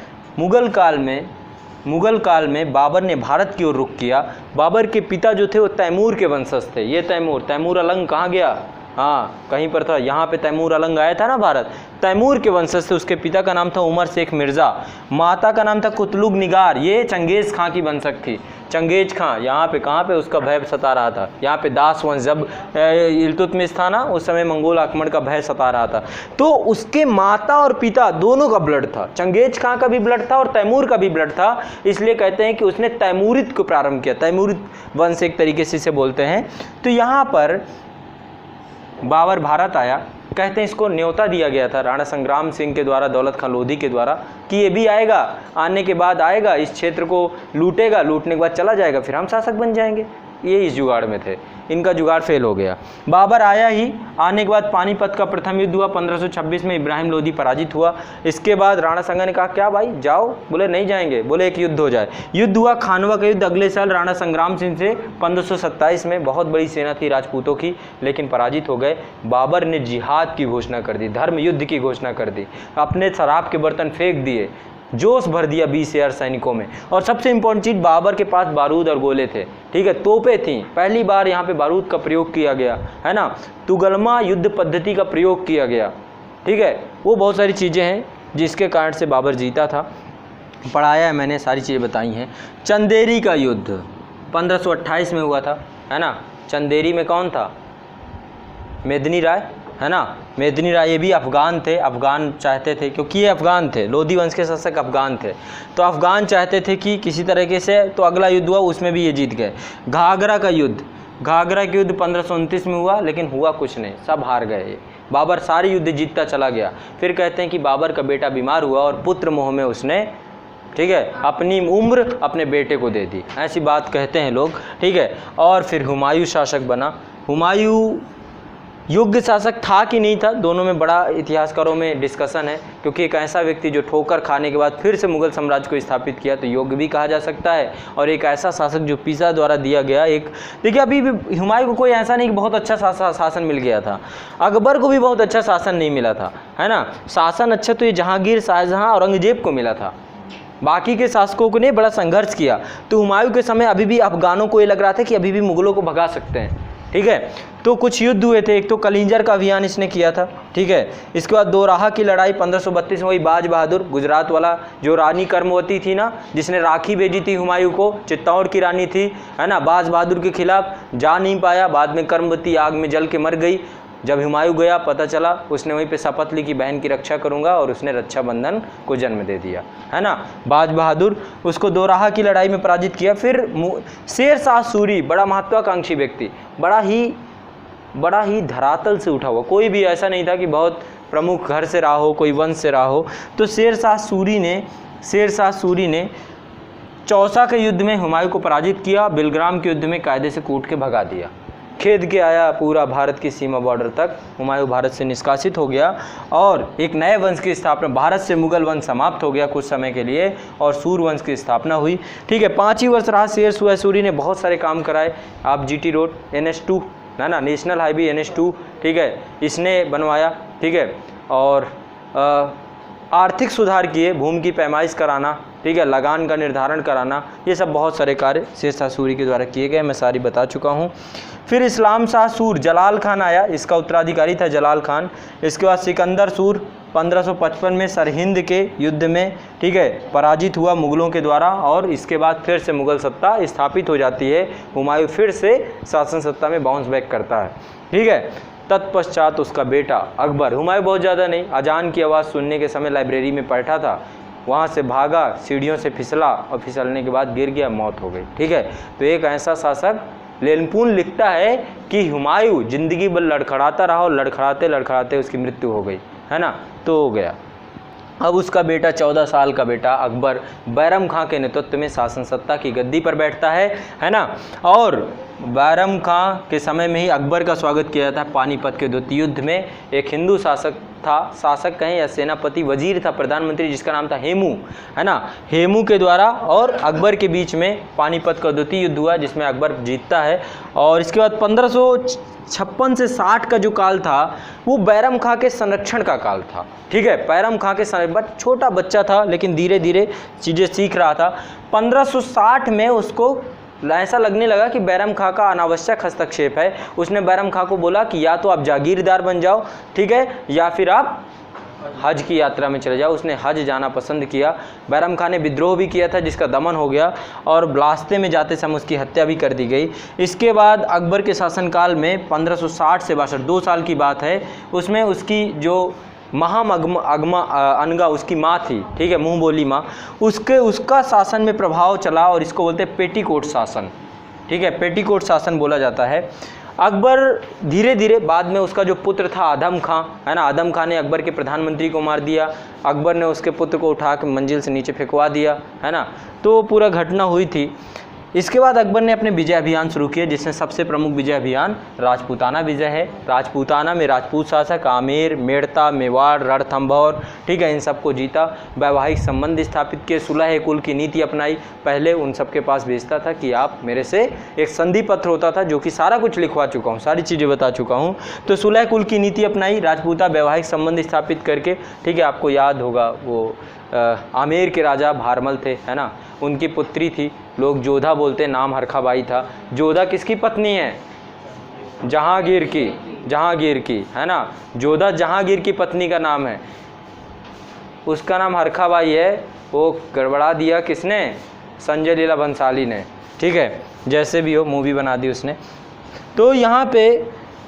मुगल काल में बाबर ने भारत की ओर रुख किया। बाबर के पिता जो थे वो तैमूर के वंशज थे। ये तैमूर अलंग कहाँ गया? हाँ, कहीं पर था, यहाँ पे तैमूर अलंग आया था ना भारत। तैमूर के वंशज थे। उसके पिता का नाम था उमर शेख मिर्ज़ा, माता का नाम था कुतलुग निगार। ये चंगेज़ खां की वंशक थी। चंगेज खां यहाँ पे कहाँ पे उसका भय सता रहा था। यहाँ पे दास वंश, जब इल्तुतमिश था ना उस समय मंगोल आक्रमण का भय सता रहा था। तो उसके माता और पिता दोनों का ब्लड था। चंगेज खां का भी ब्लड था और तैमूर का भी ब्लड था। इसलिए कहते हैं कि उसने तैमूरिद को प्रारंभ किया। तैमूरिद वंश एक तरीके से इसे बोलते हैं। तो यहाँ पर बाबर भारत आया, कहते हैं इसको न्योता दिया गया था राणा संग्राम सिंह के द्वारा, दौलत खां लोधी के द्वारा, कि ये भी आएगा, आने के बाद आएगा, इस क्षेत्र को लूटेगा, लूटने के बाद चला जाएगा, फिर हम शासक बन जाएंगे। ये इस जुगाड़ में थे। इनका जुगाड़ फेल हो गया। बाबर आया ही, आने के बाद पानीपत का प्रथम युद्ध हुआ 1526 में, इब्राहिम लोधी पराजित हुआ। इसके बाद राणा संगा ने कहा क्या भाई जाओ? बोले नहीं जाएंगे। बोले एक युद्ध हो जाए। युद्ध हुआ खानवा का युद्ध अगले साल राणा संग्राम सिंह से 1527 में। बहुत बड़ी सेना थी राजपूतों की, लेकिन पराजित हो गए। बाबर ने जिहाद की घोषणा कर दी, धर्म युद्ध की घोषणा कर दी, अपने शराब के बर्तन फेंक दिए, जोश भर दिया 20,000 सैनिकों में। और सबसे इंपॉर्टेंट चीज़, बाबर के पास बारूद और गोले थे, ठीक है, तोपें थीं। पहली बार यहाँ पे बारूद का प्रयोग किया गया, है ना। तुगलमा युद्ध पद्धति का प्रयोग किया गया, ठीक है। वो बहुत सारी चीज़ें हैं जिसके कारण से बाबर जीता था। पढ़ाया है मैंने, सारी चीज़ें बताई हैं। चंदेरी का युद्ध 1528 में हुआ था, है ना। चंदेरी में कौन था? मेदिनी राय, है ना। मेदिनी राय, ये भी अफ़गान थे। अफ़गान चाहते थे, क्योंकि ये अफ़गान थे, लोधी वंश के शासक अफ़गान थे, तो अफ़गान चाहते थे कि किसी तरीके से, तो अगला युद्ध हुआ उसमें भी ये जीत गए। घाघरा का युद्ध 1529 में हुआ, लेकिन हुआ कुछ नहीं, सब हार गए। बाबर सारे युद्ध जीतता चला गया। फिर कहते हैं कि बाबर का बेटा बीमार हुआ और पुत्र मोह में उसने, ठीक है, अपनी उम्र अपने बेटे को दे दी, ऐसी बात कहते हैं लोग, ठीक है। और फिर हुमायूं शासक बना। हुमायूं योग्य शासक था कि नहीं था, दोनों में बड़ा इतिहासकारों में डिस्कशन है, क्योंकि एक ऐसा व्यक्ति जो ठोकर खाने के बाद फिर से मुगल साम्राज्य को स्थापित किया, तो योग्य भी कहा जा सकता है। और एक ऐसा शासक जो पिसा द्वारा दिया गया, एक देखिए अभी भी हुमायूं को कोई ऐसा नहीं कि बहुत अच्छा शासन मिल गया था। अकबर को भी बहुत अच्छा शासन नहीं मिला था, है ना। शासन अच्छा तो ये जहांगीर, शाहजहां, औरंगजेब को मिला था। बाकी के शासकों ने बड़ा संघर्ष किया। तो हुमायूं के समय अभी भी अफगानों को ये लग रहा था कि अभी भी मुगलों को भगा सकते हैं, ठीक है। तो कुछ युद्ध हुए थे। एक तो कलिंजर का अभियान इसने किया था, ठीक है। इसके बाद दोराहा की लड़ाई 1532 में हुई। बाज बहादुर, गुजरात वाला, जो रानी कर्मवती थी ना, जिसने राखी भेजी थी हुमायूं को, चित्तौड़ की रानी थी, है ना। बाज बहादुर के खिलाफ जा नहीं पाया, बाद में कर्मवती आग में जल के मर गई। जब हुमायूं गया, पता चला, उसने वहीं पे शपथ ली कि बहन की रक्षा करूंगा, और उसने रक्षाबंधन को जन्म दे दिया, है ना। बाज बहादुर, उसको दोराहा की लड़ाई में पराजित किया। फिर शेर शाह सूरी, बड़ा महत्वाकांक्षी व्यक्ति, बड़ा ही धरातल से उठा हुआ, कोई भी ऐसा नहीं था कि बहुत प्रमुख घर से रहा हो, कोई वंश से रहा हो। तो शेर शाह सूरी ने चौसा के युद्ध में हुमायूं को पराजित किया। बिलग्राम के युद्ध में कायदे से कूट के भगा दिया, खेद के आया पूरा भारत की सीमा बॉर्डर तक। हुमायूं भारत से निष्कासित हो गया और एक नए वंश की स्थापना, भारत से मुगल वंश समाप्त हो गया कुछ समय के लिए, और सूर वंश की स्थापना हुई, ठीक है। 5 ही वर्ष रहा शेर शाह सूरी ने, बहुत सारे काम कराए। आप GT रोड, NH2, ना नेशनल हाईवे NH2, ठीक है, इसने बनवाया, ठीक है। और आर्थिक सुधार किए, भूमि की पैमाइश कराना, ठीक है, लगान का निर्धारण कराना, ये सब बहुत सारे कार्य शेर शाह सूरी के द्वारा किए गए, मैं सारी बता चुका हूँ। फिर इस्लाम शाह सूर, जलाल खान आया, इसका उत्तराधिकारी था जलाल खान। इसके बाद सिकंदर सूर 1555 में सरहिंद के युद्ध में, ठीक है, पराजित हुआ मुगलों के द्वारा, और इसके बाद फिर से मुगल सत्ता स्थापित हो जाती है। हुमायूं फिर से शासन सत्ता में बाउंस बैक करता है, ठीक है। तत्पश्चात उसका बेटा अकबर, हुमायूं बहुत ज़्यादा नहीं, अजान की आवाज़ सुनने के समय लाइब्रेरी में बैठा था, वहाँ से भागा, सीढ़ियों से फिसला, और फिसलने के बाद गिर गया, मौत हो गई, ठीक है। तो एक ऐसा शासक लेनपून लिखता है कि हुमायूं जिंदगी भर लड़खड़ाता रहा और लड़खड़ाते लड़खड़ाते उसकी मृत्यु हो गई, है ना, तो हो गया। अब उसका बेटा 14 साल का बेटा अकबर बैरम खां के नेतृत्व में शासन सत्ता की गद्दी पर बैठता है ना। और बैरम खां के समय में ही अकबर का स्वागत किया जाता है पानीपत के द्वितीय युद्ध में। एक हिंदू शासक था, शासक कहें या सेनापति, वजीर था, प्रधानमंत्री, जिसका नाम था हेमू, है ना, हेमू के द्वारा और अकबर के बीच में पानीपत का द्वितीय युद्ध हुआ जिसमें अकबर जीतता है। और इसके बाद 1556 से 60 का जो काल था वो बैरम खां के संरक्षण का काल था, ठीक है। बैरम खां के छोटा बच्चा था लेकिन धीरे धीरे चीज़ें सीख रहा था। 1560 में उसको ऐसा लगने लगा कि बैरम खां का अनावश्यक हस्तक्षेप है। उसने बैरम खां को बोला कि या तो आप जागीरदार बन जाओ, ठीक है, या फिर आप हज की यात्रा में चले जाओ। उसने हज जाना पसंद किया। बैरम खां ने विद्रोह भी किया था जिसका दमन हो गया और रास्ते में जाते समय उसकी हत्या भी कर दी गई। इसके बाद अकबर के शासनकाल में 1560 से 62 2 साल की बात है, उसमें उसकी जो अनगा उसकी माँ थी, ठीक है, मुंह बोली माँ, उसका शासन में प्रभाव चला और इसको बोलते हैं पेटीकोट शासन, ठीक है, पेटीकोट शासन बोला जाता है। अकबर धीरे धीरे बाद में उसका जो पुत्र था आदम खां, है ना, आदम खां ने अकबर के प्रधानमंत्री को मार दिया। अकबर ने उसके पुत्र को उठा के मंजिल से नीचे फेंकवा दिया, है ना, तो पूरा घटना हुई थी। इसके बाद अकबर ने अपने विजय अभियान शुरू किए जिसमें सबसे प्रमुख विजय अभियान राजपूताना विजय है। राजपूताना में राजपूत शासक आमेर, मेड़ता, मेवाड़, रणथंभौर, ठीक है, इन सबको जीता। वैवाहिक संबंध स्थापित किए, सुलह कुल की नीति अपनाई। पहले उन सबके पास भेजता था कि आप मेरे से, एक संधि पत्र होता था जो कि सारा कुछ लिखवा चुका हूँ, सारी चीज़ें बता चुका हूँ। तो सुलह कुल की नीति अपनाई, राजपूता वैवाहिक संबंध स्थापित करके, ठीक है, आपको याद होगा वो आमेर के राजा भारमल थे, है ना, उनकी पुत्री थी, लोग जोधा बोलते, नाम हरखाबाई था। जोधा किसकी पत्नी है? जहांगीर की, है ना, जोधा जहांगीर की पत्नी का नाम है, उसका नाम हरखाबाई है। वो गड़बड़ा दिया किसने? संजय लीला भंसाली ने, ठीक है, जैसे भी हो मूवी बना दी उसने। तो यहाँ पे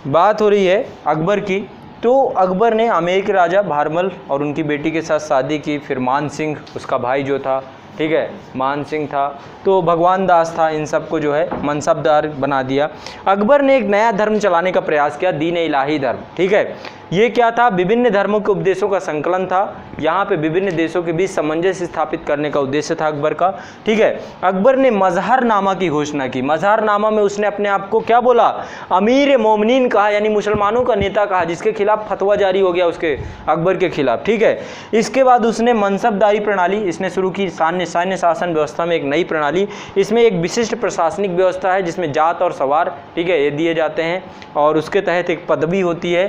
बात हो रही है अकबर की। तो अकबर ने आमेर के राजा भारमल और उनकी बेटी के साथ शादी की। फिर मान सिंह उसका भाई जो था, ठीक है, मान सिंह था, तो भगवान दास था, इन सबको जो है मनसबदार बना दिया। अकबर ने एक नया धर्म चलाने का प्रयास किया, दीन इलाही धर्म, ठीक है। ये क्या था? विभिन्न धर्मों के उपदेशों का संकलन था। यहाँ पे विभिन्न देशों के बीच सामंजस्य स्थापित करने का उद्देश्य था अकबर का, ठीक है। अकबर ने मजहरनामा की घोषणा की। मजहरनामा में उसने अपने आप को क्या बोला? अमीर मोमिनीन कहा, यानी मुसलमानों का नेता कहा, जिसके खिलाफ फतवा जारी हो गया उसके, अकबर के खिलाफ, ठीक है। इसके बाद उसने मनसबदारी प्रणाली इसने शुरू की। सैन्य शासन व्यवस्था में एक नई प्रणाली, इसमें एक विशिष्ट प्रशासनिक व्यवस्था है जिसमें जात और सवार, ठीक है, ये दिए जाते हैं और उसके तहत एक पदवी होती है,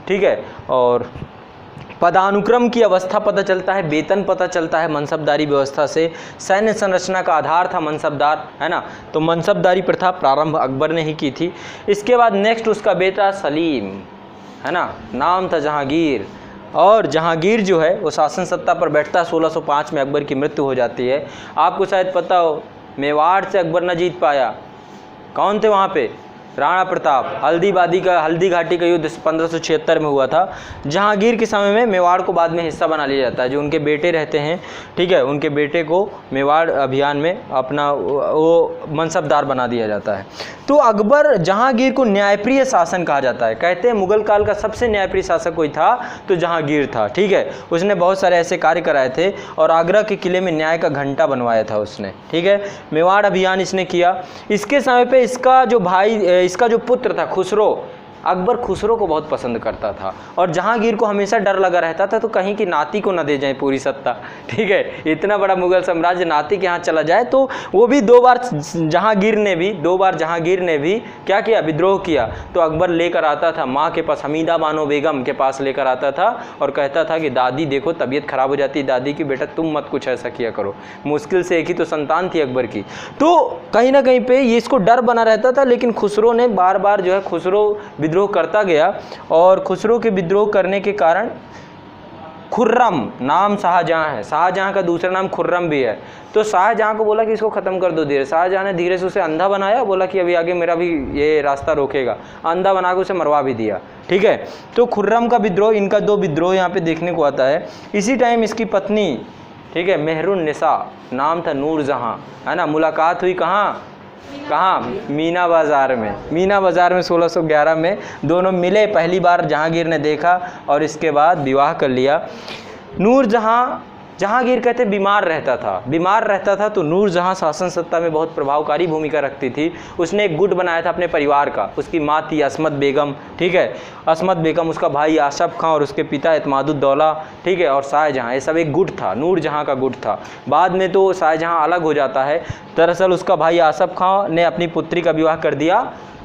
ठीक है, और पदानुक्रम की अवस्था पता चलता है, वेतन पता चलता है मनसबदारी व्यवस्था से। सैन्य संरचना का आधार था मनसबदार, है ना, तो मनसबदारी प्रथा प्रारंभ अकबर ने ही की थी। इसके बाद नेक्स्ट उसका बेटा सलीम, है ना, नाम था जहांगीर, और जहांगीर जो है वो शासन सत्ता पर बैठता है। 1605 में अकबर की मृत्यु हो जाती है। आपको शायद पता हो मेवाड़ से अकबर न जीत पाया, कौन थे वहाँ पे? राणा प्रताप। हल्दी घाटी का युद्ध 1576 में हुआ था। जहांगीर के समय में मेवाड़ को बाद में हिस्सा बना लिया जाता है, जो उनके बेटे रहते हैं, ठीक है, उनके बेटे को मेवाड़ अभियान में अपना वो मनसबदार बना दिया जाता है। तो अकबर जहांगीर को न्यायप्रिय शासन कहा जाता है। कहते हैं मुगल काल का सबसे न्यायप्रिय शासक कोई था तो जहांगीर था, ठीक है। उसने बहुत सारे ऐसे कार्य कराए थे और आगरा के किले में न्याय का घंटा बनवाया था उसने, ठीक है। मेवाड़ अभियान इसने किया। इसके समय पे इसका जो पुत्र था खुसरो, अकबर खुसरो को बहुत पसंद करता था और जहांगीर को हमेशा डर लगा रहता था तो कहीं की नाती को न दे जाए पूरी सत्ता, ठीक है। इतना बड़ा मुगल साम्राज्य नाती के यहाँ चला जाए, तो वो भी दो बार जहांगीर ने भी क्या किया? विद्रोह किया। तो अकबर लेकर आता था माँ के पास, हमीदा बानो बेगम के पास लेकर आता था और कहता था कि दादी देखो तबीयत खराब हो जाती है दादी की, बेटा तुम मत कुछ ऐसा किया करो। मुश्किल से एक ही तो संतान थी अकबर की, तो कहीं ना कहीं पे ये इसको डर बना रहता था। लेकिन खुसरो ने बार बार जो है खुसरो विद्रोह करता गया और खुसरो के विद्रोह करने के कारण खुर्रम, नाम शाहजहां है, शाहजहां का दूसरा नाम खुर्रम भी है, तो शाहजहां को बोला कि इसको ख़त्म कर दो धीरे। शाहजहां ने धीरे से उसे अंधा बनाया, बोला कि अभी आगे मेरा भी ये रास्ता रोकेगा, अंधा बना के उसे मरवा भी दिया, ठीक है। तो खुर्रम का विद्रोह, इनका दो विद्रोह यहाँ पे देखने को आता है। इसी टाइम इसकी पत्नी, ठीक है, मेहरुन निसा, नाम था नूर जहां, है ना, मुलाकात हुई कहाँ? कहाँ? मीना बाज़ार में। मीना बाज़ार में 1611 में दोनों मिले, पहली बार जहांगीर ने देखा और इसके बाद विवाह कर लिया। नूरजहाँ, जहांगीर कहते बीमार रहता था तो नूरजहाँ शासन सत्ता में बहुत प्रभावकारी भूमिका रखती थी। उसने एक गुट बनाया था अपने परिवार का। उसकी माँ थी असमत बेगम, ठीक है, असमत बेगम, उसका भाई आसफ खां और उसके पिता इत्मादुद्दौला, ठीक है, और शाहजहाँ, ये सब एक गुट था, नूरजहाँ का गुट था। बाद में तो शाहजहाँ अलग हो जाता है। दरअसल उसका भाई आसफ खां ने अपनी पुत्री का विवाह कर दिया,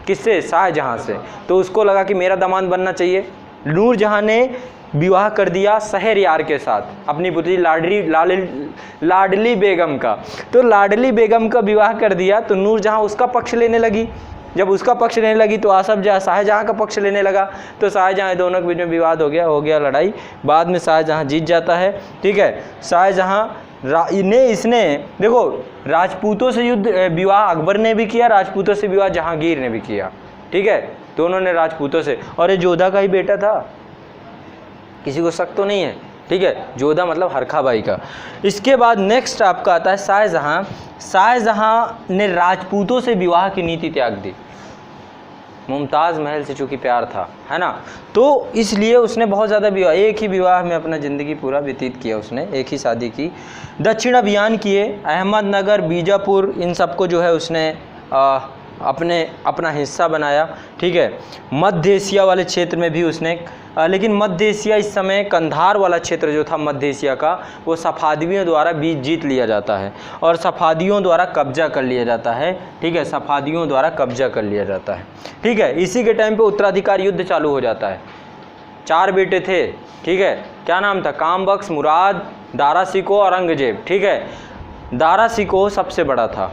किससे? शाहजहाँ से। तो उसको लगा कि मेरा दामाद बनना चाहिए। नूरजहाँ ने विवाह कर दिया शहरयार के साथ, अपनी पुत्री लाडली बेगम का। तो लाडली बेगम का विवाह कर दिया तो नूरजहाँ उसका पक्ष लेने लगी। जब उसका पक्ष लेने लगी तो आसफ शाहजहाँ का पक्ष लेने लगा। तो शाहजहाँ, दोनों के बीच में विवाद हो गया लड़ाई। बाद में शाहजहाँ जीत जाता है, ठीक है। शाहजहाँ इसने देखो, राजपूतों से युद्ध विवाह अकबर ने भी किया, राजपूतों से विवाह जहांगीर ने भी किया, ठीक है, दोनों ने राजपूतों से। और ये जोधा का ही बेटा था, किसी को शक तो नहीं है, ठीक है, जोधा मतलब हरखा बाई का। इसके बाद नेक्स्ट आपका आता है शाहजहाँ। शाहजहाँ ने राजपूतों से विवाह की नीति त्याग दी। मुमताज़ महल से चूँकि प्यार था, है ना, तो इसलिए उसने बहुत ज़्यादा विवाह, एक ही विवाह में अपना ज़िंदगी पूरा व्यतीत किया उसने, एक ही शादी की। दक्षिण अभियान किए, अहमदनगर, बीजापुर, इन सबको जो है उसने अपना हिस्सा बनाया, ठीक है। मध्य एशिया वाले क्षेत्र में भी उसने, लेकिन मध्य एशिया इस समय कंधार वाला क्षेत्र जो था मध्य एशिया का, वो सफ़ावियों द्वारा जीत लिया जाता है और सफ़ावियों द्वारा कब्जा कर लिया जाता है, ठीक है, सफ़ावियों द्वारा कब्जा कर लिया जाता है, ठीक है। इसी के टाइम पे उत्तराधिकार युद्ध चालू हो जाता है। 4 बेटे थे, ठीक है, क्या नाम था? कामबख्श, मुराद, दारा शिकोह, औरंगजेब, ठीक है। दारा शिकोह सबसे बड़ा था।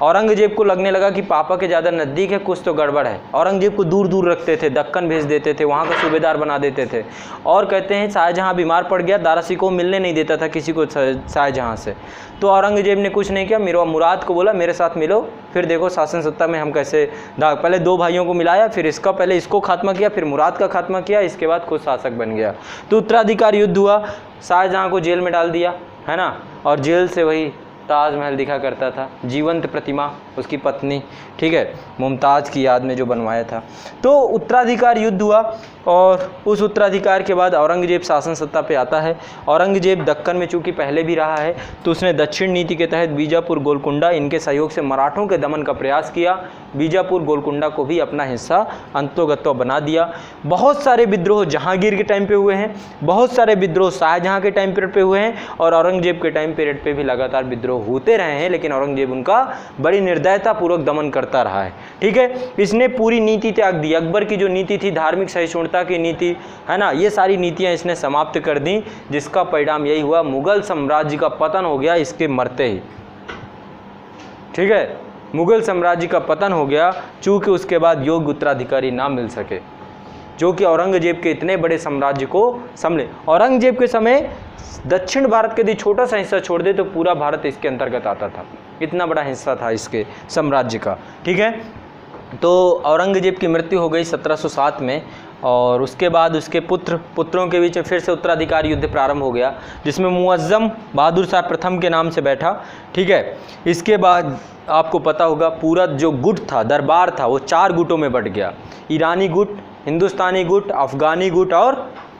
औरंगजेब को लगने लगा कि पापा के ज़्यादा नज़दीक है, कुछ तो गड़बड़ है। औरंगजेब को दूर दूर रखते थे, दक्कन भेज देते थे, वहाँ का सूबेदार बना देते थे। और कहते हैं शाहजहाँ बीमार पड़ गया, दारा शिकोह मिलने नहीं देता था किसी को शाहजहाँ से। तो औरंगजेब ने कुछ नहीं किया, मेरा मुराद को बोला मेरे साथ मिलो, फिर देखो शासन सत्ता में हम कैसे पहले 2 भाइयों को मिलाया, फिर पहले इसको खात्मा किया, फिर मुराद का खात्मा किया, इसके बाद खुद शासक बन गया। तो उत्तराधिकार युद्ध हुआ, शाहजहाँ को जेल में डाल दिया, है ना, और जेल से वही ताजमहल दिखा करता था, जीवंत प्रतिमा उसकी पत्नी, ठीक है, मुमताज़ की याद में जो बनवाया था। तो उत्तराधिकार युद्ध हुआ और उस उत्तराधिकार के बाद औरंगजेब शासन सत्ता पे आता है। औरंगजेब दक्कन में चूँकि पहले भी रहा है तो उसने दक्षिण नीति के तहत बीजापुर, गोलकुंडा, इनके सहयोग से मराठों के दमन का प्रयास किया। बीजापुर, गोलकुंडा को भी अपना हिस्सा अंतोगत्वा बना दिया। बहुत सारे विद्रोह जहांगीर के टाइम पे हुए हैं, बहुत सारे विद्रोह शाहजहाँ के टाइम पीरियड पे हुए हैं और औरंगजेब के टाइम पीरियड पे भी लगातार विद्रोह होते रहे हैं, लेकिन औरंगजेब उनका बड़ी निर्दयतापूर्वक दमन करता रहा है, ठीक है। इसने पूरी नीति त्याग दी। अकबर की जो नीति थी, धार्मिक सहिष्णुता की नीति, है ना, ये सारी नीतियाँ इसने समाप्त कर दी, जिसका परिणाम यही हुआ, मुगल साम्राज्य का पतन हो गया इसके मरते ही, ठीक है। मुगल साम्राज्य का पतन हो गया चूँकि उसके बाद योग्य उत्तराधिकारी ना मिल सके, जो कि औरंगजेब के इतने बड़े साम्राज्य को संभले। औरंगजेब के समय दक्षिण भारत के यदि छोटा सा हिस्सा छोड़ दे तो पूरा भारत इसके अंतर्गत आता था, इतना बड़ा हिस्सा था इसके साम्राज्य का, ठीक है। तो औरंगजेब की मृत्यु हो गई 1707 में और उसके बाद उसके पुत्रों के बीच में फिर से उत्तराधिकार युद्ध प्रारंभ हो गया, जिसमें मुअज्जम बहादुर शाह प्रथम के नाम से बैठा, ठीक है। इसके बाद आपको पता होगा पूरा जो गुट था, दरबार था, वो 4 गुटों में बट गया। ईरानी गुट, हिंदुस्तानी गुट, अफ़गानी गुट और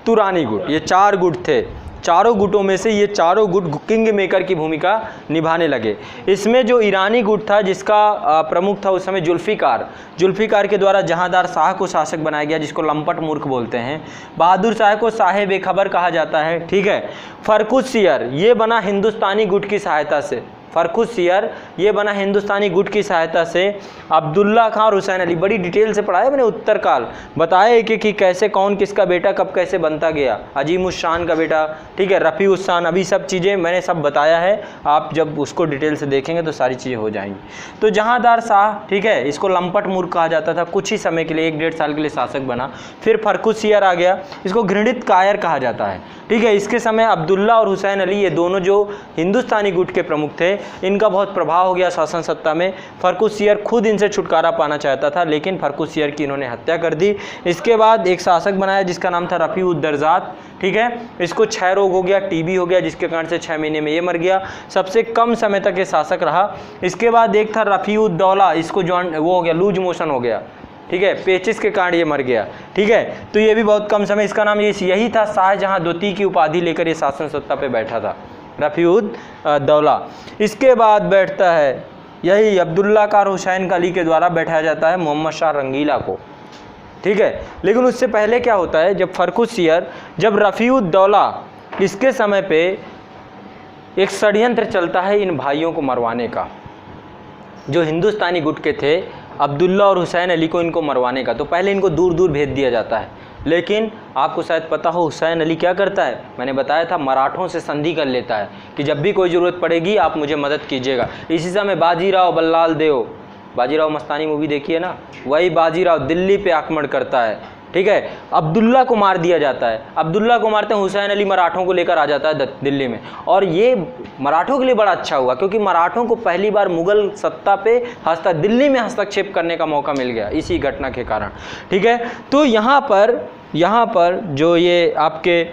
तुरानी गुट, ये 4 गुट थे। चारों गुटों में से ये चारों गुट किंग मेकर की भूमिका निभाने लगे। इसमें जो ईरानी गुट था, जिसका प्रमुख था उस समय जुल्फ़िकार के द्वारा जहांदार शाह को शासक बनाया गया, जिसको लंपट मूर्ख बोलते हैं। बहादुर शाह को साहे बेखबर कहा जाता है, ठीक है। फरखुद सियर ये बना हिंदुस्तानी गुट की सहायता से, फरखुद सियर ये बना हिंदुस्तानी गुट की सहायता से। अब्दुल्ला खां और हुसैन अली, बड़ी डिटेल से पढ़ाया मैंने उत्तरकाल, बताया कि कैसे कौन किसका बेटा कब कैसे बनता गया, अजीमुशान का बेटा, ठीक है, रफ़ीउस्सान, अभी सब चीज़ें मैंने सब बताया है। आप जब उसको डिटेल से देखेंगे तो सारी चीज़ें हो जाएंगी। तो जहांदार शाह, ठीक है, इसको लंपट मूर्ख कहा जाता था, कुछ ही समय के लिए 1-1.5 साल के लिए शासक बना। फिर फरखुद सियर आ गया, इसको घृणित कायर कहा जाता है, ठीक है। इसके समय अब्दुल्ला और हुसैन अली, ये दोनों जो हिंदुस्तानी गुट के प्रमुख थे, इनका बहुत प्रभाव हो गया शासन सत्ता में। फर्रुखसियर खुद इनसे छुटकारा पाना चाहता था, लेकिन फर्रुखसियर की इन्होंने हत्या कर दी। इसके बाद एक शासक बनाया जिसका नाम था रफ़ी-उद-दरज़ात, ठीक है। इसको क्षय रोग हो गया, टीबी हो गया, जिसके कारण से 6 महीने में ये मर गया। सबसे कम समय तक ये शासक रहा। इसके बाद एक था रफ़ी-उद-दौला, इसको वो हो गया, लूज मोशन हो गया, ठीक है, पेचिस के कारण ये मर गया, ठीक है। तो ये भी बहुत कम समय, इसका नाम यही था, शाहजहां द्वितीय की उपाधि लेकर ये शासन सत्ता पे बैठा था, रफ़ी-उद-दौला। इसके बाद बैठता है यही अब्दुल्ला कार हुसैन अली के द्वारा बैठाया जाता है मोहम्मद शाह रंगीला को, ठीक है। लेकिन उससे पहले क्या होता है, जब फर्रुखसियर, जब रफ़ी-उद-दौला, इसके समय पे एक षड्यंत्र चलता है इन भाइयों को मरवाने का, जो हिंदुस्तानी गुट के थे, अब्दुल्ला और हुसैन अली को, इनको मरवाने का। तो पहले इनको दूर दूर भेज दिया जाता है, लेकिन आपको शायद पता हो हुसैन अली क्या करता है, मैंने बताया था मराठों से संधि कर लेता है कि जब भी कोई ज़रूरत पड़ेगी आप मुझे मदद कीजिएगा। इसी समय बाजीराव बल्लाल देव, बाजीराव मस्तानी मूवी देखी है ना, वही बाजीराव दिल्ली पे आक्रमण करता है, ठीक है। अब्दुल्ला को मार दिया जाता है, अब्दुल्ला को मारते हैं, हुसैन अली मराठों को लेकर आ जाता है दिल्ली में। और ये मराठों के लिए बड़ा अच्छा हुआ, क्योंकि मराठों को पहली बार मुगल सत्ता पे दिल्ली में हस्तक्षेप करने का मौका मिल गया इसी घटना के कारण, ठीक है। तो यहाँ पर जो ये आपके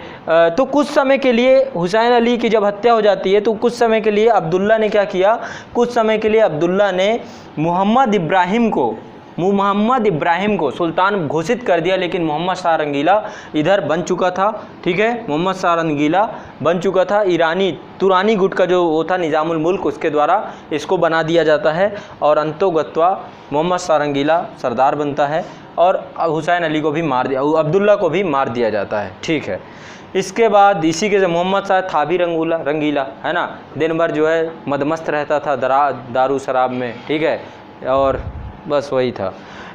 तो कुछ समय के लिए हुसैन अली की जब हत्या हो जाती है, तो कुछ समय के लिए अब्दुल्ला ने क्या किया, कुछ समय के लिए अब्दुल्ला ने मोहम्मद इब्राहिम को सुल्तान घोषित कर दिया। लेकिन मोहम्मद शाह रंगीला इधर बन चुका था, ठीक है, मोहम्मद शाह रंगीला बन चुका था। तुरानी गुट का जो वो था निज़ामुल मुल्क, उसके द्वारा इसको बना दिया जाता है और अंतोगत्वा मोहम्मद शाह रंगीला सरदार बनता है और हुसैन अली को भी मार दिया, अब्दुल्ला को भी मार दिया जाता है, ठीक है। इसके बाद इसी के मोहम्मद शाह था भी रंगीला, है ना, दिन भर जो है मदमस्त रहता था दारू शराब में, ठीक है, और बस वही था।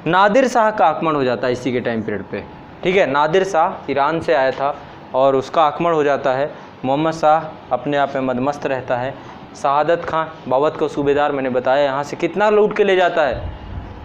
नादिर शाह का आक्रमण हो जाता है इसी के टाइम पीरियड पे, ठीक है। नादिर शाह ईरान से आया था और उसका आक्रमण हो जाता है। मोहम्मद शाह अपने आप में मदमस्त रहता है। शहादत खान, बाबत का सूबेदार, मैंने बताया, यहाँ से कितना लूट के ले जाता है,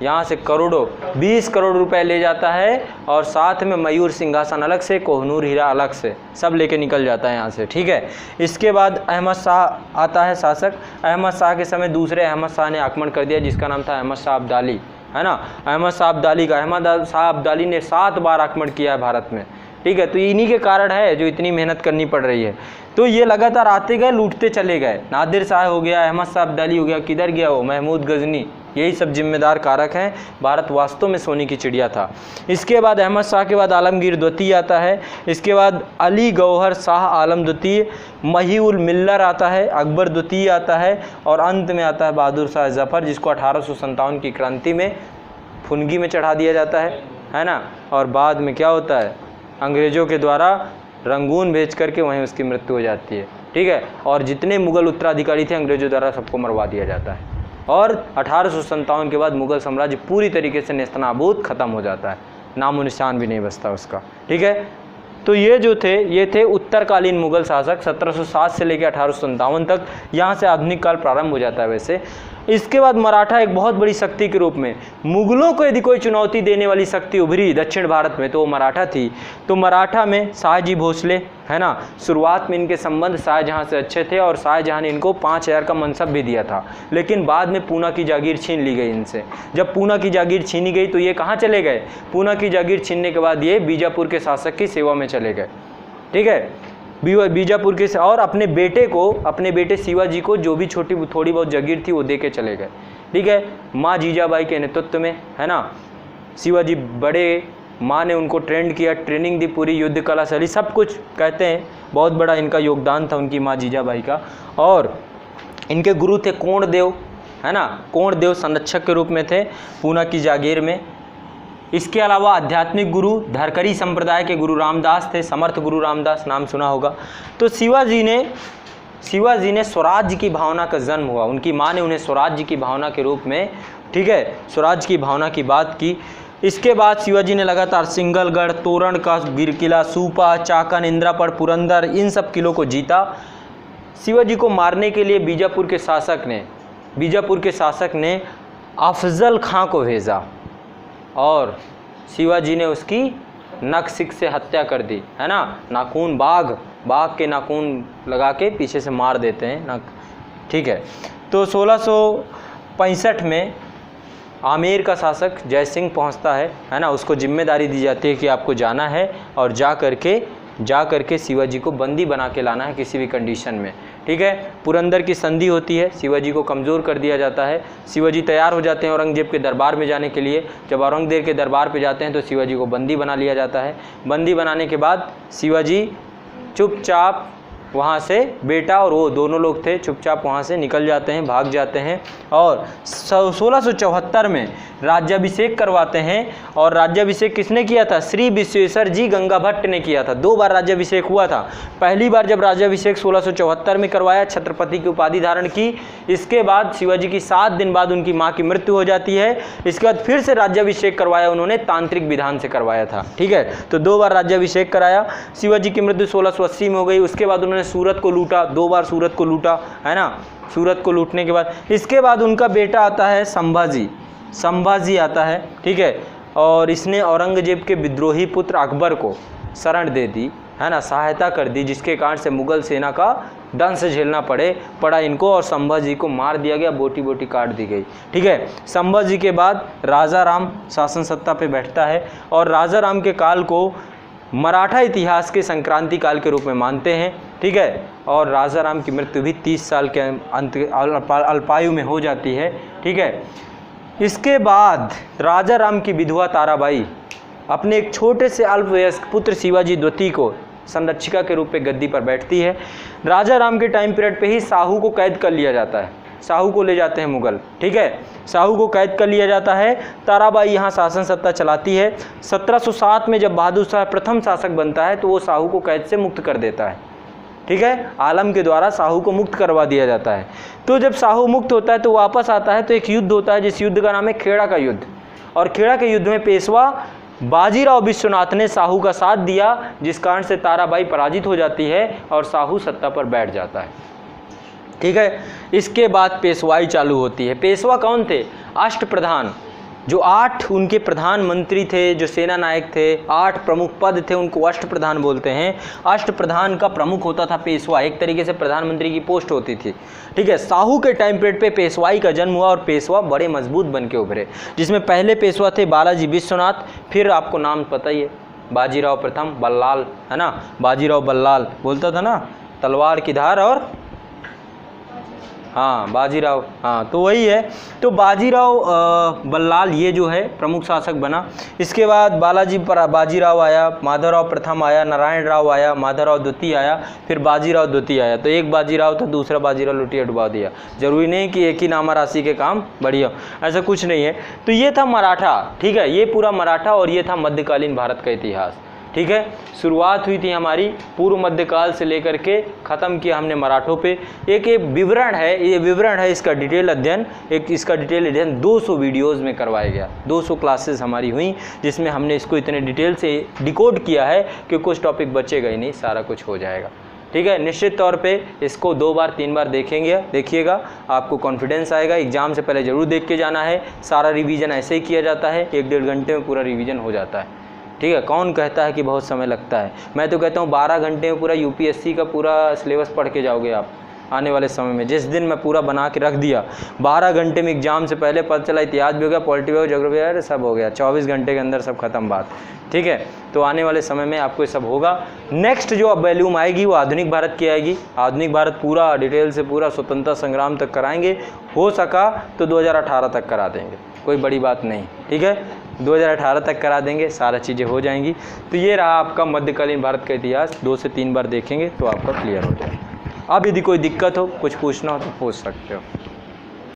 यहाँ से करोड़ों 20 करोड़ रुपए ले जाता है, और साथ में मयूर सिंहासन अलग से, कोहनूर हीरा अलग से, सब लेके निकल जाता है यहाँ से, ठीक है। इसके बाद अहमद शाह आता है शासक। अहमद शाह के समय दूसरे अहमद शाह ने आक्रमण कर दिया, जिसका नाम था अहमद शाह अब्दाली, है ना। अहमद शाह अब्दाली ने 7 बार आक्रमण किया है भारत में, ठीक है। तो इन्हीं के कारण है जो इतनी मेहनत करनी पड़ रही है। तो ये लगातार आते गए, लूटते चले गए। नादिर शाह हो गया, अहमद शाह अब्दाली हो गया, किधर गया वो महमूद गजनी, यही सब जिम्मेदार कारक हैं। भारत वास्तव में सोने की चिड़िया था। इसके बाद अहमद शाह के बाद आलमगीर द्वितीय आता है। इसके बाद अली गौहर शाह आलम द्वितीय, मही-उल मिल्लर आता है, अकबर द्वितीय आता है, और अंत में आता है बहादुर शाह जफ़र, जिसको 1857 की क्रांति में फुनगी में चढ़ा दिया जाता है ना। और बाद में क्या होता है, अंग्रेज़ों के द्वारा रंगून भेज करके वहीं उसकी मृत्यु हो जाती है, ठीक है। और जितने मुग़ल उत्तराधिकारी थे अंग्रेज़ों द्वारा सबको मरवा दिया जाता है, और 1857 के बाद मुग़ल साम्राज्य पूरी तरीके से नेस्तनाबूद ख़त्म हो जाता है, नामो निशान भी नहीं बचता उसका, ठीक है। तो ये जो थे, ये थे उत्तरकालीन मुग़ल शासक 1707 से लेकर 1857 तक। यहाँ से आधुनिक काल प्रारंभ हो जाता है वैसे। इसके बाद मराठा एक बहुत बड़ी शक्ति के रूप में, मुग़लों को यदि कोई चुनौती देने वाली शक्ति उभरी दक्षिण भारत में तो वो मराठा थी। तो मराठा में शाहजी भोसले, है ना, शुरुआत में इनके संबंध शाहजहाँ से अच्छे थे और शाहजहाँ ने इनको 5000 का मनसब भी दिया था, लेकिन बाद में पूना की जागीर छीन ली गई इनसे। जब पूना की जागीर छीनी गई तो ये कहाँ चले गए, पूना की जागीर छीनने के बाद ये बीजापुर के शासक की सेवा में चले गए, ठीक है, बीजापुर के। और अपने बेटे शिवाजी को जो भी थोड़ी बहुत जागीर थी वो दे के चले गए, ठीक है। माँ जीजाबाई के नेतृत्व में, है ना, शिवाजी बड़े, माँ ने उनको ट्रेनिंग दी, पूरी युद्ध कला शैली सब कुछ, कहते हैं बहुत बड़ा इनका योगदान था उनकी माँ जीजाबाई का। और इनके गुरु थे कोणदेव, है ना, कोणदेव संरक्षक के रूप में थे पूना की जागीर में। इसके अलावा आध्यात्मिक गुरु धरकरी संप्रदाय के गुरु रामदास थे, समर्थ गुरु रामदास, नाम सुना होगा। तो शिवाजी ने स्वराज्य की भावना का जन्म हुआ, उनकी माँ ने उन्हें स्वराज्य की भावना के रूप में, ठीक है, स्वराज्य की भावना की बात की। इसके बाद शिवाजी ने लगातार सिंगलगढ़, तोरण का गिरकिला, सूपा, चाकन, इंद्रापड़, पुरंदर, इन सब किलों को जीता। शिवाजी को मारने के लिए बीजापुर के शासक ने अफजल खां को भेजा और शिवाजी ने उसकी नख-सिख से हत्या कर दी, है ना। नाखून, बाघ के नाखून लगा के पीछे से मार देते हैं नख, ठीक है। तो 1665 में आमेर का शासक जय सिंह पहुंचता है ना, उसको जिम्मेदारी दी जाती है कि आपको जाना है और जा करके शिवाजी को बंदी बना के लाना है किसी भी कंडीशन में, ठीक है। पुरंदर की संधि होती है, शिवाजी को कमज़ोर कर दिया जाता है। शिवाजी तैयार हो जाते हैं औरंगजेब के दरबार में जाने के लिए। जब औरंगजेब के दरबार पे जाते हैं तो शिवाजी को बंदी बना लिया जाता है। बंदी बनाने के बाद शिवाजी चुपचाप वहाँ से, बेटा और वो दोनों लोग थे, चुपचाप वहाँ से निकल जाते हैं, भाग जाते हैं और 1674 में राज्याभिषेक करवाते हैं। और राज्याभिषेक किसने किया था? श्री विश्वेश्वर जी गंगा भट्ट ने किया था। 2 बार राज्याभिषेक हुआ था। पहली बार जब राज्याभिषेक 1674 में करवाया, छत्रपति की उपाधि धारण की। इसके बाद शिवाजी की 7 दिन बाद उनकी माँ की मृत्यु हो जाती है। इसके बाद फिर से राज्याभिषेक करवाया उन्होंने, तांत्रिक विधान से करवाया था, ठीक है। तो 2 बार राज्याभिषेक कराया। शिवाजी की मृत्यु 1680 में हो गई। उसके बाद उन्होंने सूरत को लूटा, 2 बार सूरत को लूटा, है ना। सूरत को लूटने के बाद इसके बाद उनका बेटा आता है संभाजी आता है, ठीक है। और इसने औरंगजेब के विद्रोही पुत्र अकबर को शरण दे दी, है ना, सहायता कर दी, जिसके कारण से मुगल सेना का दंश झेलना पड़ा इनको और संभाजी को मार दिया गया, बोटी बोटी काट दी गई, ठीक है। संभाजी के बाद राजा राम शासन सत्ता पे बैठता है और राजा राम के काल को मराठा इतिहास के संक्रांति काल के रूप में मानते हैं, ठीक है। और राजा राम की मृत्यु भी 30 साल के अंत अल्पायु में हो जाती है, ठीक है। इसके बाद राजा राम की विधवा ताराबाई अपने एक छोटे से अल्पवयस्क पुत्र शिवाजी द्वितीय को संरक्षिका के रूप में गद्दी पर बैठती है। राजा राम के टाइम पीरियड पे ही साहू को कैद कर लिया जाता है, साहू को ले जाते हैं मुगल, ठीक है। साहू को कैद कर लिया जाता है। ताराबाई यहाँ शासन सत्ता चलाती है। 1707 में जब बहादुर शाह प्रथम शासक बनता है तो वो साहू को कैद से मुक्त कर देता है, ठीक है। आलम के द्वारा साहू को मुक्त करवा दिया जाता है। तो जब साहू मुक्त होता है तो वापस आता है तो एक युद्ध होता है, जिस युद्ध का नाम है खेड़ा का युद्ध। और खेड़ा के युद्ध में पेशवा बाजीराव विश्वनाथ ने साहू का साथ दिया, जिस कारण से ताराबाई पराजित हो जाती है और साहू सत्ता पर बैठ जाता है, ठीक है। इसके बाद पेशवाई चालू होती है। पेशवा कौन थे? अष्टप्रधान, जो 8 उनके प्रधानमंत्री थे, जो सेना नायक थे, 8 प्रमुख पद थे, उनको अष्टप्रधान बोलते हैं। अष्टप्रधान का प्रमुख होता था पेशवा, एक तरीके से प्रधानमंत्री की पोस्ट होती थी, ठीक है। साहू के टाइम पीरियड पे पेशवाई का जन्म हुआ और पेशवा बड़े मजबूत बन के उभरे, जिसमें पहले पेशवा थे बालाजी विश्वनाथ, फिर आपको नाम पता ही है बाजीराव प्रथम, बल्लाल, है ना। बाजीराव बल्लाल बोलता था ना, तलवार की धार, और हाँ बाजीराव, हाँ तो वही है। तो बाजीराव बल्लाल ये जो है प्रमुख शासक बना। इसके बाद बाजीराव आया, माधवराव प्रथम आया, नारायण राव आया, माधवराव द्वितीय आया, फिर बाजीराव द्वितीय आया। तो एक बाजीराव था, दूसरा बाजीराव लुटिया डुबा दिया। जरूरी नहीं कि एक ही नामा राशि के काम बढ़िया, ऐसा कुछ नहीं है। तो ये था मराठा, ठीक है, ये पूरा मराठा और ये था मध्यकालीन भारत का इतिहास, ठीक है। शुरुआत हुई थी हमारी पूर्व मध्यकाल से लेकर के, ख़त्म किया हमने मराठों पे। एक विवरण है, ये विवरण है, इसका डिटेल अध्ययन, इसका डिटेल अध्ययन 200 वीडियोस में करवाया गया, 200 क्लासेस हमारी हुई, जिसमें हमने इसको इतने डिटेल से डिकोड किया है कि कुछ टॉपिक बचेगा ही नहीं, सारा कुछ हो जाएगा, ठीक है। निश्चित तौर पे इसको 2 बार 3 बार देखिएगा, आपको कॉन्फिडेंस आएगा। एग्ज़ाम से पहले ज़रूर देख के जाना है। सारा रिवीजन ऐसे ही किया जाता है, 1-1.5 घंटे में पूरा रिवीजन हो जाता है, ठीक है। कौन कहता है कि बहुत समय लगता है? मैं तो कहता हूँ 12 घंटे में पूरा यूपीएससी का पूरा सिलेबस पढ़ के जाओगे आप आने वाले समय में। जिस दिन मैं पूरा बना के रख दिया, 12 घंटे में एग्जाम से पहले पता चला इतिहास भी हो गया, पॉलिटी भी हो गया, ज्योग्राफी अरे सब हो गया, 24 घंटे के अंदर सब खत्म बात, ठीक है। तो आने वाले समय में आपको ये सब होगा। नेक्स्ट जो अब वॉल्यूम आएगी वो आधुनिक भारत की आएगी। आधुनिक भारत पूरा डिटेल से पूरा स्वतंत्रता संग्राम तक कराएंगे, हो सका तो 2018 तक करा देंगे, कोई बड़ी बात नहीं, ठीक है। 2018 तक करा देंगे, सारा चीज़ें हो जाएंगी। तो ये रहा आपका मध्यकालीन भारत का इतिहास, 2 से 3 बार देखेंगे तो आपका क्लियर हो जाएगा। अब यदि कोई दिक्कत हो, कुछ पूछना हो तो पूछ सकते हो।